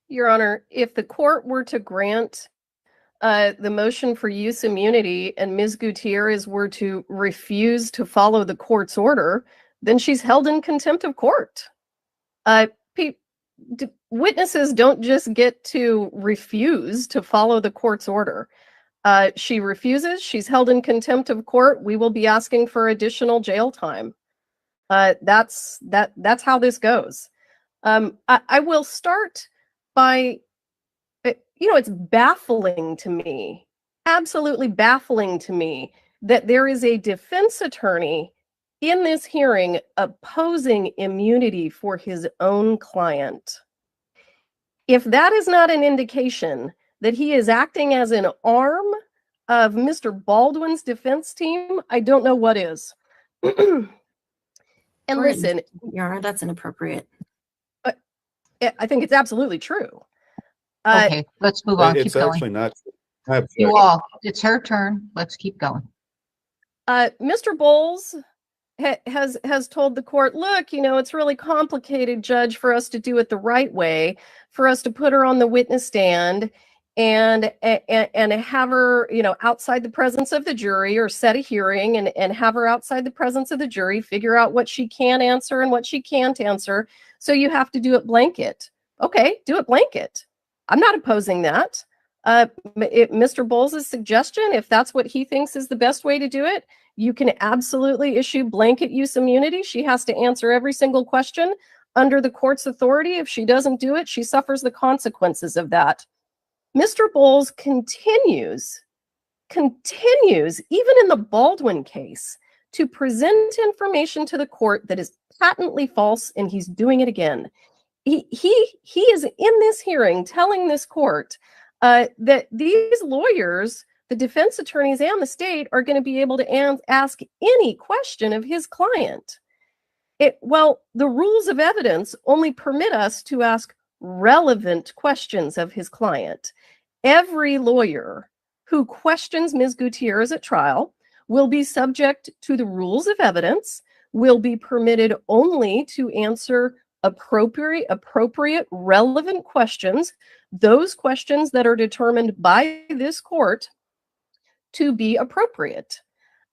S16: Your Honor, if the court were to grant the motion for use immunity and Ms. Gutierrez were to refuse to follow the court's order, then she's held in contempt of court. witnesses don't just get to refuse to follow the court's order. She refuses. She's held in contempt of court. We will be asking for additional jail time. That's how this goes. I will start by, it's baffling to me, absolutely baffling to me, that there is a defense attorney in this hearing opposing immunity for his own client. If that is not an indication that he is acting as an arm of Mr. Baldwin's defense team, I don't know what is. And listen,
S18: Your Honor, that's inappropriate.
S16: I think it's absolutely true.
S17: Okay, let's move on.
S20: It's
S17: Keep going.
S20: actually not.
S17: You all, it's her turn. Let's keep going.
S16: Mr. Bowles has told the court, look, it's really complicated, Judge, for us to do it the right way, for us to put her on the witness stand and have her, outside the presence of the jury, or set a hearing and have her outside the presence of the jury, figure out what she can answer and what she can't answer. So you have to do it blanket. Okay, do it blanket. I'm not opposing that. Mr. Bowles' suggestion, if that's what he thinks is the best way to do it, you can absolutely issue blanket use immunity. She has to answer every single question under the court's authority. If she doesn't do it, she suffers the consequences of that. Mr. Bowles continues, even in the Baldwin case, to present information to the court that is patently false, and he's doing it again. He is in this hearing telling this court that these lawyers, the defense attorneys and the state, are going to be able to ask any question of his client. Well, the rules of evidence only permit us to ask relevant questions of his client. Every lawyer who questions Ms. Gutierrez at trial will be subject to the rules of evidence, will be permitted only to answer appropriate, relevant questions, those questions that are determined by this court to be appropriate.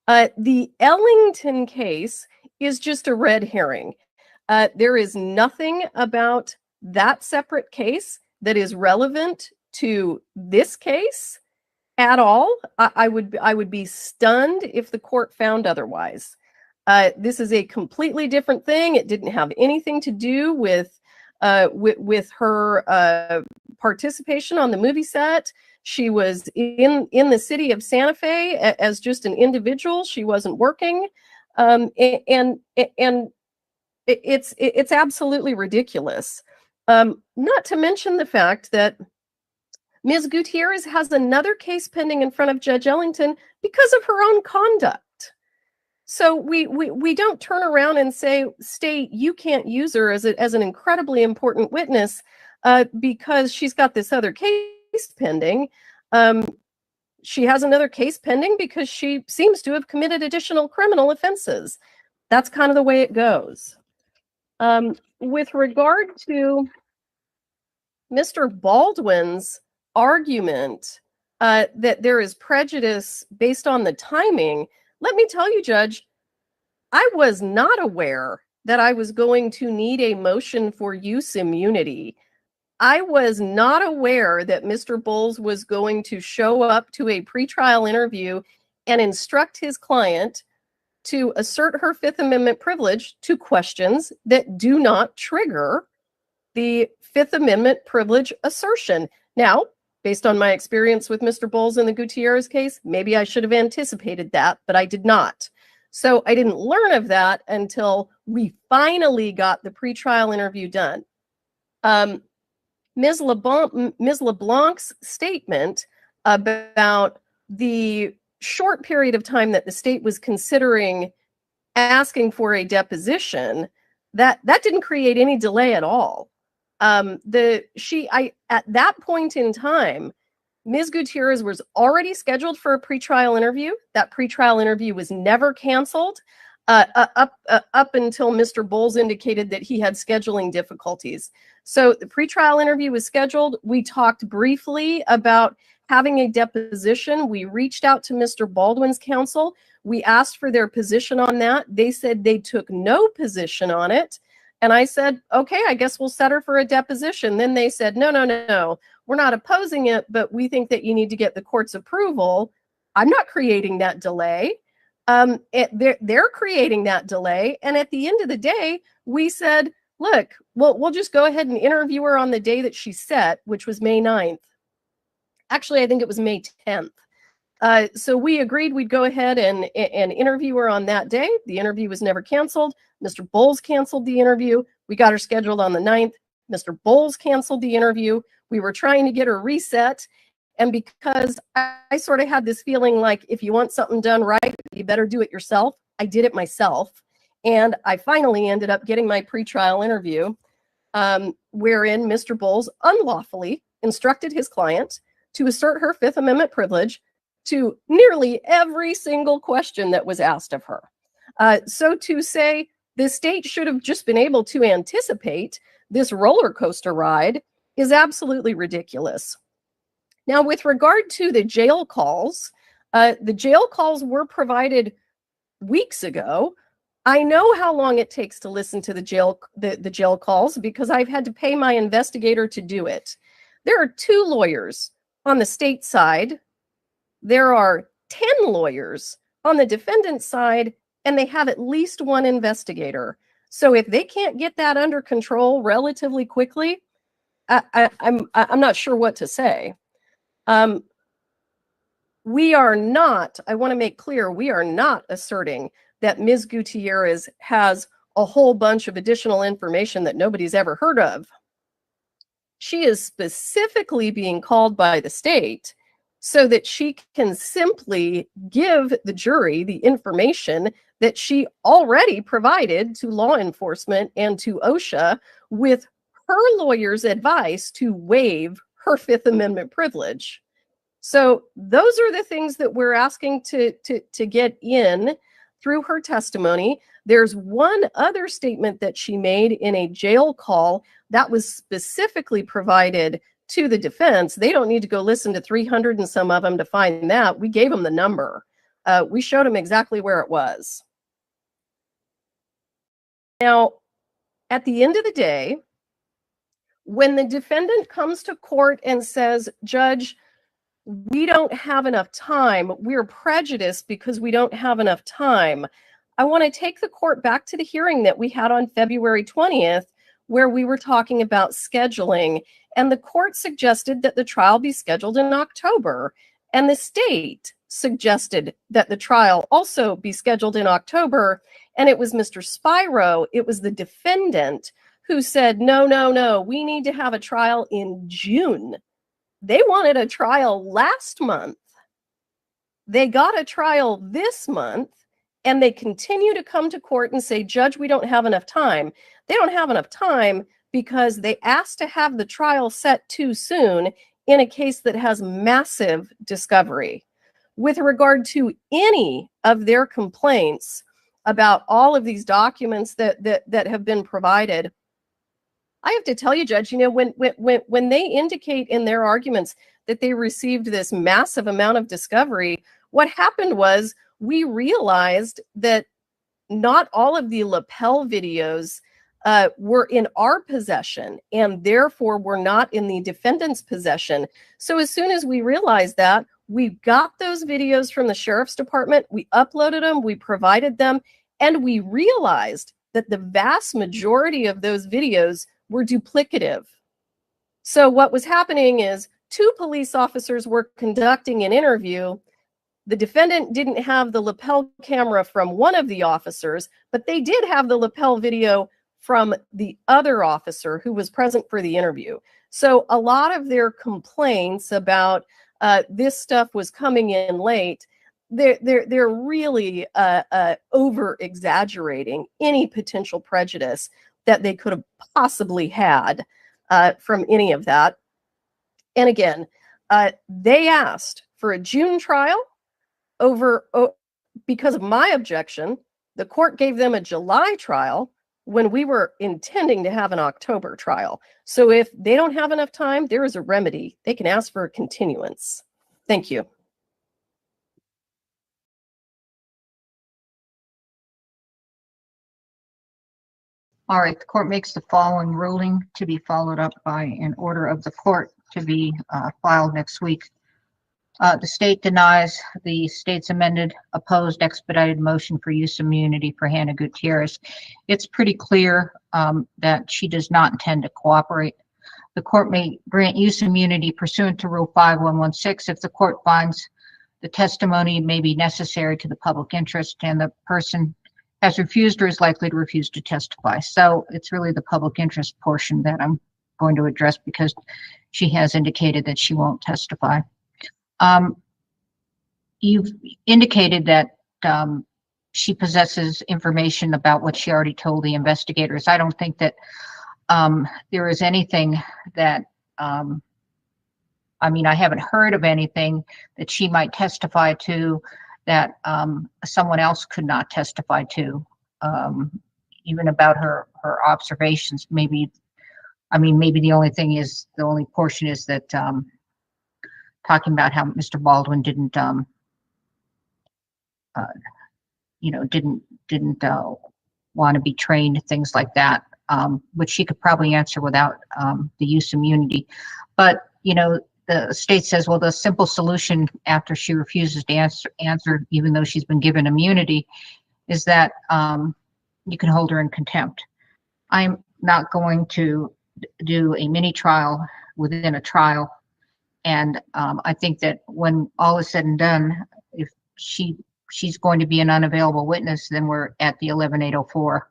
S16: The Ellington case is just a red herring. There is nothing about that separate case that is relevant to this case at all. I would be stunned if the court found otherwise. This is a completely different thing. It didn't have anything to do with her participation on the movie set. She was in the city of Santa Fe as just an individual. She wasn't working, and it's absolutely ridiculous. Not to mention the fact that Ms. Gutierrez has another case pending in front of Judge Ellington because of her own conduct. So we don't turn around and say, state, you can't use her as an incredibly important witness because she's got this other case pending. She has another case pending because she seems to have committed additional criminal offenses. That's kind of the way it goes. With regard to Mr. Baldwin's argument that there is prejudice based on the timing, let me tell you, Judge, I was not aware that I was going to need a motion for use immunity. I was not aware that Mr. Bowles was going to show up to a pretrial interview and instruct his client to assert her Fifth Amendment privilege to questions that do not trigger the Fifth Amendment privilege assertion. Now, based on my experience with Mr. Bowles in the Gutierrez case, maybe I should have anticipated that, but I did not. So I didn't learn of that until we finally got the pretrial interview done. Ms. LeBlanc's statement about the short period of time that the state was considering asking for a deposition, that didn't create any delay at all. At that point in time, Ms. Gutierrez was already scheduled for a pretrial interview. That pretrial interview was never canceled up until Mr. Bowles indicated that he had scheduling difficulties. So the pretrial interview was scheduled. We talked briefly about having a deposition. We reached out to Mr. Baldwin's counsel. We asked for their position on that. They said they took no position on it. And I said, okay, I guess we'll set her for a deposition. Then they said, no, no, no, we're not opposing it, but we think that you need to get the court's approval. I'm not creating that delay. They're creating that delay. And at the end of the day, we said, look, we'll just go ahead and interview her on the day that she set, which was May 9th. Actually, I think it was May 10th. So we agreed we'd go ahead and interview her on that day. The interview was never canceled. Mr. Bowles canceled the interview. We got her scheduled on the 9th. Mr. Bowles canceled the interview. We were trying to get her reset. And because I sort of had this feeling like if you want something done right, you better do it yourself. I did it myself. And I finally ended up getting my pretrial interview, wherein Mr. Bowles unlawfully instructed his client to assert her Fifth Amendment privilege to nearly every single question that was asked of her. So to say the state should have just been able to anticipate this roller coaster ride is absolutely ridiculous. Now, with regard to the jail calls were provided weeks ago. I know how long it takes to listen to the jail calls because I've had to pay my investigator to do it. There are 2 lawyers on the state side. There are 10 lawyers on the defendant side, and they have at least 1 investigator. So if they can't get that under control relatively quickly, I'm not sure what to say. We are not, I want to make clear, we are not asserting that Ms. Gutierrez has a whole bunch of additional information that nobody's ever heard of. She is specifically being called by the state so that she can simply give the jury the information that she already provided to law enforcement and to OSHA with her lawyer's advice to waive her Fifth Amendment privilege. So those are the things that we're asking to get in through her testimony. There's one other statement that she made in a jail call that was specifically provided to the defense. They don't need to go listen to 300 and some of them to find that. We gave them the number. We showed them exactly where it was. Now, at the end of the day, when the defendant comes to court and says, Judge, we don't have enough time, we're prejudiced because we don't have enough time, I want to take the court back to the hearing that we had on February 20th, where we were talking about scheduling, and the court suggested that the trial be scheduled in October, and the state suggested that the trial also be scheduled in October, and it was Mr. Spiro, it was the defendant, who said, no, we need to have a trial in June. They wanted a trial last month. They got a trial this month, and they continue to come to court and say, Judge, we don't have enough time. They don't have enough time because they asked to have the trial set too soon in a case that has massive discovery. With regard to any of their complaints about all of these documents that have been provided, I have to tell you, Judge, when they indicate in their arguments that they received this massive amount of discovery, what happened was we realized that not all of the lapel videos were in our possession and therefore were not in the defendant's possession. So as soon as we realized that, we got those videos from the sheriff's department, we uploaded them, we provided them, and we realized that the vast majority of those videos were duplicative. So what was happening is 2 police officers were conducting an interview. The defendant didn't have the lapel camera from one of the officers, but they did have the lapel video from the other officer who was present for the interview. So a lot of their complaints about this stuff was coming in late, they're really over exaggerating any potential prejudice that they could have possibly had from any of that. And again, they asked for a June trial because of my objection. The court gave them a July trial when we were intending to have an October trial. So if they don't have enough time, there is a remedy. They can ask for a continuance. Thank you.
S17: All right, the court makes the following ruling to be followed up by an order of the court to be filed next week. The state denies the state's amended opposed expedited motion for use of immunity for Hannah Gutierrez. It's pretty clear that she does not intend to cooperate. The court may grant use immunity pursuant to Rule 5116 if the court finds the testimony may be necessary to the public interest and the person has refused or is likely to refuse to testify. So it's really the public interest portion that I'm going to address because she has indicated that she won't testify. You've indicated that she possesses information about what she already told the investigators. I don't think that there is anything that, I mean, I haven't heard of anything that she might testify to that someone else could not testify to, even about her observations. Maybe, I mean, maybe the only thing is, the only portion is that talking about how Mr. Baldwin didn't, you know, didn't want to be trained, things like that, which she could probably answer without the use of immunity. But, you know, the state says, well, the simple solution after she refuses to answer, even though she's been given immunity, is that you can hold her in contempt. I'm not going to do a mini trial within a trial. And I think that when all is said and done, if she's going to be an unavailable witness, then we're at the 11804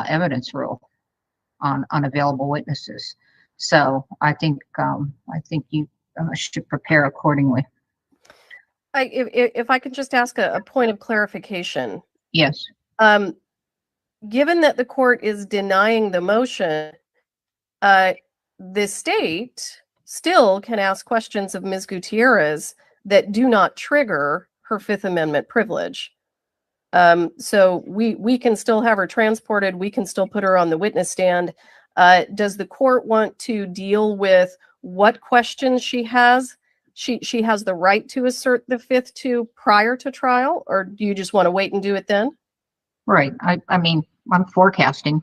S17: evidence rule on unavailable witnesses. So I think you should prepare accordingly.
S16: If I could just ask a point of clarification.
S17: Yes.
S16: Given that the court is denying the motion, the state still can ask questions of Ms. Gutierrez that do not trigger her Fifth Amendment privilege. So we can still have her transported. We can still put her on the witness stand. Does the court want to deal with what questions she has? She has the right to assert the Fifth to prior to trial, or do you just want to wait and do it then?
S17: Right. I mean, I'm forecasting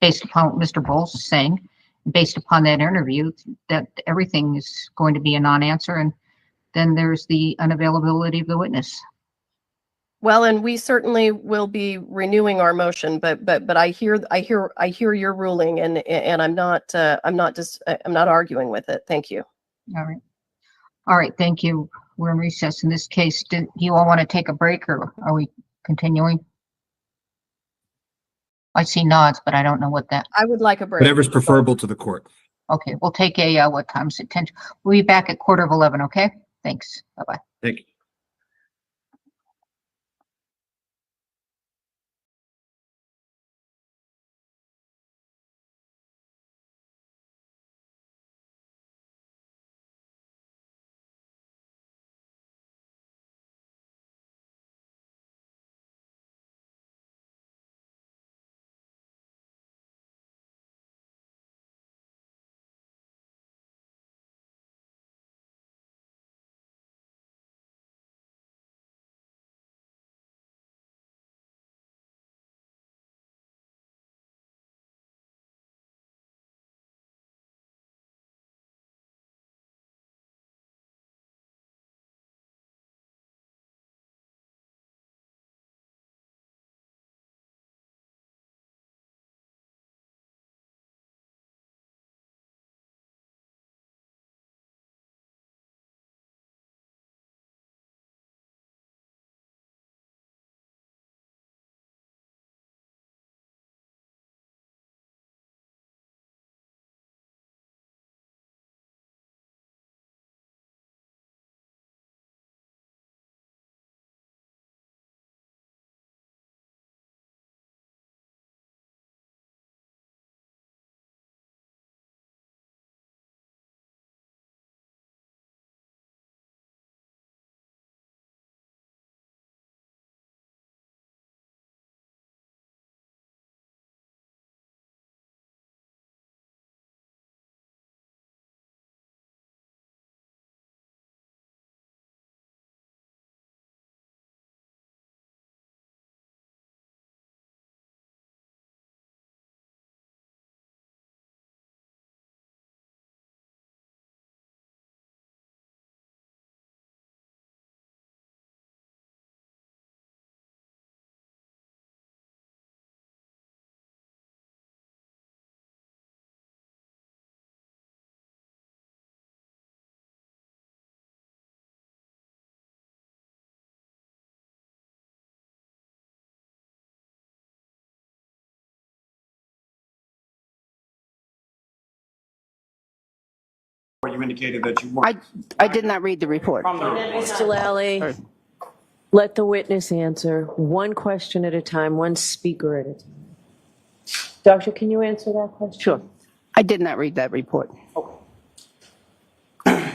S17: based upon what Mr. Bowles is saying, based upon that interview, that everything is going to be a non-answer, and then there's the unavailability of the witness.
S16: Well, and we certainly will be renewing our motion, but I hear your ruling, and I'm not arguing with it. Thank you.
S17: All right. Thank you. We're in recess in this case. Do you all want to take a break, or are we continuing? I see nods, but I don't know what that.
S16: I would like a break.
S14: Whatever's preferable to the court.
S17: Okay, we'll take a what time is it? 10. We'll be back at 11:15. Okay. Thanks. Bye bye.
S14: Thank you.
S11: you indicated that you weren't.
S2: I did not read the report.
S11: From the report.
S13: Mr. Lally,
S2: Sorry.
S13: let the witness answer one question at a time, one speaker at a time. Doctor, can you answer that question?
S2: Sure. I did not read that report.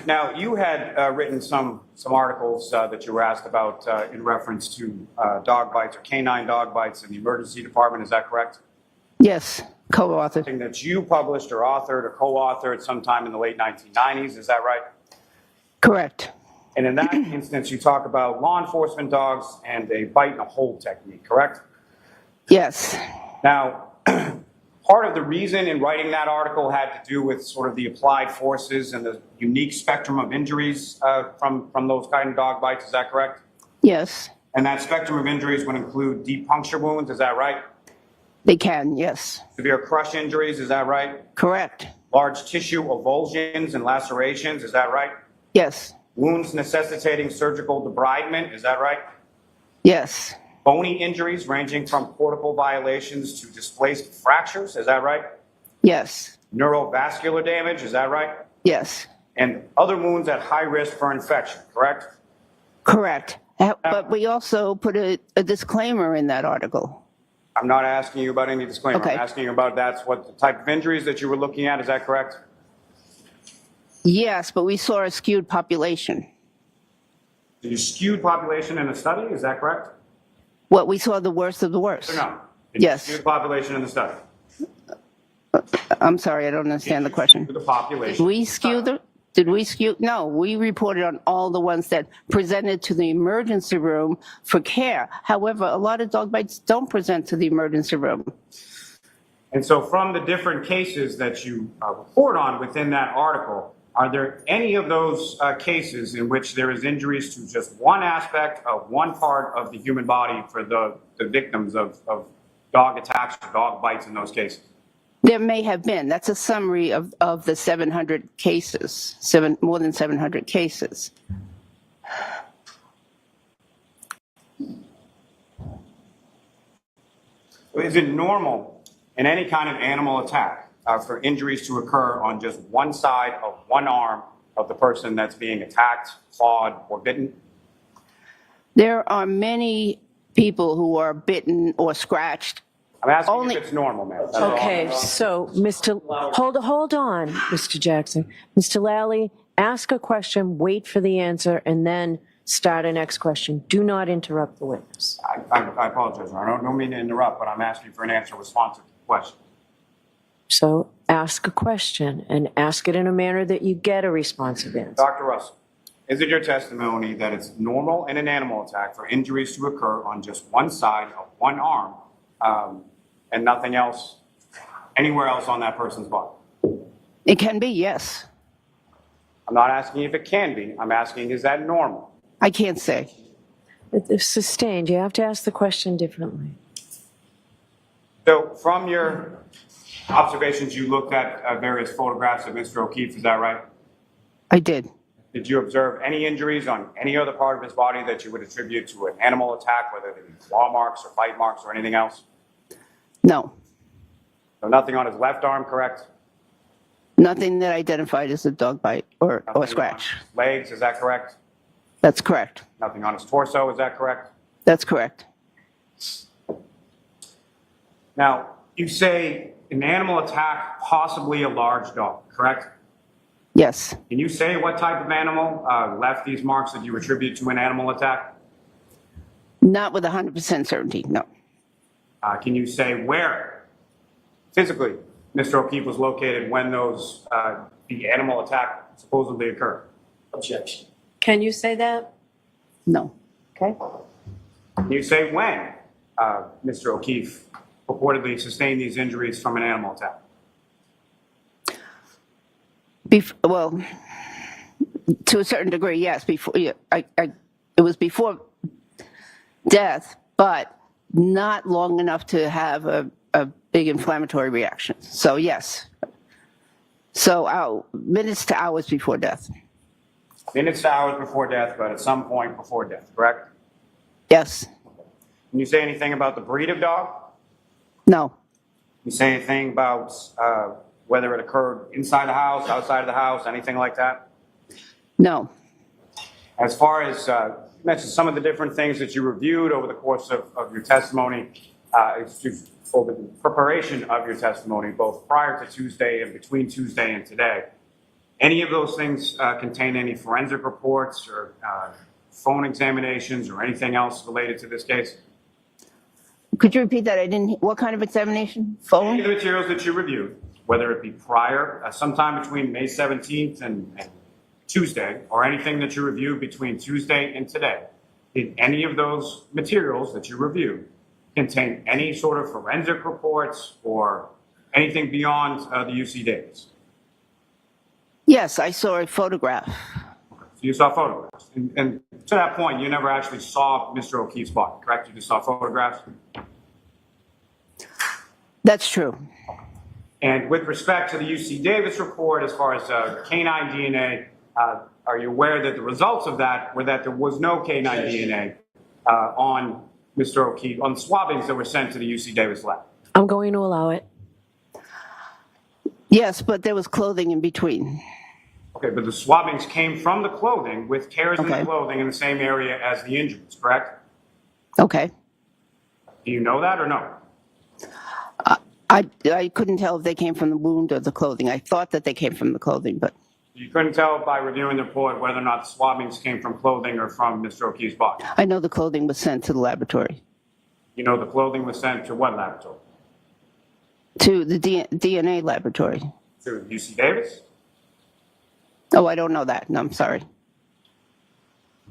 S11: Now, you had written some articles that you were asked about in reference to dog bites or canine dog bites in the emergency department. Is that correct?
S2: Yes, co-authored.
S11: Something that you published or authored or co-authored sometime in the late 1990s. Is that right?
S2: Correct.
S11: And in that instance, you talk about law enforcement dogs and a bite and a hold technique, correct?
S2: Yes.
S11: Now, part of the reason in writing that article had to do with sort of the applied forces and the unique spectrum of injuries from those kind of dog bites. Is that correct?
S2: Yes.
S11: And that spectrum of injuries would include deep puncture wounds. Is that right?
S2: They can, yes.
S11: Severe crush injuries. Is that right?
S2: Correct.
S11: Large tissue avulsions and lacerations. Is that right?
S2: Yes.
S11: Wounds necessitating surgical debridement. Is that right?
S2: Yes.
S11: Bony injuries ranging from cortical violations to displaced fractures. Is that right?
S2: Yes.
S11: Neurovascular damage. Is that right?
S2: Yes.
S11: And other wounds at high risk for infection, correct?
S2: Correct. But we also put a disclaimer in that article.
S11: I'm not asking you about any disclaimer.
S2: Okay.
S11: I'm asking you about what the type of injuries that you were looking at. Is that correct?
S2: Yes, but we saw a skewed population.
S11: Did you skewed population in the study? Is that correct?
S2: What we saw the worst of the worst.
S11: Or no? Did you
S2: Yes.
S11: skew the population in the study?
S2: I'm sorry, I don't understand the question.
S11: The population.
S2: Did we skew? No, we reported on all the ones that presented to the emergency room for care. However, a lot of dog bites don't present to the emergency room.
S11: And so from the different cases that you report on within that article, are there any of those cases in which there is injuries to just one aspect of one part of the human body for the victims of dog attacks or dog bites in those cases?
S2: There may have been. That's a summary of the 700 cases, more than 700 cases.
S11: Is it normal in any kind of animal attack for injuries to occur on just one side of one arm of the person that's being attacked, clawed, or bitten?
S2: There are many people who are bitten or scratched.
S11: I'm asking if it's normal, ma'am. That's all.
S13: Okay, so hold on, Mr. Jackson. Mr. Lally, ask a question, wait for the answer, and then start a next question. Do not interrupt the witness.
S11: I apologize. I don't mean to interrupt, but I'm asking for an answer responsive to the question.
S13: So ask a question and ask it in a manner that you get a responsive answer.
S11: Dr. Russell, is it your testimony that it's normal in an animal attack for injuries to occur on just one side of one arm and nothing else, anywhere else on that person's body?
S2: It can be, yes.
S11: I'm not asking if it can be. I'm asking, is that normal?
S2: I can't say.
S13: It's sustained. You have to ask the question differently.
S11: So from your observations, you looked at various photographs of Mr. O'Keefe, is that right?
S2: I did.
S11: Did you observe any injuries on any other part of his body that you would attribute to an animal attack, whether they be claw marks or bite marks or anything else?
S2: No.
S11: So nothing on his left arm, correct?
S2: Nothing that identified as a dog bite or scratch.
S11: On his legs, is that correct?
S2: That's correct.
S11: Nothing on his torso, is that correct?
S2: That's correct.
S11: Now, you say an animal attack, possibly a large dog, correct?
S2: Yes.
S11: Can you say what type of animal left these marks that you attribute to an animal attack?
S2: Not with 100% certainty, no.
S11: Can you say where physically Mr. O'Keefe was located when the animal attack supposedly occurred?
S9: Objection.
S13: Can you say that?
S2: No.
S13: Okay.
S11: Can you say when Mr. O'Keefe purportedly sustained these injuries from an animal attack?
S2: Well, to a certain degree, yes. Before, it was before death, but not long enough to have a big inflammatory reaction. So yes. So minutes to hours before death.
S11: Minutes to hours before death, but at some point before death, correct?
S2: Yes.
S11: Can you say anything about the breed of dog?
S2: No.
S11: Can you say anything about
S21: whether it occurred inside the house, outside of the house, anything like that?
S2: No.
S21: As far as, you mentioned some of the different things that you reviewed over the course of your testimony, over the preparation of your testimony, both prior to Tuesday and between Tuesday and today. Any of those things contain any forensic reports or phone examinations or anything else related to this case?
S2: Could you repeat that? What kind of examination? Phone?
S21: Any of the materials that you reviewed, whether it be prior, sometime between May 17th and Tuesday, or anything that you reviewed between Tuesday and today, did any of those materials that you reviewed contain any sort of forensic reports or anything beyond the UC Davis?
S2: Yes, I saw a photograph.
S21: So you saw photographs. And to that point, you never actually saw Mr. O'Keefe's body, correct? You just saw photographs?
S2: That's true.
S21: And with respect to the UC Davis report, as far as canine DNA, are you aware that the results of that were that there was no canine DNA on Mr. O'Keefe, on swabbings that were sent to the UC Davis lab?
S13: I'm going to allow it.
S2: Yes, but there was clothing in between.
S21: Okay, but the swabbings came from the clothing with tears in the clothing in the same area as the injuries, correct?
S2: Okay.
S21: Do you know that or no?
S2: I couldn't tell if they came from the wound or the clothing. I thought that they came from the clothing, but
S21: You couldn't tell by reviewing the report whether or not the swabbings came from clothing or from Mr. O'Keefe's body?
S2: I know the clothing was sent to the laboratory.
S21: You know the clothing was sent to what laboratory?
S2: To the DNA laboratory.
S21: To UC Davis?
S2: Oh, I don't know that. No, I'm sorry.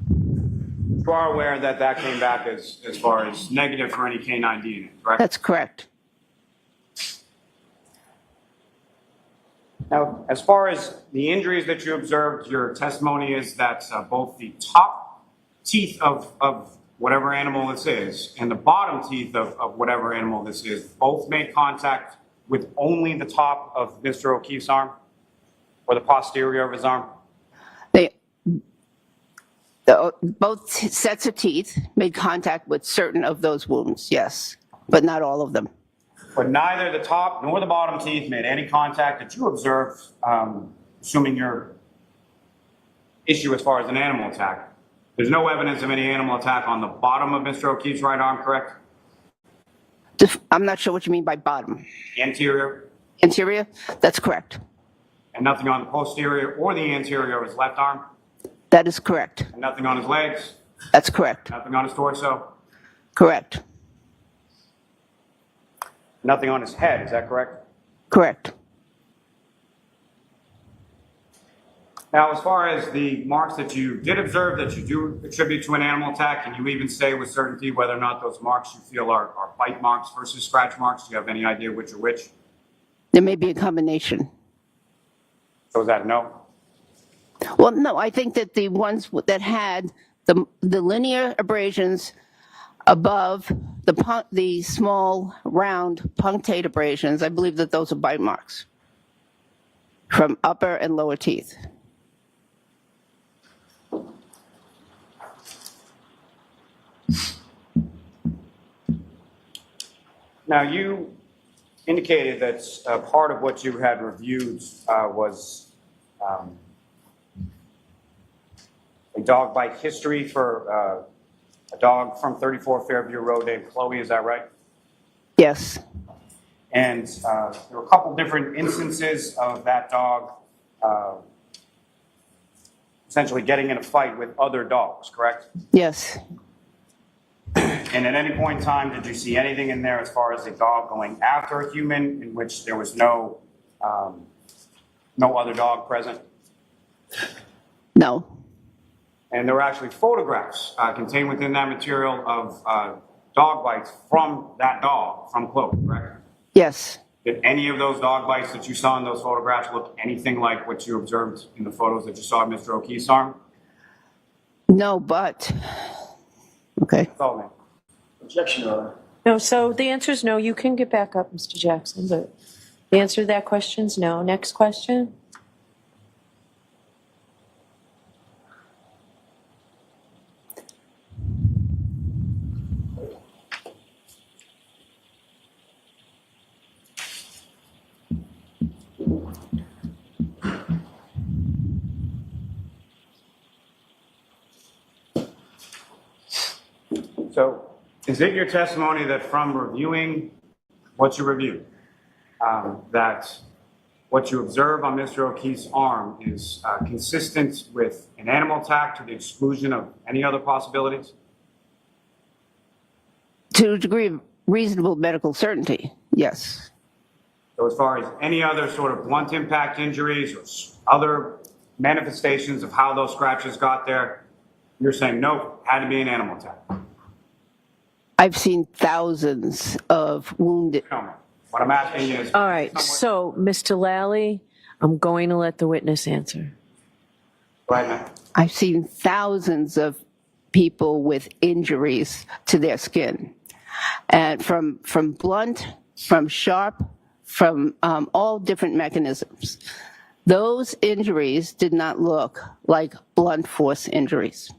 S21: You are aware that that came back as far as negative for any canine DNA, correct?
S2: That's correct.
S21: Now, as far as the injuries that you observed, your testimony is that both the top teeth of whatever animal this is and the bottom teeth of whatever animal this is both made contact with only the top of Mr. O'Keefe's arm or the posterior of his arm?
S2: Both sets of teeth made contact with certain of those wounds, yes, but not all of them.
S21: But neither the top nor the bottom teeth made any contact that you observed, assuming your issue as far as an animal attack. There's no evidence of any animal attack on the bottom of Mr. O'Keefe's right arm, correct?
S2: I'm not sure what you mean by bottom.
S21: Anterior?
S2: Anterior? That's correct.
S21: And nothing on the posterior or the anterior of his left arm?
S2: That is correct.
S21: And nothing on his legs?
S2: That's correct.
S21: Nothing on his torso?
S2: Correct.
S21: Nothing on his head, is that correct?
S2: Correct.
S21: Now, as far as the marks that you did observe that you do attribute to an animal attack, can you even say with certainty whether or not those marks you feel are bite marks versus scratch marks? Do you have any idea which are which?
S2: There may be a combination.
S21: So is that no?
S2: Well, no, I think that the ones that had the linear abrasions above the small round punctate abrasions, I believe that those are bite marks from upper and lower teeth.
S21: Now, you indicated that part of what you had reviewed was a dog bite history for a dog from 34 Fairview Road named Chloe, is that right?
S2: Yes.
S21: And there were a couple different instances of that dog essentially getting in a fight with other dogs, correct?
S2: Yes.
S21: And at any point in time, did you see anything in there as far as a dog going after a human in which there was no other dog present?
S2: No.
S21: And there were actually photographs contained within that material of dog bites from that dog, from Chloe, correct?
S2: Yes.
S21: Did any of those dog bites that you saw in those photographs look anything like what you observed in the photos that you saw of Mr. O'Keefe's arm?
S2: No, but, okay.
S21: That's all, man. Objection, Your Honor.
S13: No, so the answer is no. You can get back up, Mr. Jackson, but the answer to that question is no. Next question.
S21: So is it your testimony that from reviewing what you reviewed, that what you observe on Mr. O'Keefe's arm is consistent with an animal attack to the exclusion of any other possibilities?
S2: To a degree of reasonable medical certainty, yes.
S21: So as far as any other sort of blunt impact injuries or other manifestations of how those scratches got there, you're saying, nope, had to be an animal attack.
S2: I've seen thousands of wounded.
S21: What I'm asking is...
S13: All right, so, Mr. Lally, I'm going to let the witness answer.
S21: Right now.
S2: I've seen thousands of people with injuries to their skin. And from blunt, from sharp, from all different mechanisms. Those injuries did not look like blunt force injuries.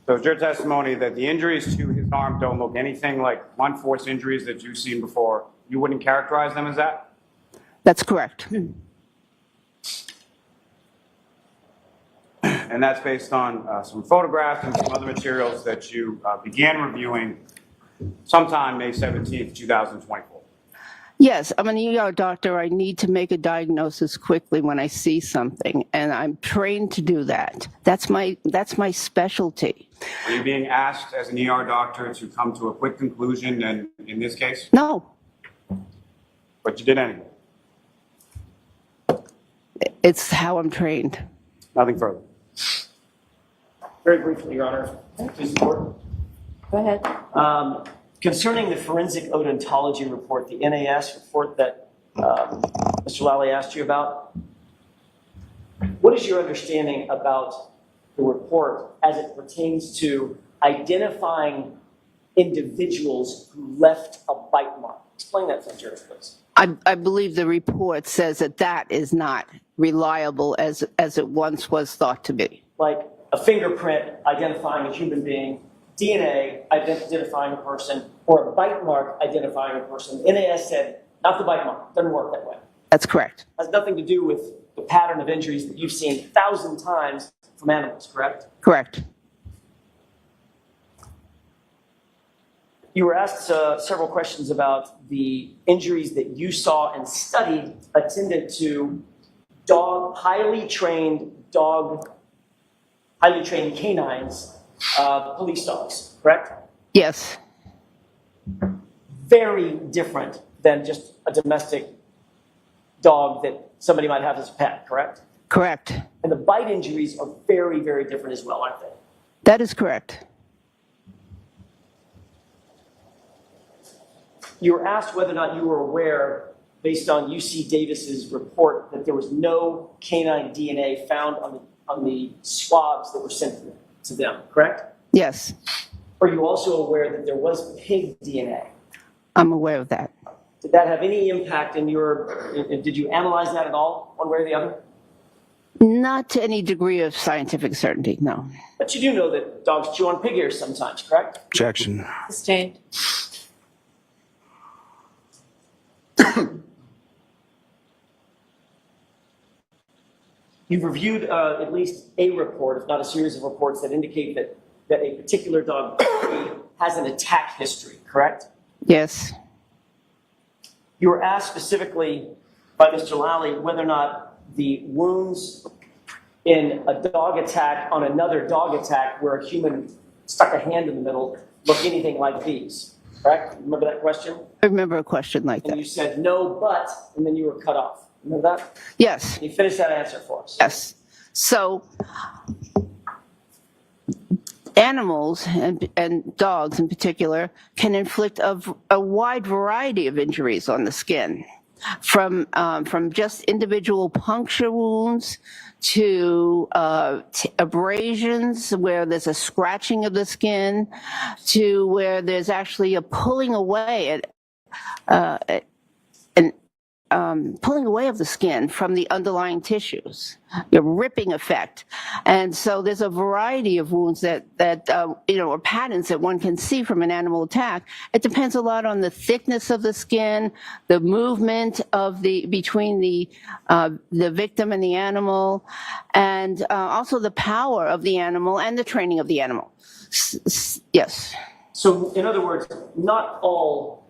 S21: So it's your testimony that the injuries to his arm don't look anything like blunt force injuries that you've seen before. You wouldn't characterize them as that?
S2: That's correct.
S21: And that's based on some photographs and some other materials that you began reviewing sometime May 17th, 2024.
S2: Yes, I'm an ER doctor. I need to make a diagnosis quickly when I see something, and I'm trained to do that. That's my specialty.
S21: Are you being asked as an ER doctor to come to a quick conclusion in this case?
S2: No.
S21: But you did anyway?
S2: It's how I'm trained.
S21: Nothing further.
S3: Very briefly, Your Honor. Please report.
S13: Go ahead.
S3: Concerning the forensic odontology report, the NAS report that Mr. Lally asked you about, what is your understanding about the report as it pertains to identifying individuals who left a bite mark? Explain that to the jury, please.
S2: I believe the report says that is not reliable as it once was thought to be.
S3: Like a fingerprint identifying a human being, DNA identifying a person, or a bite mark identifying a person. The NAS said, not the bite mark. Doesn't work that way.
S2: That's correct.
S3: Has nothing to do with the pattern of injuries that you've seen 1,000 times from animals, correct?
S2: Correct.
S3: You were asked several questions about the injuries that you saw and studied attendant to highly trained canines, police dogs, correct?
S2: Yes.
S3: Very different than just a domestic dog that somebody might have as a pet, correct?
S2: Correct.
S3: And the bite injuries are very, very different as well, aren't they?
S2: That is correct.
S3: You were asked whether or not you were aware, based on UC Davis's report, that there was no canine DNA found on the swabs that were sent to them, correct?
S2: Yes.
S3: Are you also aware that there was pig DNA?
S2: I'm aware of that.
S3: Did that have any impact did you analyze that at all, one way or the other?
S2: Not to any degree of scientific certainty, no.
S3: But you do know that dogs chew on pig ears sometimes, correct?
S10: Objection.
S13: Sustained.
S3: You've reviewed at least a report, if not a series of reports, that indicate that a particular dog has an attack history, correct?
S2: Yes.
S3: You were asked specifically by Mr. Lally whether or not the wounds in a dog attack on another dog attack where a human stuck a hand in the middle look anything like these, correct? Remember that question?
S2: I remember a question like that.
S3: And you said no, but, and then you were cut off. Remember that?
S2: Yes.
S3: Can you finish that answer for us?
S2: Yes. So animals and dogs in particular can inflict a wide variety of injuries on the skin, from just individual puncture wounds to abrasions where there's a scratching of the skin, to where there's actually a pulling away and pulling away of the skin from the underlying tissues, your ripping effect. And so there's a variety of wounds that or patterns that one can see from an animal attack. It depends a lot on the thickness of the skin, the movement of between the victim and the animal, and also the power of the animal and the training of the animal. Yes.
S3: So, in other words, not all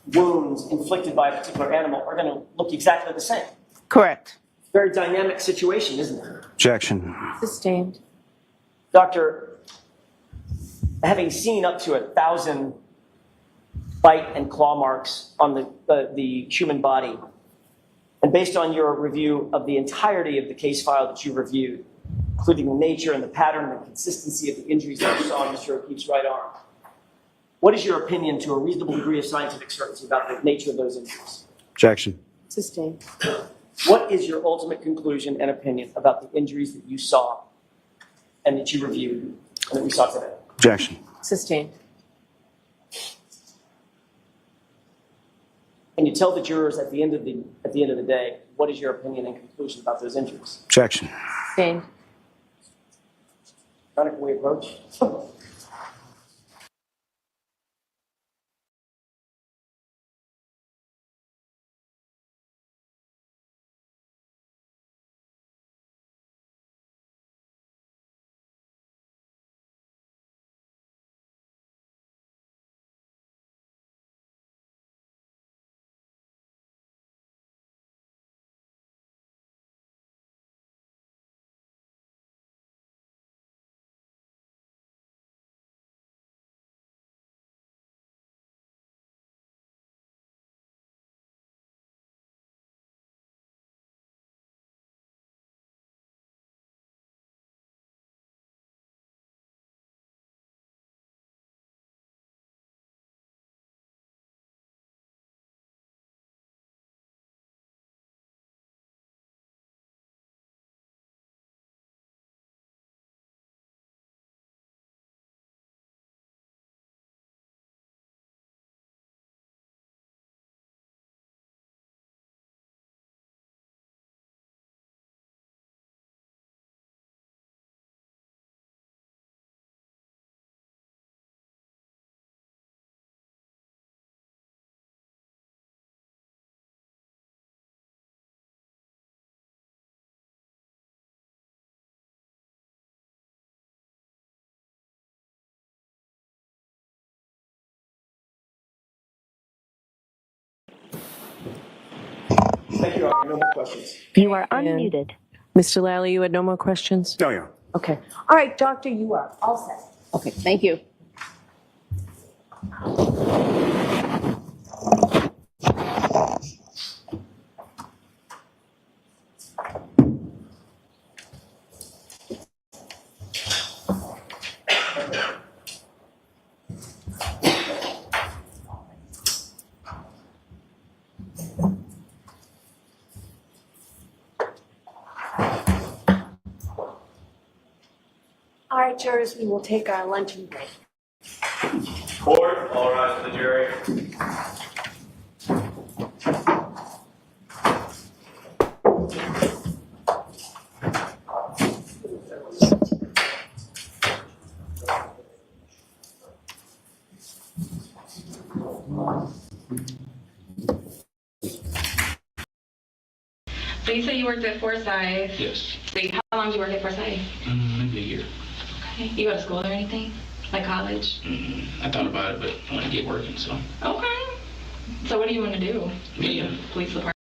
S3: wounds inflicted by a particular animal are going to look exactly the same.
S2: Correct.
S3: Very dynamic situation, isn't it?
S20: Objection.
S13: Sustained.
S3: Doctor, having seen up to 1,000 bite and claw marks on the human body, and based on your review of the entirety of the case file that you reviewed, including the nature and the pattern and the consistency of the injuries that you saw on Mr. O'Keefe's right arm, what is your opinion to a reasonable degree of scientific certainty about the nature of those injuries?
S20: Objection.
S13: Sustained.
S3: What is your ultimate conclusion and opinion about the injuries that you saw and that you reviewed and that we saw today?
S20: Objection.
S13: Sustained.
S3: Can you tell the jurors at the end of the day what is your opinion and conclusion about those injuries?
S20: Objection.
S13: Sustained.
S3: Can we approach? Thank you, Doctor. No more questions.
S15: You are unmuted.
S13: Mr. Lally, you had no more questions?
S11: No, yeah.
S13: Okay. All right, doctor, you are all set.
S2: Okay, thank you.
S13: All right, jurors, we will take our luncheon break.
S21: Court, all rise to the jury.
S6: So you said you worked at Forsyth.
S22: Yes.
S6: So how long did you work at Forsyth?
S22: Maybe a year.
S6: Okay. You go to school or anything? Like college?
S22: I thought about it, but I want to get working, so.
S6: Okay. So what do you want to do?
S22: Me,
S6: Police department?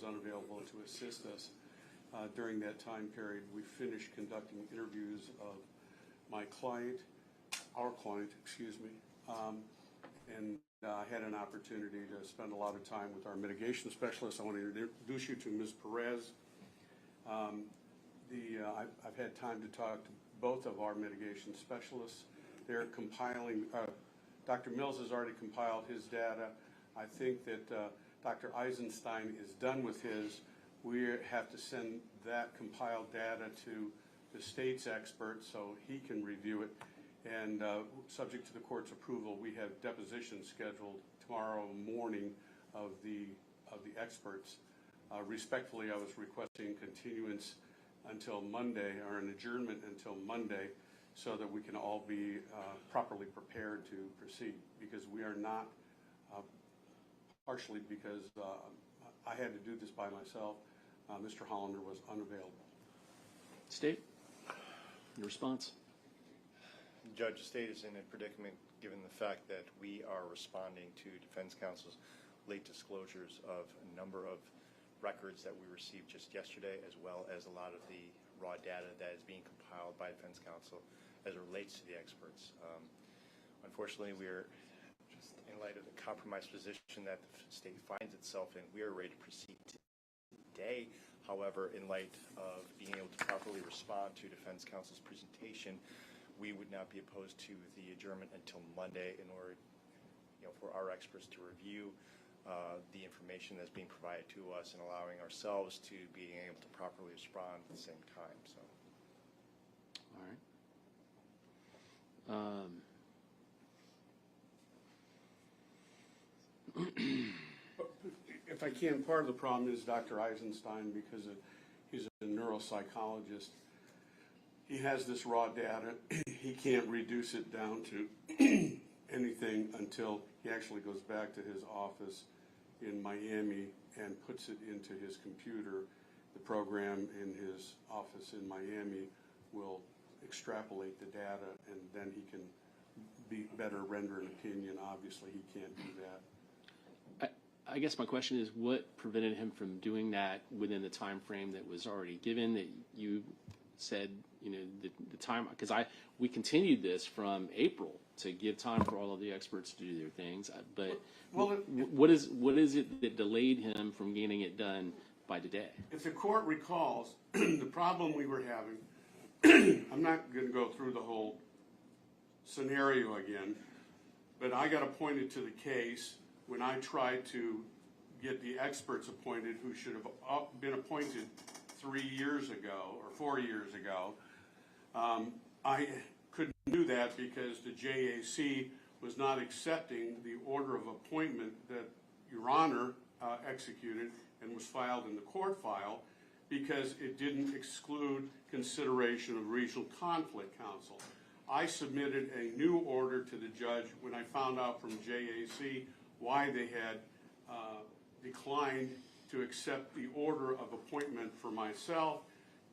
S5: unavailable to assist us during that time period. We finished conducting interviews of my client, our client, excuse me, and I had an opportunity to spend a lot of time with our mitigation specialist. I want to introduce you to Ms. Perez. I've had time to talk to both of our mitigation specialists. They're compiling, Dr. Mills has already compiled his data. I think that Dr. Eisenstein is done with his. We have to send that compiled data to the state's expert so he can review it. And subject to the court's approval, we have depositions scheduled tomorrow morning of the experts. Respectfully, I was requesting continuance until Monday, or an adjournment until Monday, so that we can all be properly prepared to proceed, because we are not, partially because I had to do this by myself, Mr. Hollander was unavailable.
S7: State, your response?
S23: Judge, the state is in a predicament given the fact that we are responding to defense counsel's late disclosures of a number of records that we received just yesterday, as well as a lot of the raw data that is being compiled by defense counsel as it relates to the experts. Unfortunately, we're just in light of the compromised position that the state finds itself in, we are ready to proceed today. However, in light of being able to properly respond to defense counsel's presentation, we would not be opposed to the adjournment until Monday in order, for our experts to review the information that's being provided to us and allowing ourselves to be able to properly respond at the same time. So,
S7: all right.
S5: If I can, part of the problem is Dr. Eisenstein, because he's a neuropsychologist. He has this raw data. He can't reduce it down to anything until he actually goes back to his office in Miami and puts it into his computer. The program in his office in Miami will extrapolate the data, and then he can better render an opinion. Obviously, he can't do that.
S7: I guess my question is, what prevented him from doing that within the time frame that was already given, that you said, the time, because we continued this from April to give time for all of the experts to do their things, but what is it that delayed him from getting it done by today?
S5: If the court recalls, the problem we were having, I'm not going to go through the whole scenario again, but I got appointed to the case when I tried to get the experts appointed who should have been appointed 3 years ago or 4 years ago. I couldn't do that because the JAC was not accepting the order of appointment that Your Honor executed and was filed in the court file, because it didn't exclude consideration of regional conflict counsel. I submitted a new order to the judge when I found out from JAC why they had declined to accept the order of appointment for myself.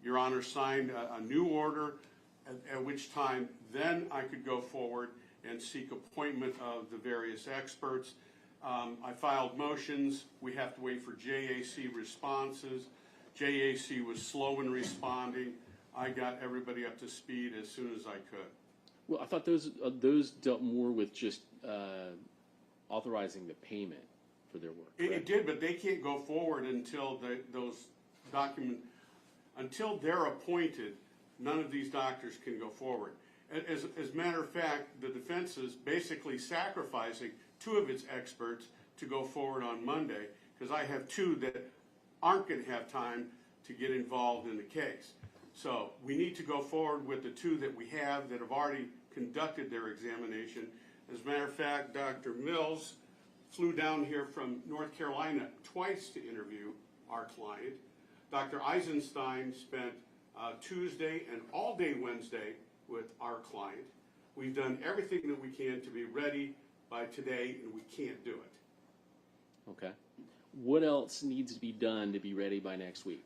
S5: Your Honor signed a new order, at which time then I could go forward and seek appointment of the various experts. I filed motions. We have to wait for JAC responses. JAC was slow in responding. I got everybody up to speed as soon as I could.
S7: Well, I thought those dealt more with just authorizing the payment for their work.
S5: It did, but they can't go forward until those documents, until they're appointed, none of these doctors can go forward. As a matter of fact, the defense is basically sacrificing 2 of its experts to go forward on Monday, because I have 2 that aren't going to have time to get involved in the case. So we need to go forward with the 2 that we have that have already conducted their examination. As a matter of fact, Dr. Mills flew down here from North Carolina twice to interview our client. Dr. Eisenstein spent Tuesday and all day Wednesday with our client. We've done everything that we can to be ready by today, and we can't do it.
S7: Okay. What else needs to be done to be ready by next week?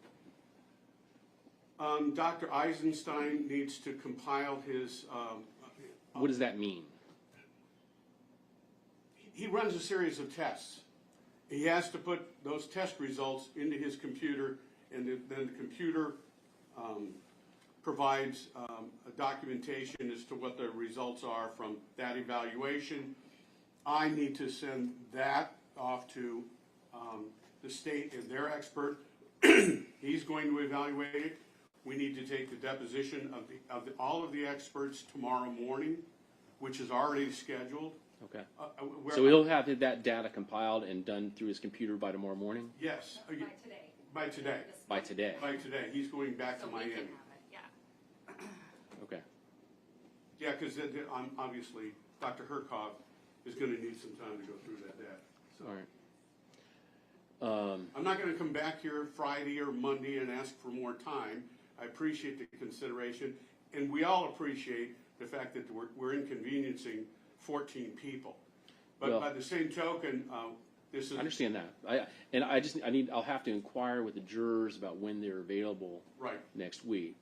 S5: Dr. Eisenstein needs to compile his...
S7: what does that mean?
S5: He runs a series of tests, He has to put those test results into his computer, and then the computer provides a documentation as to what the results are from that evaluation. I need to send that off to the state and their expert. He's going to evaluate it. We need to take the deposition of all of the experts tomorrow morning, which is already scheduled.
S7: Okay. So he'll have that data compiled and done through his computer by tomorrow morning?
S5: Yes. By today.
S7: By today?
S5: By today. He's going back to Miami.
S7: Okay.
S5: Yeah, because obviously Dr. Herkov is going to need some time to go through that data. So.
S7: All right.
S5: I'm not going to come back here Friday or Monday and ask for more time. I appreciate the consideration, and we all appreciate the fact that we're inconveniencing 14 people. But
S7: Well,
S5: by the same token, this is.
S7: I understand that. I'll have to inquire with the jurors about when they're available
S5: Right.
S7: next week.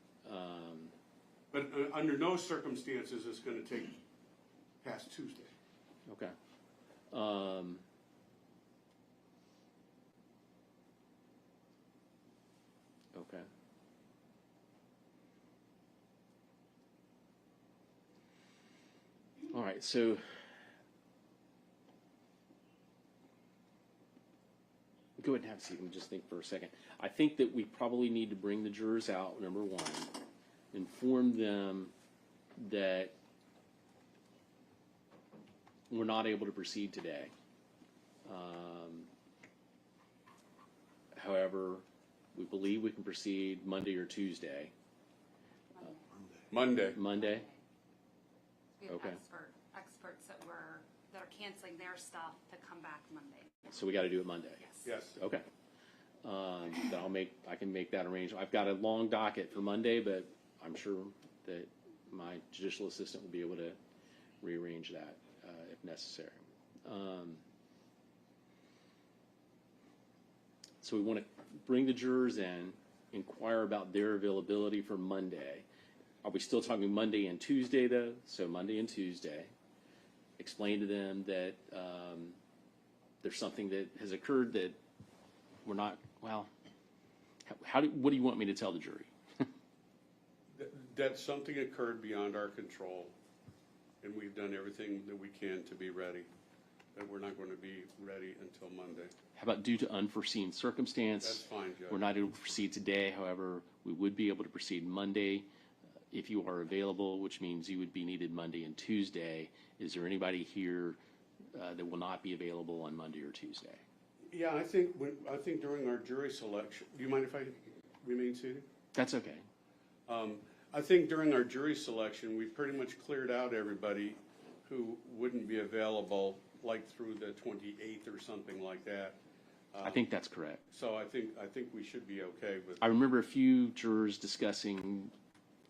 S5: But under no circumstances is going to take past Tuesday.
S7: Okay. Okay. All right, so go ahead and have a seat and just think for a second. I think that we probably need to bring the jurors out, number one, inform them that we're not able to proceed today. However, we believe we can proceed Monday or Tuesday.
S5: Monday.
S7: Monday?
S1: We have
S7: Okay.
S1: experts that are canceling their stuff to come back Monday.
S7: So we got to do it Monday?
S5: Yes.
S7: Okay. Then I can make that arrangement. I've got a long docket for Monday, but I'm sure that my judicial assistant will be able to rearrange that if necessary. So we want to bring the jurors in, inquire about their availability for Monday. Are we still talking Monday and Tuesday, though? So Monday and Tuesday. Explain to them that there's something that has occurred that we're not, well, what do you want me to tell the jury?
S5: That something occurred beyond our control, and we've done everything that we can to be ready. That we're not going to be ready until Monday.
S7: How about due to unforeseen circumstance?
S5: That's fine, Judge.
S7: We're not able to proceed today. However, we would be able to proceed Monday if you are available, which means you would be needed Monday and Tuesday. Is there anybody here that will not be available on Monday or Tuesday?
S5: Yeah, I think during our jury selection, do you mind if I remain seated?
S7: That's okay.
S5: I think during our jury selection, we pretty much cleared out everybody who wouldn't be available, like through the 28th or something like that.
S7: I think that's correct.
S5: So I think we should be okay with.
S7: I remember a few jurors discussing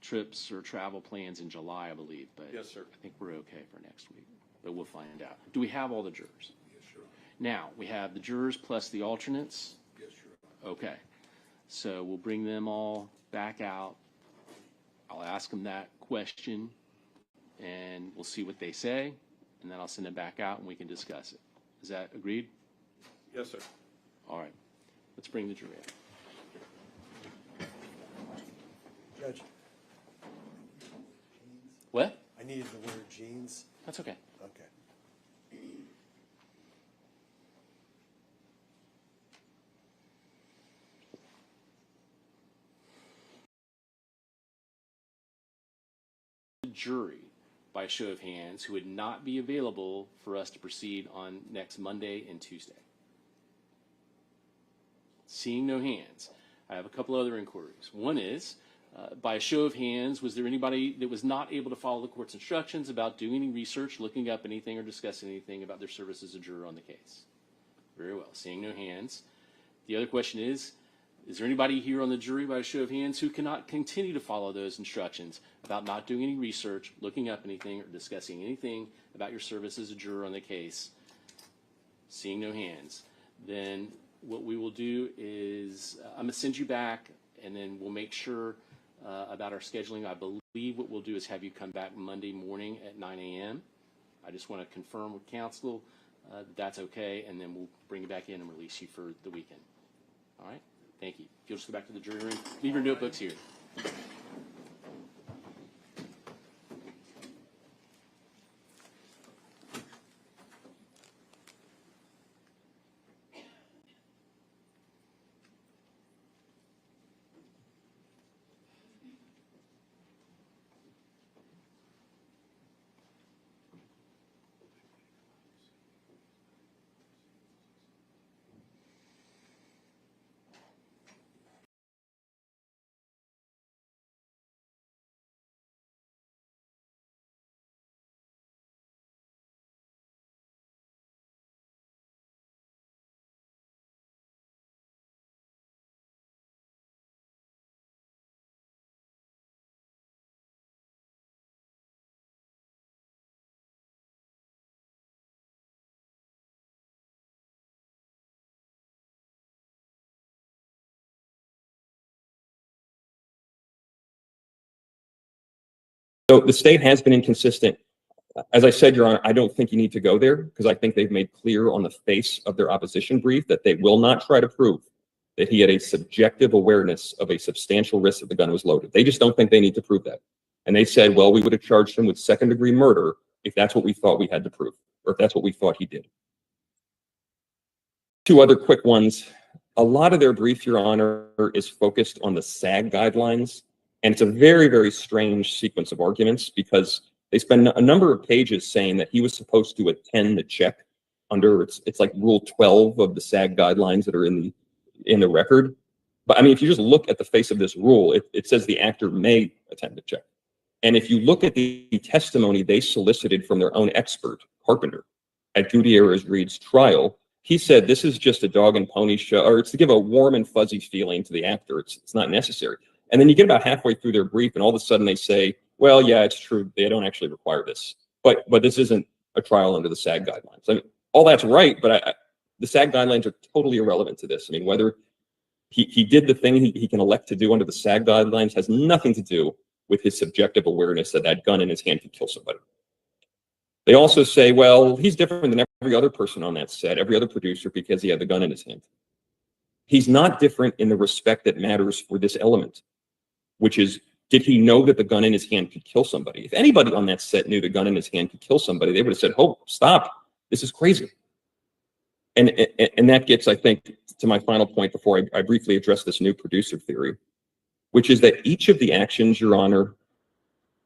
S7: trips or travel plans in July, I believe, but
S5: Yes, sir.
S7: I think we're okay for next week, but we'll find out. Do we have all the jurors?
S5: Yes, sure.
S7: Now, we have the jurors plus the alternates?
S5: Yes, sure.
S7: Okay. So we'll bring them all back out. I'll ask them that question, and we'll see what they say, and then I'll send it back out, and we can discuss it. Is that agreed?
S5: Yes, sir.
S7: All right. Let's bring the jury out.
S4: Judge,
S7: What?
S4: I needed the word jeans.
S7: That's okay.
S4: Okay.
S7: Jury, by a show of hands, who would not be available for us to proceed on next Monday and Tuesday? Seeing no hands, I have a couple other inquiries. One is, by a show of hands, was there anybody that was not able to follow the court's instructions about doing any research, looking up anything, or discussing anything about their service as a juror on the case? Very well. Seeing no hands. The other question is there anybody here on the jury, by a show of hands, who cannot continue to follow those instructions about not doing any research, looking up anything, or discussing anything about your service as a juror on the case? Seeing no hands. Then what we will do is I'm going to send you back, and then we'll make sure about our scheduling. I believe what we'll do is have you come back Monday morning at 9 a.m. I just want to confirm with counsel that's okay, and then we'll bring you back in and release you for the weekend. All right? Thank you. If you'll just go back to the jury room, leave your notebooks here.
S8: So the state has been inconsistent. As I said, Your Honor, I don't think you need to go there because I think they've made clear on the face of their opposition brief that they will not try to prove that he had a subjective awareness of a substantial risk that the gun was loaded. They just don't think they need to prove that. And they said, well, we would have charged him with second-degree murder if that's what we thought we had to prove, or if that's what we thought he did. Two other quick ones. A lot of their brief, Your Honor, is focused on the SAG guidelines. And it's a very, very strange sequence of arguments because they spend a number of pages saying that he was supposed to attend the check under it's like Rule 12 of the SAG guidelines that are in the record. But I mean, if you just look at the face of this rule, it says the actor may attend the check. And if you look at the testimony they solicited from their own expert, Carpenter, at Gutierrez-Reed's trial, he said this is just a dog and pony show, or it's to give a warm and fuzzy feeling to the actor. It's not necessary. And then you get about halfway through their brief, and all of a sudden they say, well, yeah, it's true. They don't actually require this. But this isn't a trial under the SAG guidelines. I mean, all that's right, but the SAG guidelines are totally irrelevant to this. I mean, whether he did the thing he can elect to do under the SAG guidelines has nothing to do with his subjective awareness that that gun in his hand could kill somebody. They also say, well, he's different than every other person on that set, every other producer, because he had the gun in his hand. He's not different in the respect that matters for this element, which is, did he know that the gun in his hand could kill somebody? If anybody on that set knew the gun in his hand could kill somebody, they would have said, oh, stop, this is crazy. And that gets, I think, to my final point before I briefly address this new producer theory, which is that each of the actions, Your Honor,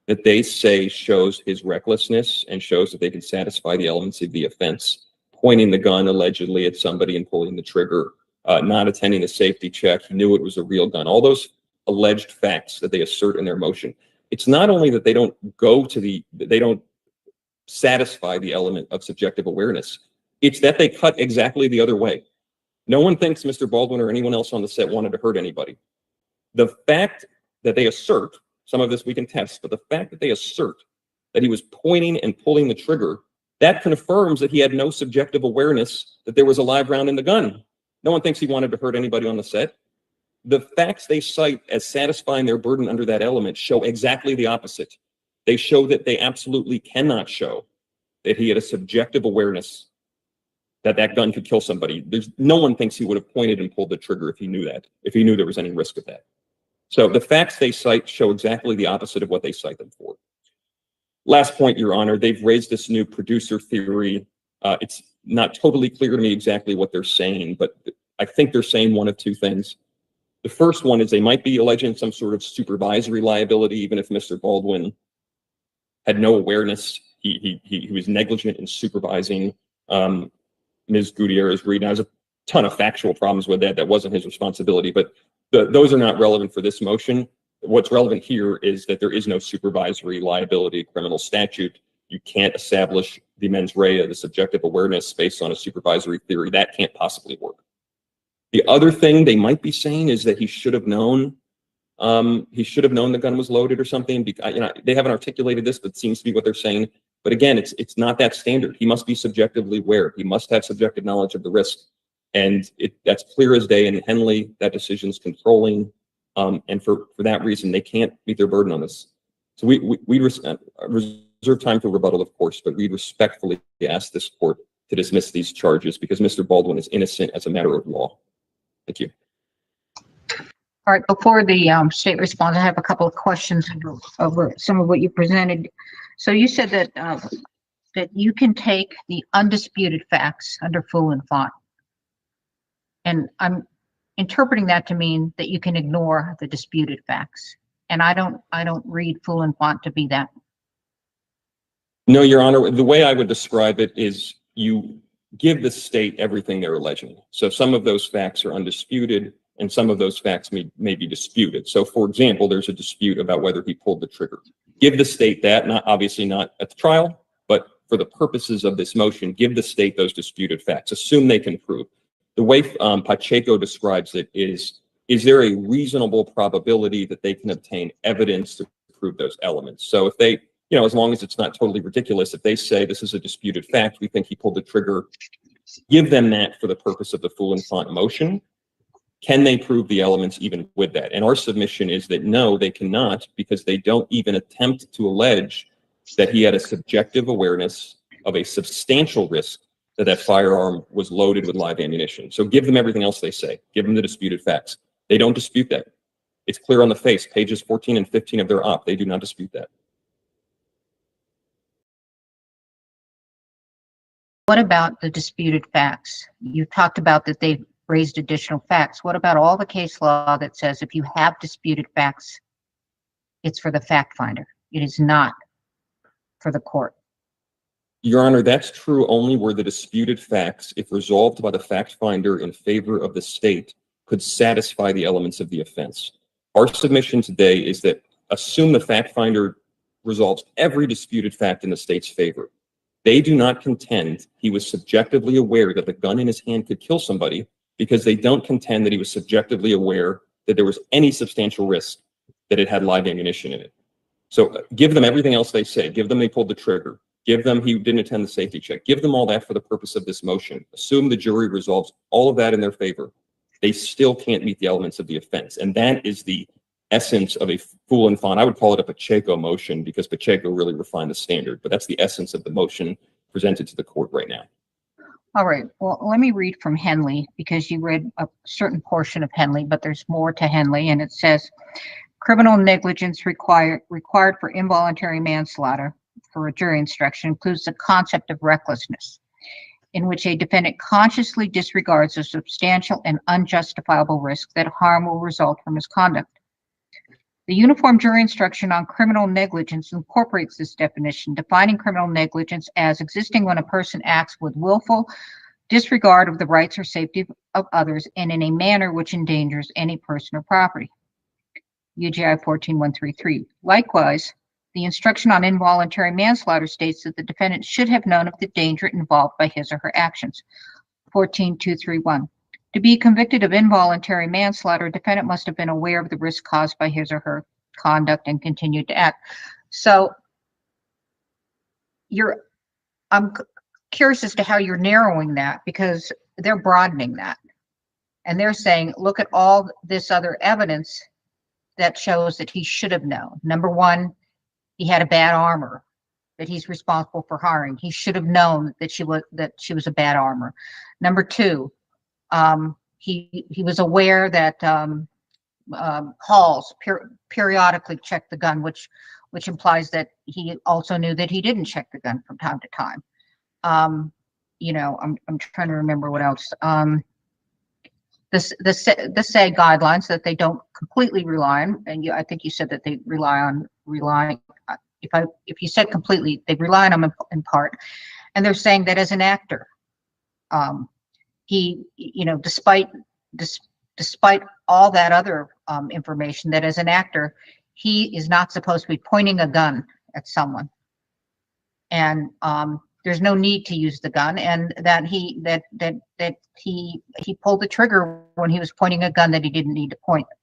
S8: that they say shows his recklessness and shows that they can satisfy the elements of the offense, pointing the gun allegedly at somebody and pulling the trigger, not attending a safety check, he knew it was a real gun, all those alleged facts that they assert in their motion. It's not only that they don't they don't satisfy the element of subjective awareness, it's that they cut exactly the other way. No one thinks Mr. Baldwin or anyone else on the set wanted to hurt anybody. The fact that they assert, some of this we can test, but the fact that they assert that he was pointing and pulling the trigger, that confirms that he had no subjective awareness that there was a live round in the gun. No one thinks he wanted to hurt anybody on the set. The facts they cite as satisfying their burden under that element show exactly the opposite. They show that they absolutely cannot show that he had a subjective awareness that that gun could kill somebody. No one thinks he would have pointed and pulled the trigger if he knew that, if he knew there was any risk of that. So the facts they cite show exactly the opposite of what they cite them for. Last point, Your Honor, they've raised this new producer theory. It's not totally clear to me exactly what they're saying, but I think they're saying one of two things. The first one is they might be alleging some sort of supervisory liability, even if Mr. Baldwin had no awareness. He was negligent in supervising Ms. Gutierrez-Reed. Now, there's a ton of factual problems with that. That wasn't his responsibility, but those are not relevant for this motion. What's relevant here is that there is no supervisory liability criminal statute. You can't establish the mens rea, the subjective awareness based on a supervisory theory. That can't possibly work. The other thing they might be saying is that he should have known the gun was loaded or something. They haven't articulated this, but it seems to be what they're saying. But again, it's not that standard. He must be subjectively aware. He must have subjective knowledge of the risk. And that's clear as day in Henley. That decision's controlling. And for that reason, they can't meet their burden on this. So we reserve time for rebuttal, of course, but we respectfully ask this court to dismiss these charges because Mr. Baldwin is innocent as a matter of law. Thank you.
S17: All right, before the state responds, I have a couple of questions over some of what you presented. So you said that that you can take the undisputed facts under full and font, and I'm interpreting that to mean that you can ignore the disputed facts. And I don't read full and font to be that.
S8: No, Your Honor, the way I would describe it is you give the state everything they're alleging. So some of those facts are undisputed and some of those facts may be disputed. So for example, there's a dispute about whether he pulled the trigger. Give the state that, obviously not at the trial, but for the purposes of this motion, give the state those disputed facts. Assume they can prove. The way Pacheco describes it is there a reasonable probability that they can obtain evidence to prove those elements? So if they, as long as it's not totally ridiculous, if they say this is a disputed fact, we think he pulled the trigger, give them that for the purpose of the full and font motion. Can they prove the elements even with that? And our submission is that no, they cannot, because they don't even attempt to allege that he had a subjective awareness of a substantial risk that that firearm was loaded with live ammunition. So give them everything else they say. Give them the disputed facts. They don't dispute that. It's clear on the face, pages 14 and 15 of their op. They do not dispute that.
S17: What about the disputed facts? You talked about that they've raised additional facts. What about all the case law that says if you have disputed facts, it's for the fact finder? It is not for the court.
S8: Your Honor, that's true only where the disputed facts, if resolved by the fact finder in favor of the state, could satisfy the elements of the offense. Our submission today is that assume the fact finder resolves every disputed fact in the state's favor. They do not contend he was subjectively aware that the gun in his hand could kill somebody, because they don't contend that he was subjectively aware that there was any substantial risk that it had live ammunition in it. So give them everything else they say. Give them they pulled the trigger. Give them he didn't attend the safety check. Give them all that for the purpose of this motion. Assume the jury resolves all of that in their favor. They still can't meet the elements of the offense. And that is the essence of a full and font. I would call it a Pacheco motion because Pacheco really refined the standard, but that's the essence of the motion presented to the court right now.
S17: All right, well, let me read from Henley, because you read a certain portion of Henley, but there's more to Henley, and it says, criminal negligence required for involuntary manslaughter for a jury instruction includes the concept of recklessness, in which a defendant consciously disregards a substantial and unjustifiable risk that harm will result from his conduct. The Uniform Jury Instruction on Criminal Negligence incorporates this definition, defining criminal negligence as existing when a person acts with willful disregard of the rights or safety of others and in a manner which endangers any person or property. UGI 14133. Likewise, the instruction on involuntary manslaughter states that the defendant should have known of the danger involved by his or her actions. 14231. To be convicted of involuntary manslaughter, a defendant must have been aware of the risk caused by his or her conduct and continued to act. So I'm curious as to how you're narrowing that, because they're broadening that. And they're saying, look at all this other evidence that shows that he should have known. Number one, he had a bad armor that he's responsible for hiring. He should have known that she was a bad armor. Number two, he was aware that Halls periodically checked the gun, which implies that he also knew that he didn't check the gun from time to time. I'm trying to remember what else. The SAG guidelines that they don't completely rely on, and I think you said that they relying. If you said completely, they rely on them in part, and they're saying that as an actor, he, despite all that other information, that as an actor, he is not supposed to be pointing a gun at someone, and there's no need to use the gun, and that he pulled the trigger when he was pointing a gun that he didn't need to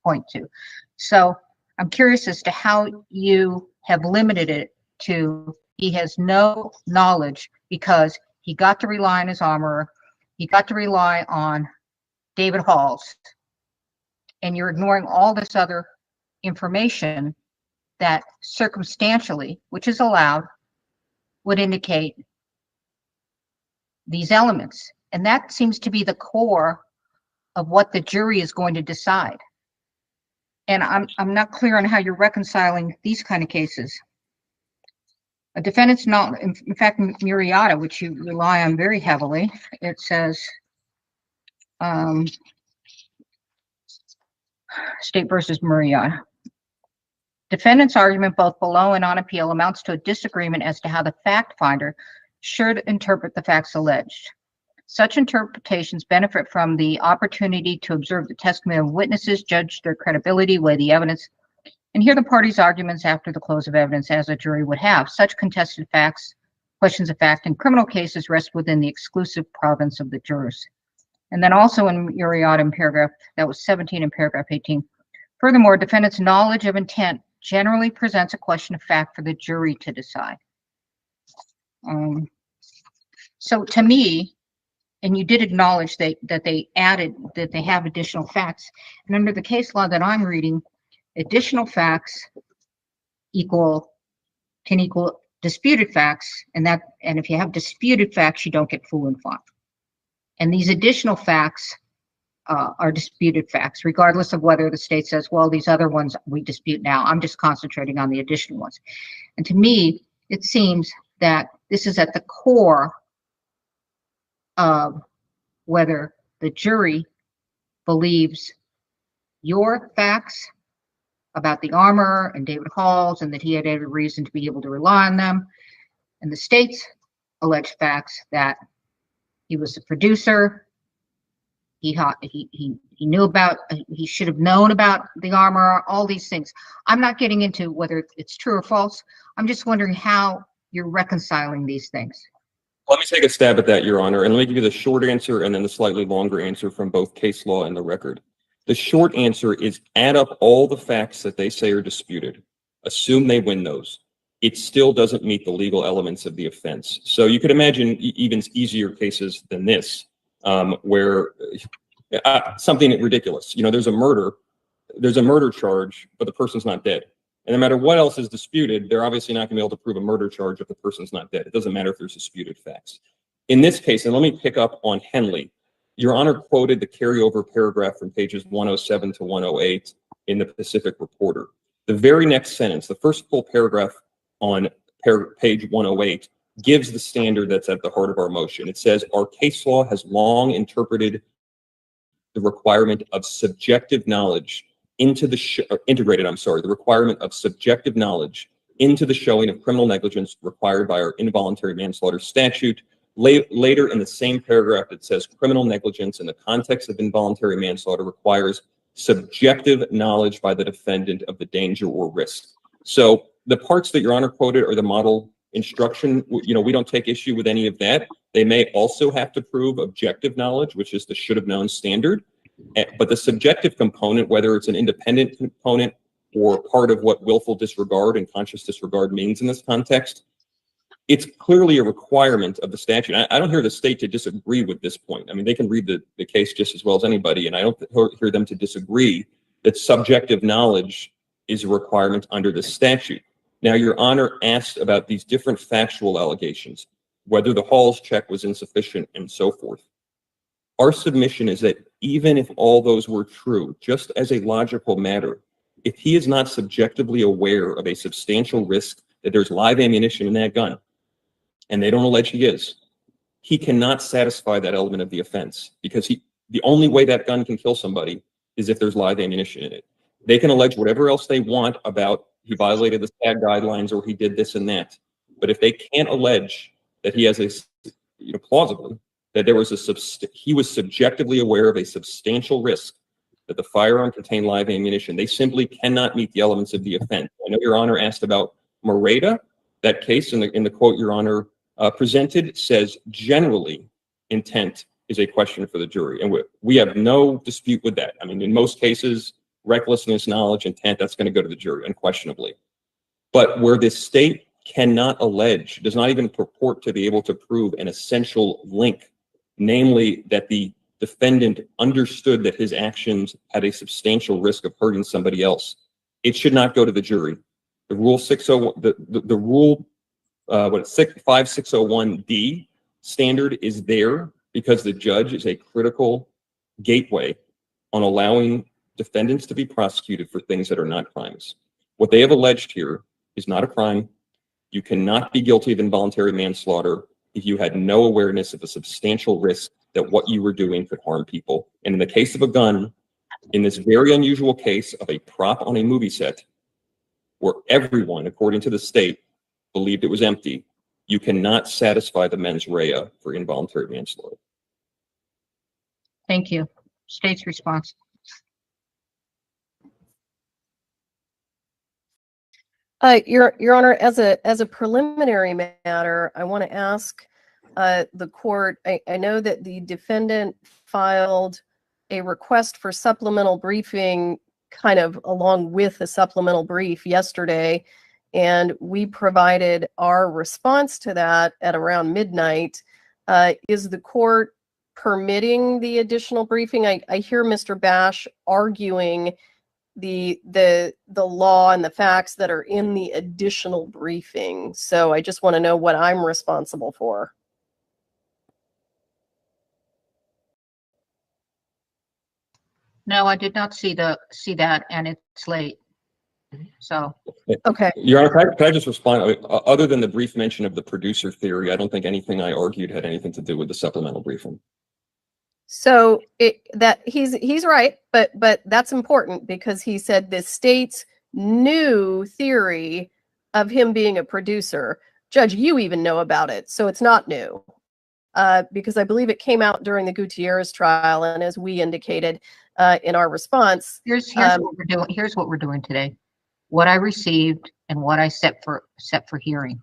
S17: point to. So I'm curious as to how you have limited it to he has no knowledge because he got to rely on his armorer, he got to rely on David Halls, and you're ignoring all this other information that circumstantially, which is allowed, would indicate these elements. And that seems to be the core of what the jury is going to decide. And I'm not clear on how you're reconciling these kind of cases. A defendant's not, in fact, Murrieta, which you rely on very heavily, it says, State versus Murrieta. Defendant's argument both below and on appeal amounts to a disagreement as to how the fact finder should interpret the facts alleged. Such interpretations benefit from the opportunity to observe the testimony of witnesses, judge their credibility, weigh the evidence, and hear the parties' arguments after the close of evidence as a jury would have. Such contested facts, questions of fact in criminal cases rest within the exclusive province of the jurors. And then also in Murrieta in paragraph, that was 17 in paragraph 18. Furthermore, defendant's knowledge of intent generally presents a question of fact for the jury to decide. So to me, and you did acknowledge that they added, that they have additional facts. And under the case law that I'm reading, additional facts can equal disputed facts, and if you have disputed facts, you don't get full and final. And these additional facts are disputed facts, regardless of whether the state says, well, these other ones we dispute now. I'm just concentrating on the additional ones. And to me, it seems that this is at the core of whether the jury believes your facts about the armor and David Hall's and that he had every reason to be able to rely on them, and the state's alleged facts that he was the producer, he knew about, he should have known about the armor, all these things. I'm not getting into whether it's true or false. I'm just wondering how you're reconciling these things.
S8: Let me take a stab at that, Your Honor, and let me give you the short answer and then the slightly longer answer from both case law and the record. The short answer is add up all the facts that they say are disputed. Assume they win those. It still doesn't meet the legal elements of the offense. So you could imagine even easier cases than this, where something ridiculous. You know, there's a murder charge, but the person's not dead. And no matter what else is disputed, they're obviously not going to be able to prove a murder charge if the person's not dead. It doesn't matter if there's disputed facts. In this case, and let me pick up on Henley, Your Honor quoted the carryover paragraph from pages 107 to 108 in the Pacific Reporter. The very next sentence, the first full paragraph on page 108, gives the standard that's at the heart of our motion. It says, our case law has long interpreted the requirement of subjective knowledge into the requirement of subjective knowledge into the showing of criminal negligence required by our involuntary manslaughter statute. Later in the same paragraph, it says criminal negligence in the context of involuntary manslaughter requires subjective knowledge by the defendant of the danger or risk. So the parts that Your Honor quoted are the model instruction. You know, we don't take issue with any of that. They may also have to prove objective knowledge, which is the should have known standard. But the subjective component, whether it's an independent component or part of what willful disregard and conscious disregard means in this context, it's clearly a requirement of the statute. I don't hear the state to disagree with this point. I mean, they can read the case just as well as anybody, and I don't hear them to disagree that subjective knowledge is a requirement under the statute. Now, Your Honor asked about these different factual allegations, whether the Hall's check was insufficient and so forth. Our submission is that even if all those were true, just as a logical matter, if he is not subjectively aware of a substantial risk that there's live ammunition in that gun, and they don't allege he is, he cannot satisfy that element of the offense, because the only way that gun can kill somebody is if there's live ammunition in it. They can allege whatever else they want about he violated the SAG guidelines or he did this and that, but if they can't allege that he has plausibly, that there was he was subjectively aware of a substantial risk that the firearm contained live ammunition, they simply cannot meet the elements of the offense. I know Your Honor asked about Moreta. That case in the quote Your Honor presented says generally intent is a question for the jury, and we have no dispute with that. I mean, in most cases, recklessness, knowledge, intent, that's going to go to the jury unquestionably. But where the state cannot allege, does not even purport to be able to prove an essential link, namely that the defendant understood that his actions had a substantial risk of hurting somebody else, it should not go to the jury. The rule 601, the rule 5601D standard is there because the judge is a critical gateway on allowing defendants to be prosecuted for things that are not crimes. What they have alleged here is not a crime. You cannot be guilty of involuntary manslaughter if you had no awareness of a substantial risk that what you were doing could harm people. And in the case of a gun, in this very unusual case of a prop on a movie set, where everyone, according to the state, believed it was empty, you cannot satisfy the mens rea for involuntary manslaughter.
S17: Thank you. State's response.
S16: Your Honor, as a preliminary matter, I want to ask the court. I know that the defendant filed a request for supplemental briefing, kind of along with the supplemental brief yesterday, and we provided our response to that at around midnight. Is the court permitting the additional briefing? I hear Mr. Bash arguing the law and the facts that are in the additional briefing. So I just want to know what I'm responsible for.
S17: No, I did not see that, and it's late. So
S16: okay.
S8: Your Honor, can I just respond? I mean, other than the brief mention of the producer theory, I don't think anything I argued had anything to do with the supplemental briefing.
S16: So he's right, but that's important because he said the state's new theory of him being a producer. Judge, you even know about it, so it's not new. Because I believe it came out during the Gutierrez trial, and as we indicated in our response,
S17: here's what we're doing. Here's what we're doing today. What I received and what I set for hearing.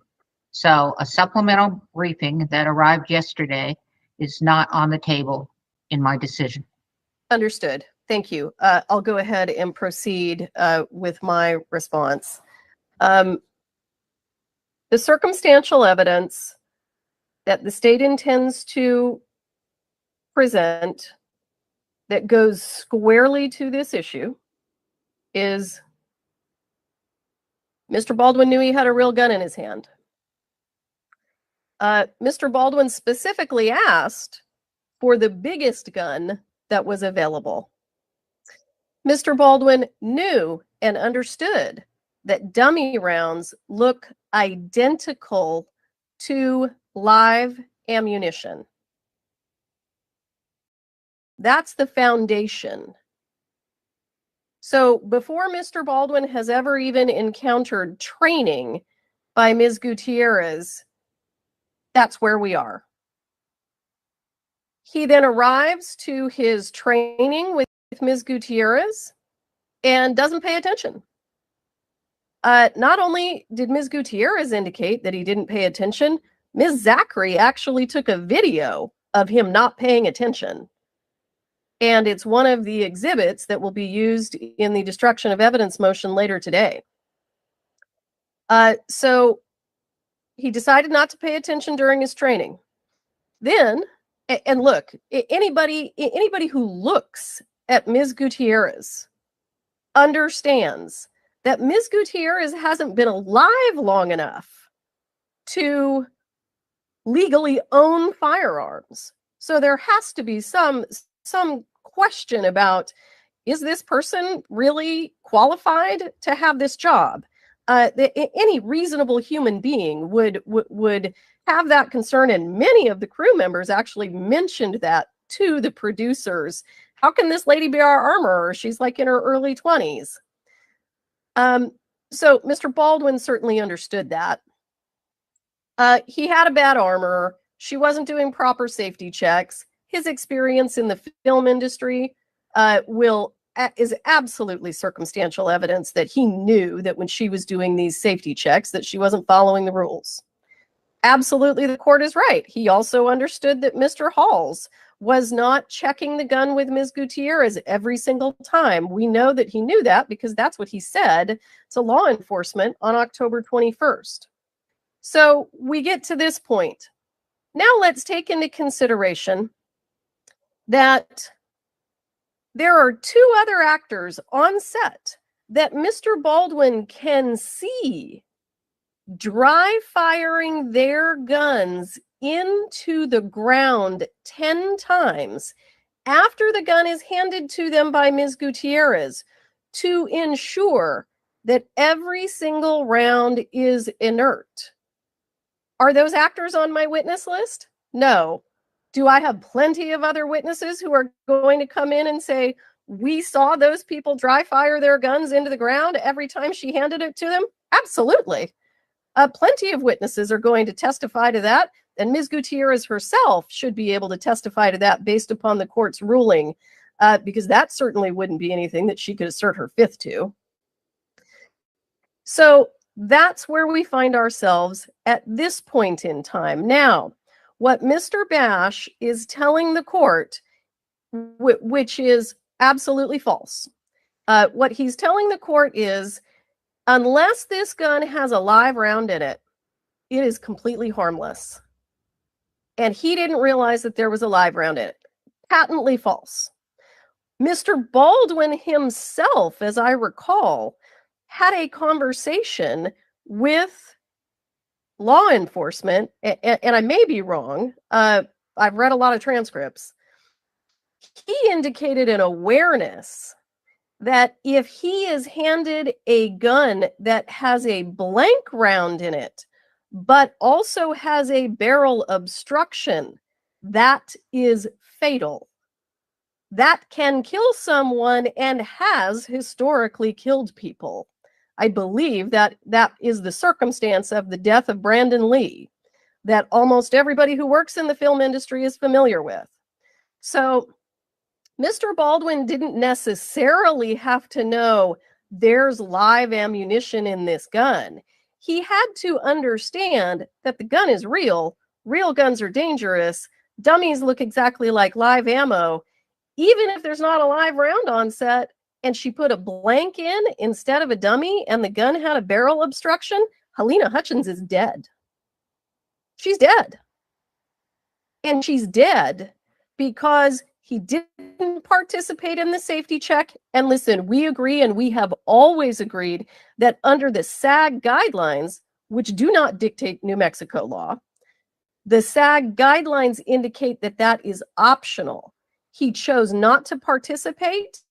S17: So a supplemental briefing that arrived yesterday is not on the table in my decision.
S16: Understood. Thank you. I'll go ahead and proceed with my response. The circumstantial evidence that the state intends to present that goes squarely to this issue is Mr. Baldwin knew he had a real gun in his hand. Mr. Baldwin specifically asked for the biggest gun that was available. Mr. Baldwin knew and understood that dummy rounds look identical to live ammunition. That's the foundation. So before Mr. Baldwin has ever even encountered training by Ms. Gutierrez, that's where we are. He then arrives to his training with Ms. Gutierrez and doesn't pay attention. Not only did Ms. Gutierrez indicate that he didn't pay attention, Ms. Zachary actually took a video of him not paying attention. And it's one of the exhibits that will be used in the destruction of evidence motion later today. So he decided not to pay attention during his training. Then, and look, anybody who looks at Ms. Gutierrez understands that Ms. Gutierrez hasn't been alive long enough to legally own firearms. So there has to be some question about, is this person really qualified to have this job? Any reasonable human being would have that concern, and many of the crew members actually mentioned that to the producers. How can this lady be our armorer? She's like in her early 20s. So Mr. Baldwin certainly understood that. He had a bad armorer. She wasn't doing proper safety checks. His experience in the film industry is absolutely circumstantial evidence that he knew that when she was doing these safety checks that she wasn't following the rules. Absolutely, the court is right. He also understood that Mr. Halls was not checking the gun with Ms. Gutierrez every single time. We know that he knew that because that's what he said to law enforcement on October 21st. So we get to this point. Now let's take into consideration that there are two other actors on set that Mr. Baldwin can see dry firing their guns into the ground 10 times after the gun is handed to them by Ms. Gutierrez to ensure that every single round is inert. Are those actors on my witness list? No. Do I have plenty of other witnesses who are going to come in and say, we saw those people dry fire their guns into the ground every time she handed it to them? Absolutely. Plenty of witnesses are going to testify to that, and Ms. Gutierrez herself should be able to testify to that based upon the court's ruling, because that certainly wouldn't be anything that she could assert her fifth to. So that's where we find ourselves at this point in time. Now, what Mr. Bash is telling the court, which is absolutely false, what he's telling the court is, unless this gun has a live round in it, it is completely harmless. And he didn't realize that there was a live round in it. Patently false. Mr. Baldwin himself, as I recall, had a conversation with law enforcement, and I may be wrong. I've read a lot of transcripts. He indicated an awareness that if he is handed a gun that has a blank round in it, but also has a barrel obstruction, that is fatal. That can kill someone and has historically killed people. I believe that that is the circumstance of the death of Brandon Lee, that almost everybody who works in the film industry is familiar with. So Mr. Baldwin didn't necessarily have to know there's live ammunition in this gun. He had to understand that the gun is real. Real guns are dangerous. Dummies look exactly like live ammo. Even if there's not a live round on set and she put a blank in instead of a dummy and the gun had a barrel obstruction, Helena Hutchins is dead. She's dead. And she's dead because he didn't participate in the safety check. And listen, we agree, and we have always agreed, that under the SAG guidelines, which do not dictate New Mexico law, the SAG guidelines indicate that that is optional. He chose not to participate,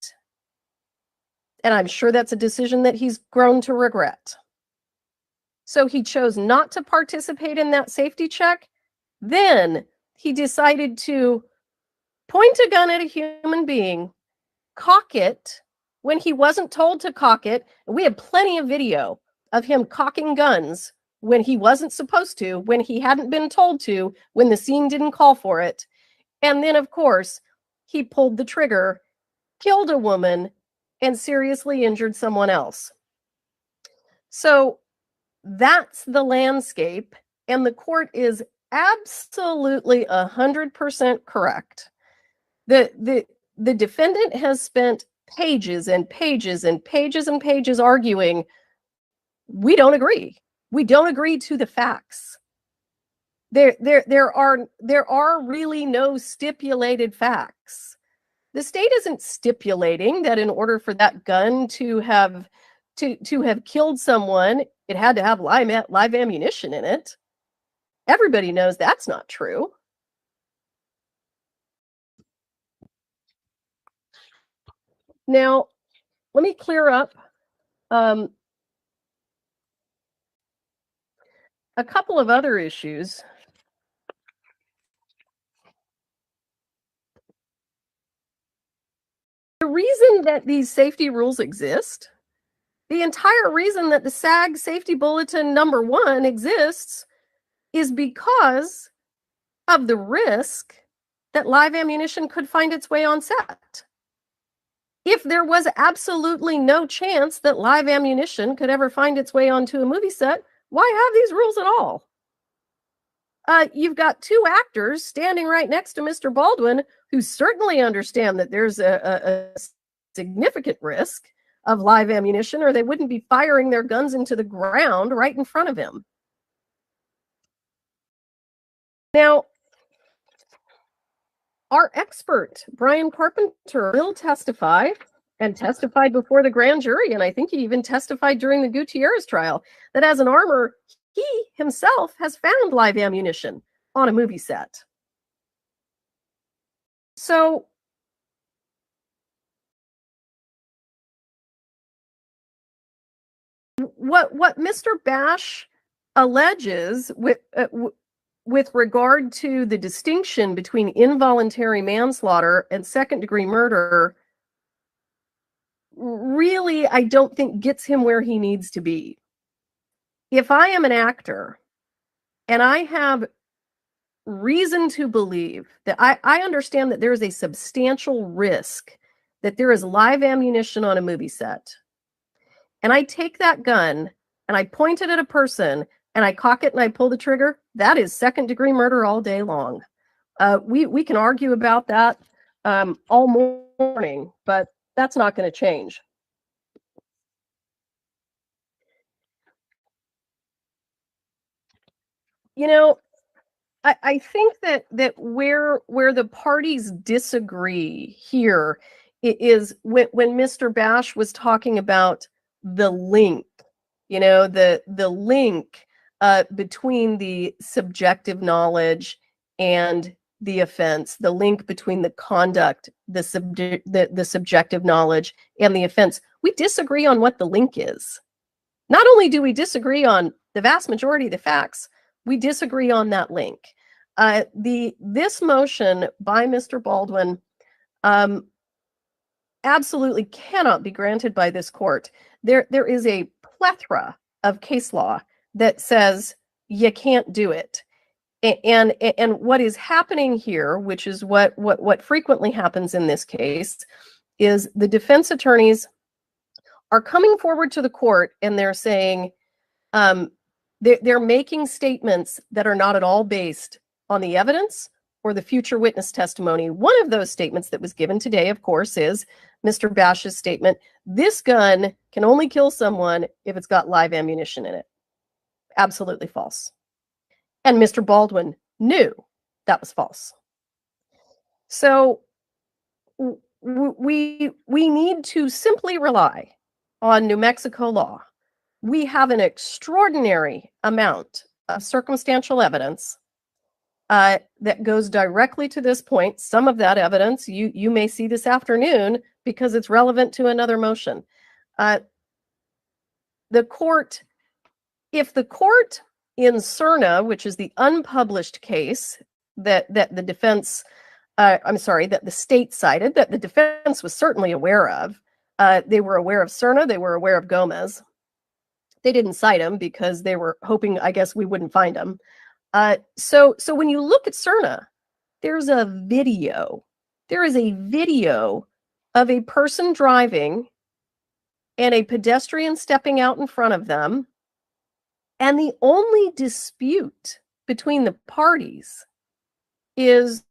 S16: and I'm sure that's a decision that he's grown to regret. So he chose not to participate in that safety check. Then he decided to point a gun at a human being, cock it when he wasn't told to cock it. We have plenty of video of him cocking guns when he wasn't supposed to, when he hadn't been told to, when the scene didn't call for it. And then, of course, he pulled the trigger, killed a woman, and seriously injured someone else. So that's the landscape, and the court is absolutely 100% correct. The defendant has spent pages and pages and pages and pages arguing, we don't agree. We don't agree to the facts. There are really no stipulated facts. The state isn't stipulating that in order for that gun to have killed someone, it had to have live ammunition in it. Everybody knows that's not true. Now, let me clear up a couple of other issues. The reason that these safety rules exist, the entire reason that the SAG Safety Bulletin #1 exists, is because of the risk that live ammunition could find its way on set. If there was absolutely no chance that live ammunition could ever find its way onto a movie set, why have these rules at all? You've got two actors standing right next to Mr. Baldwin who certainly understand that there's a significant risk of live ammunition, or they wouldn't be firing their guns into the ground right in front of him. Now, our expert, Brian Carpenter, will testify, and testified before the grand jury, and I think he even testified during the Gutierrez trial, that as an armor, he himself has found live ammunition on a movie set. So what Mr. Bash alleges with regard to the distinction between involuntary manslaughter and second-degree murder really, I don't think gets him where he needs to be. If I am an actor and I have reason to believe that I understand that there is a substantial risk that there is live ammunition on a movie set, and I take that gun and I point it at a person and I cock it and I pull the trigger, that is second-degree murder all day long. We can argue about that all morning, but that's not going to change. You know, I think that where the parties disagree here is when Mr. Bash was talking about the link, the link between the subjective knowledge and the offense, the link between the conduct, the subjective knowledge and the offense. We disagree on what the link is. Not only do we disagree on the vast majority of the facts, we disagree on that link. This motion by Mr. Baldwin absolutely cannot be granted by this court. There is a plethora of case law that says you can't do it. And what is happening here, which is what frequently happens in this case, is the defense attorneys are coming forward to the court and they're saying, they're making statements that are not at all based on the evidence or the future witness testimony. One of those statements that was given today, of course, is Mr. Bash's statement, this gun can only kill someone if it's got live ammunition in it. Absolutely false. And Mr. Baldwin knew that was false. So we need to simply rely on New Mexico law. We have an extraordinary amount of circumstantial evidence that goes directly to this point. Some of that evidence you may see this afternoon because it's relevant to another motion. The court, if the court in Cerna, which is the unpublished case that the defense, that the state cited, that the defense was certainly aware of. They were aware of Cerna, they were aware of Gomez. They didn't cite him because they were hoping, I guess, we wouldn't find him. So when you look at Cerna, there's a video. There is a video of a person driving and a pedestrian stepping out in front of them. And the only dispute between the parties is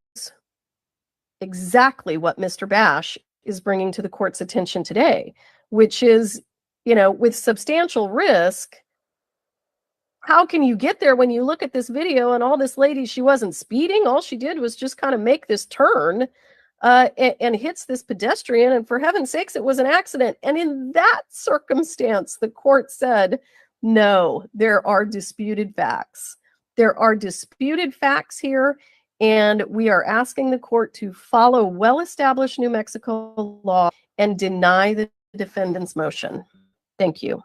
S16: exactly what Mr. Bash is bringing to the court's attention today, which is, with substantial risk, how can you get there when you look at this video and all this lady, she wasn't speeding. All she did was just kind of make this turn and hits this pedestrian. And for heaven's sakes, it was an accident. And in that circumstance, the court said, no, there are disputed facts. There are disputed facts here. And we are asking the court to follow well-established New Mexico law and deny the defendant's motion. Thank you.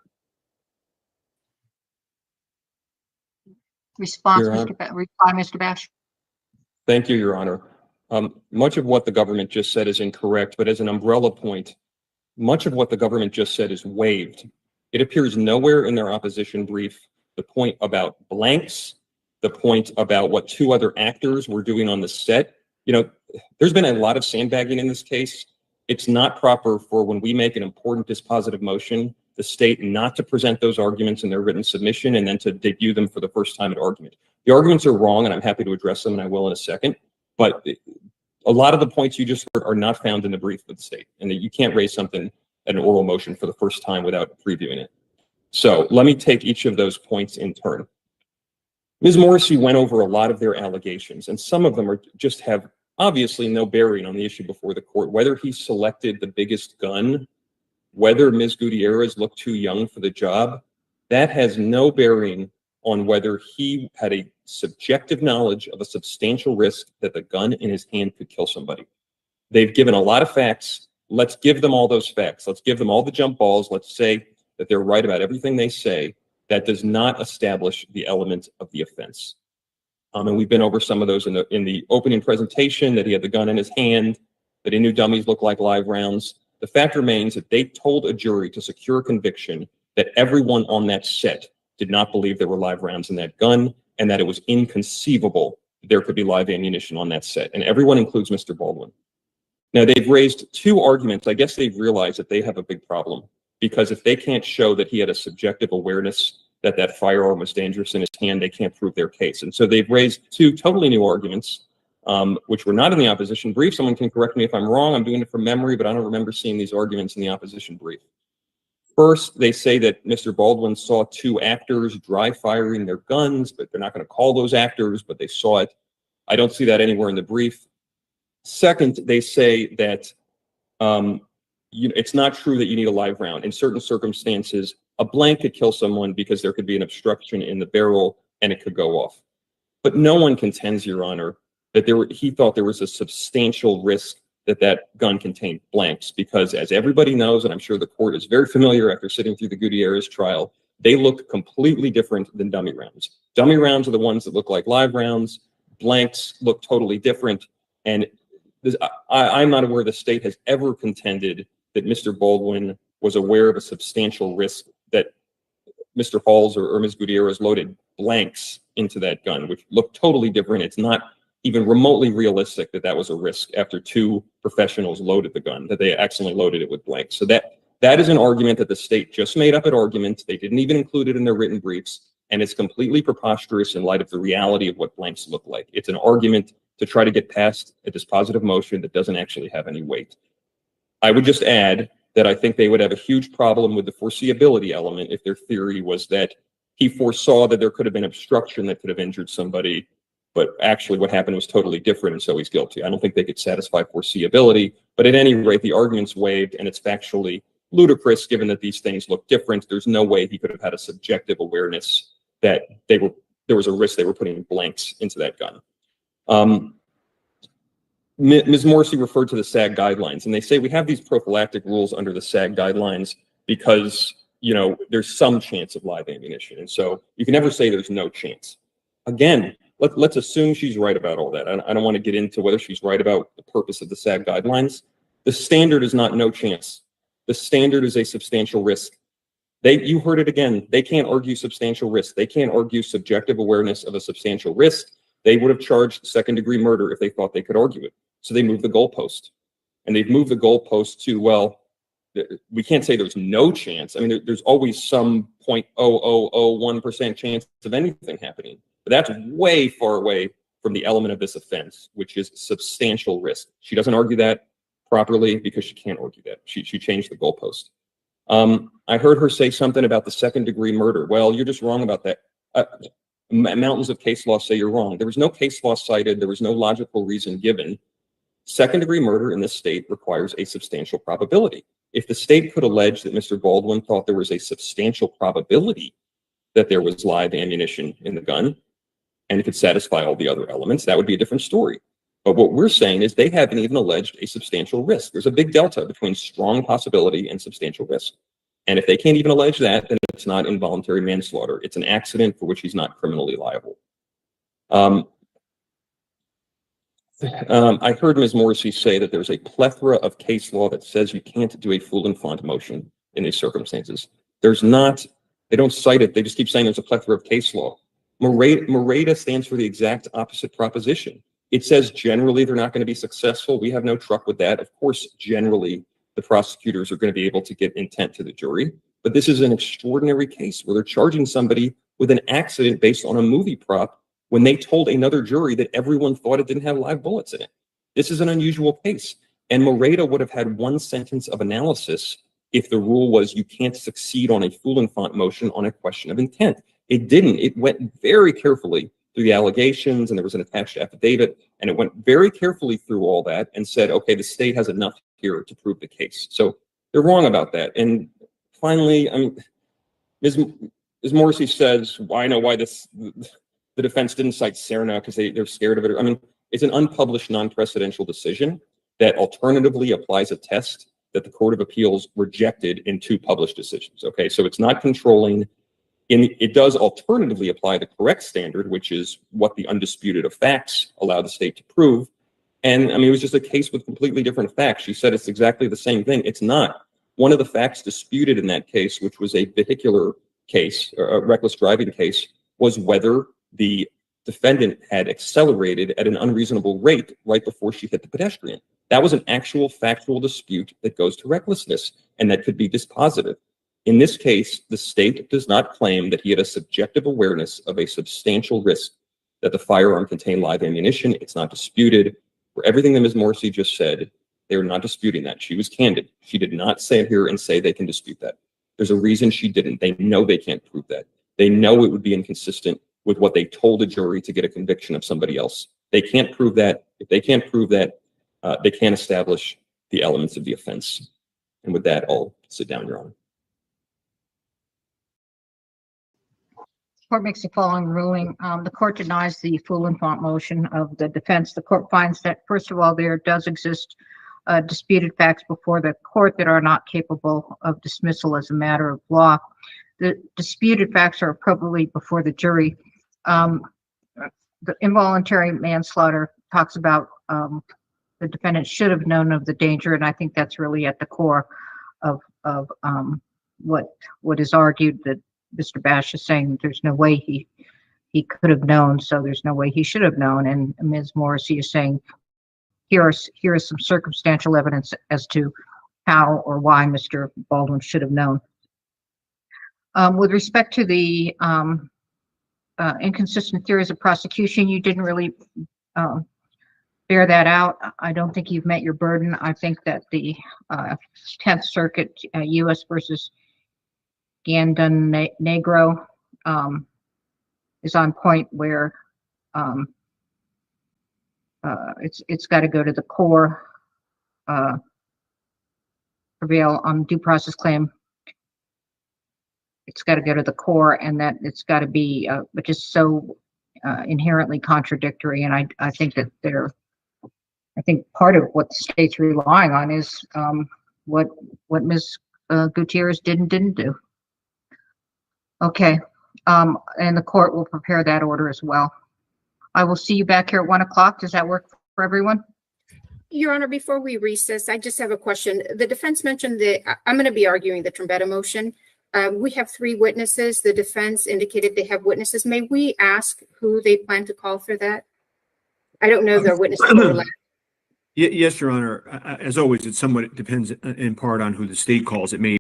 S17: Response,
S8: Your Honor.
S17: reply, Mr. Bash.
S8: Thank you, Your Honor. Much of what the government just said is incorrect, but as an umbrella point, much of what the government just said is waived. It appears nowhere in their opposition brief the point about blanks, the point about what two other actors were doing on the set. There's been a lot of sandbagging in this case. It's not proper for when we make an important dispositive motion, the state not to present those arguments in their written submission and then to debut them for the first time at argument. The arguments are wrong, and I'm happy to address them, and I will in a second. But a lot of the points you just heard are not found in the brief of the state, and that you can't raise something at an oral motion for the first time without previewing it. So let me take each of those points in turn. Ms. Morrissey went over a lot of their allegations, and some of them just have obviously no bearing on the issue before the court. Whether he selected the biggest gun, whether Ms. Gutierrez looked too young for the job, that has no bearing on whether he had a subjective knowledge of a substantial risk that the gun in his hand could kill somebody. They've given a lot of facts. Let's give them all those facts. Let's give them all the jump balls. Let's say that they're right about everything they say. That does not establish the element of the offense. And we've been over some of those in the opening presentation, that he had the gun in his hand, that he knew dummies look like live rounds. The fact remains that they told a jury to secure a conviction that everyone on that set did not believe there were live rounds in that gun, and that it was inconceivable that there could be live ammunition on that set. And everyone includes Mr. Baldwin. Now, they've raised two arguments. I guess they've realized that they have a big problem, because if they can't show that he had a subjective awareness that that firearm was dangerous in his hand, they can't prove their case. And so they've raised two totally new arguments, which were not in the opposition brief. Someone can correct me if I'm wrong. I'm doing it from memory, but I don't remember seeing these arguments in the opposition brief. First, they say that Mr. Baldwin saw two actors dry firing their guns, but they're not going to call those actors, but they saw it. I don't see that anywhere in the brief. Second, they say that it's not true that you need a live round. In certain circumstances, a blank could kill someone because there could be an obstruction in the barrel and it could go off. But no one contends, Your Honor, that he thought there was a substantial risk that that gun contained blanks, because as everybody knows, and I'm sure the court is very familiar after sitting through the Gutierrez trial, they look completely different than dummy rounds. Dummy rounds are the ones that look like live rounds. Blanks look totally different. And I'm not aware the state has ever contended that Mr. Baldwin was aware of a substantial risk that Mr. Halls or Ms. Gutierrez loaded blanks into that gun, which looked totally different. It's not even remotely realistic that that was a risk after two professionals loaded the gun, that they accidentally loaded it with blanks. So that is an argument that the state just made up at argument. They didn't even include it in their written briefs, and it's completely preposterous in light of the reality of what blanks look like. It's an argument to try to get past a dispositive motion that doesn't actually have any weight. I would just add that I think they would have a huge problem with the foreseeability element if their theory was that he foresaw that there could have been obstruction that could have injured somebody, but actually what happened was totally different, and so he's guilty. I don't think they could satisfy foreseeability, but at any rate, the argument's waived, and it's factually ludicrous given that these things look different. There's no way he could have had a subjective awareness that there was a risk they were putting blanks into that gun. Ms. Morrissey referred to the SAG guidelines, and they say we have these prophylactic rules under the SAG guidelines because, there's some chance of live ammunition. And so you can never say there's no chance. Again, let's assume she's right about all that. I don't want to get into whether she's right about the purpose of the SAG guidelines. The standard is not no chance. The standard is a substantial risk. You heard it again. They can't argue substantial risk. They can't argue subjective awareness of a substantial risk. They would have charged second-degree murder if they thought they could argue it. So they moved the goalpost. And they've moved the goalpost to, well, we can't say there's no chance. I mean, there's always some 0.0001% chance of anything happening. But that's way far away from the element of this offense, which is substantial risk. She doesn't argue that properly because she can't argue that. She changed the goalpost. I heard her say something about the second-degree murder. Well, you're just wrong about that. Mountains of case law say you're wrong. There was no case law cited. There was no logical reason given. Second-degree murder in this state requires a substantial probability. If the state could allege that Mr. Baldwin thought there was a substantial probability that there was live ammunition in the gun and it could satisfy all the other elements, that would be a different story. But what we're saying is they haven't even alleged a substantial risk. There's a big delta between strong possibility and substantial risk. And if they can't even allege that, then it's not involuntary manslaughter. It's an accident for which he's not criminally liable. I heard Ms. Morrissey say that there's a plethora of case law that says you can't do a full and font motion in these circumstances. There's not. They don't cite it. They just keep saying there's a plethora of case law. Moreta stands for the exact opposite proposition. It says generally they're not going to be successful. We have no truck with that. Of course, generally, the prosecutors are going to be able to get intent to the jury. But this is an extraordinary case where they're charging somebody with an accident based on a movie prop when they told another jury that everyone thought it didn't have live bullets in it. This is an unusual case. And Moreta would have had one sentence of analysis if the rule was you can't succeed on a full and font motion on a question of intent. It didn't. It went very carefully through the allegations, and there was an attached affidavit, and it went very carefully through all that and said, okay, the state has enough here to prove the case. So they're wrong about that. And finally, As Morrissey says, I know why the defense didn't cite Serna because they're scared of it. I mean, it's an unpublished, non-precedential decision that alternatively applies a test that the Court of Appeals rejected in 2 published decisions. Okay, so it's not controlling. It does alternatively apply the correct standard, which is what the undisputed of facts allow the state to prove. And I mean, it was just a case with completely different facts. She said it's exactly the same thing. It's not. One of the facts disputed in that case, which was a vehicular case, a reckless driving case, was whether the defendant had accelerated at an unreasonable rate right before she hit the pedestrian. That was an actual factual dispute that goes to recklessness, and that could be dispositive. In this case, the state does not claim that he had a subjective awareness of a substantial risk that the firearm contained live ammunition. It's not disputed. For everything that Ms. Morrissey just said, they are not disputing that. She was candid. She did not sit here and say they can dispute that. There's a reason she didn't. They know they can't prove that. They know it would be inconsistent with what they told a jury to get a conviction of somebody else. They can't prove that. If they can't prove that, they can't establish the elements of the offense. And with that, I'll sit down, Your Honor.
S17: Court makes the following ruling. The court denies the full and font motion of the defense. The court finds that, first of all, there does exist disputed facts before the court that are not capable of dismissal as a matter of law. The disputed facts are appropriately before the jury. The involuntary manslaughter talks about the defendant should have known of the danger, and I think that's really at the core of what is argued, that Mr. Bash is saying that there's no way he could have known, so there's no way he should have known. And Ms. Morrissey is saying here is some circumstantial evidence as to how or why Mr. Baldwin should have known. With respect to the inconsistent theories of prosecution, you didn't really bear that out. I don't think you've met your burden. I think that the 10th Circuit, U.S. versus Negro, is on point where it's got to go to the core, prevail on due process claim. It's got to go to the core, and that it's got to be which is so inherently contradictory. And I think that I think part of what the state's relying on is what Ms. Gutierrez didn't do. Okay, and the court will prepare that order as well. I will see you back here at 1 o'clock. Does that work for everyone?
S12: Your Honor, before we recess, I just have a question. The defense mentioned that I'm going to be arguing the Trombetta motion. We have 3 witnesses. The defense indicated they have witnesses. May we ask who they plan to call for that? I don't know if their witnesses are
S14: Yes, Your Honor. As always, it somewhat depends in part on who the state calls. It may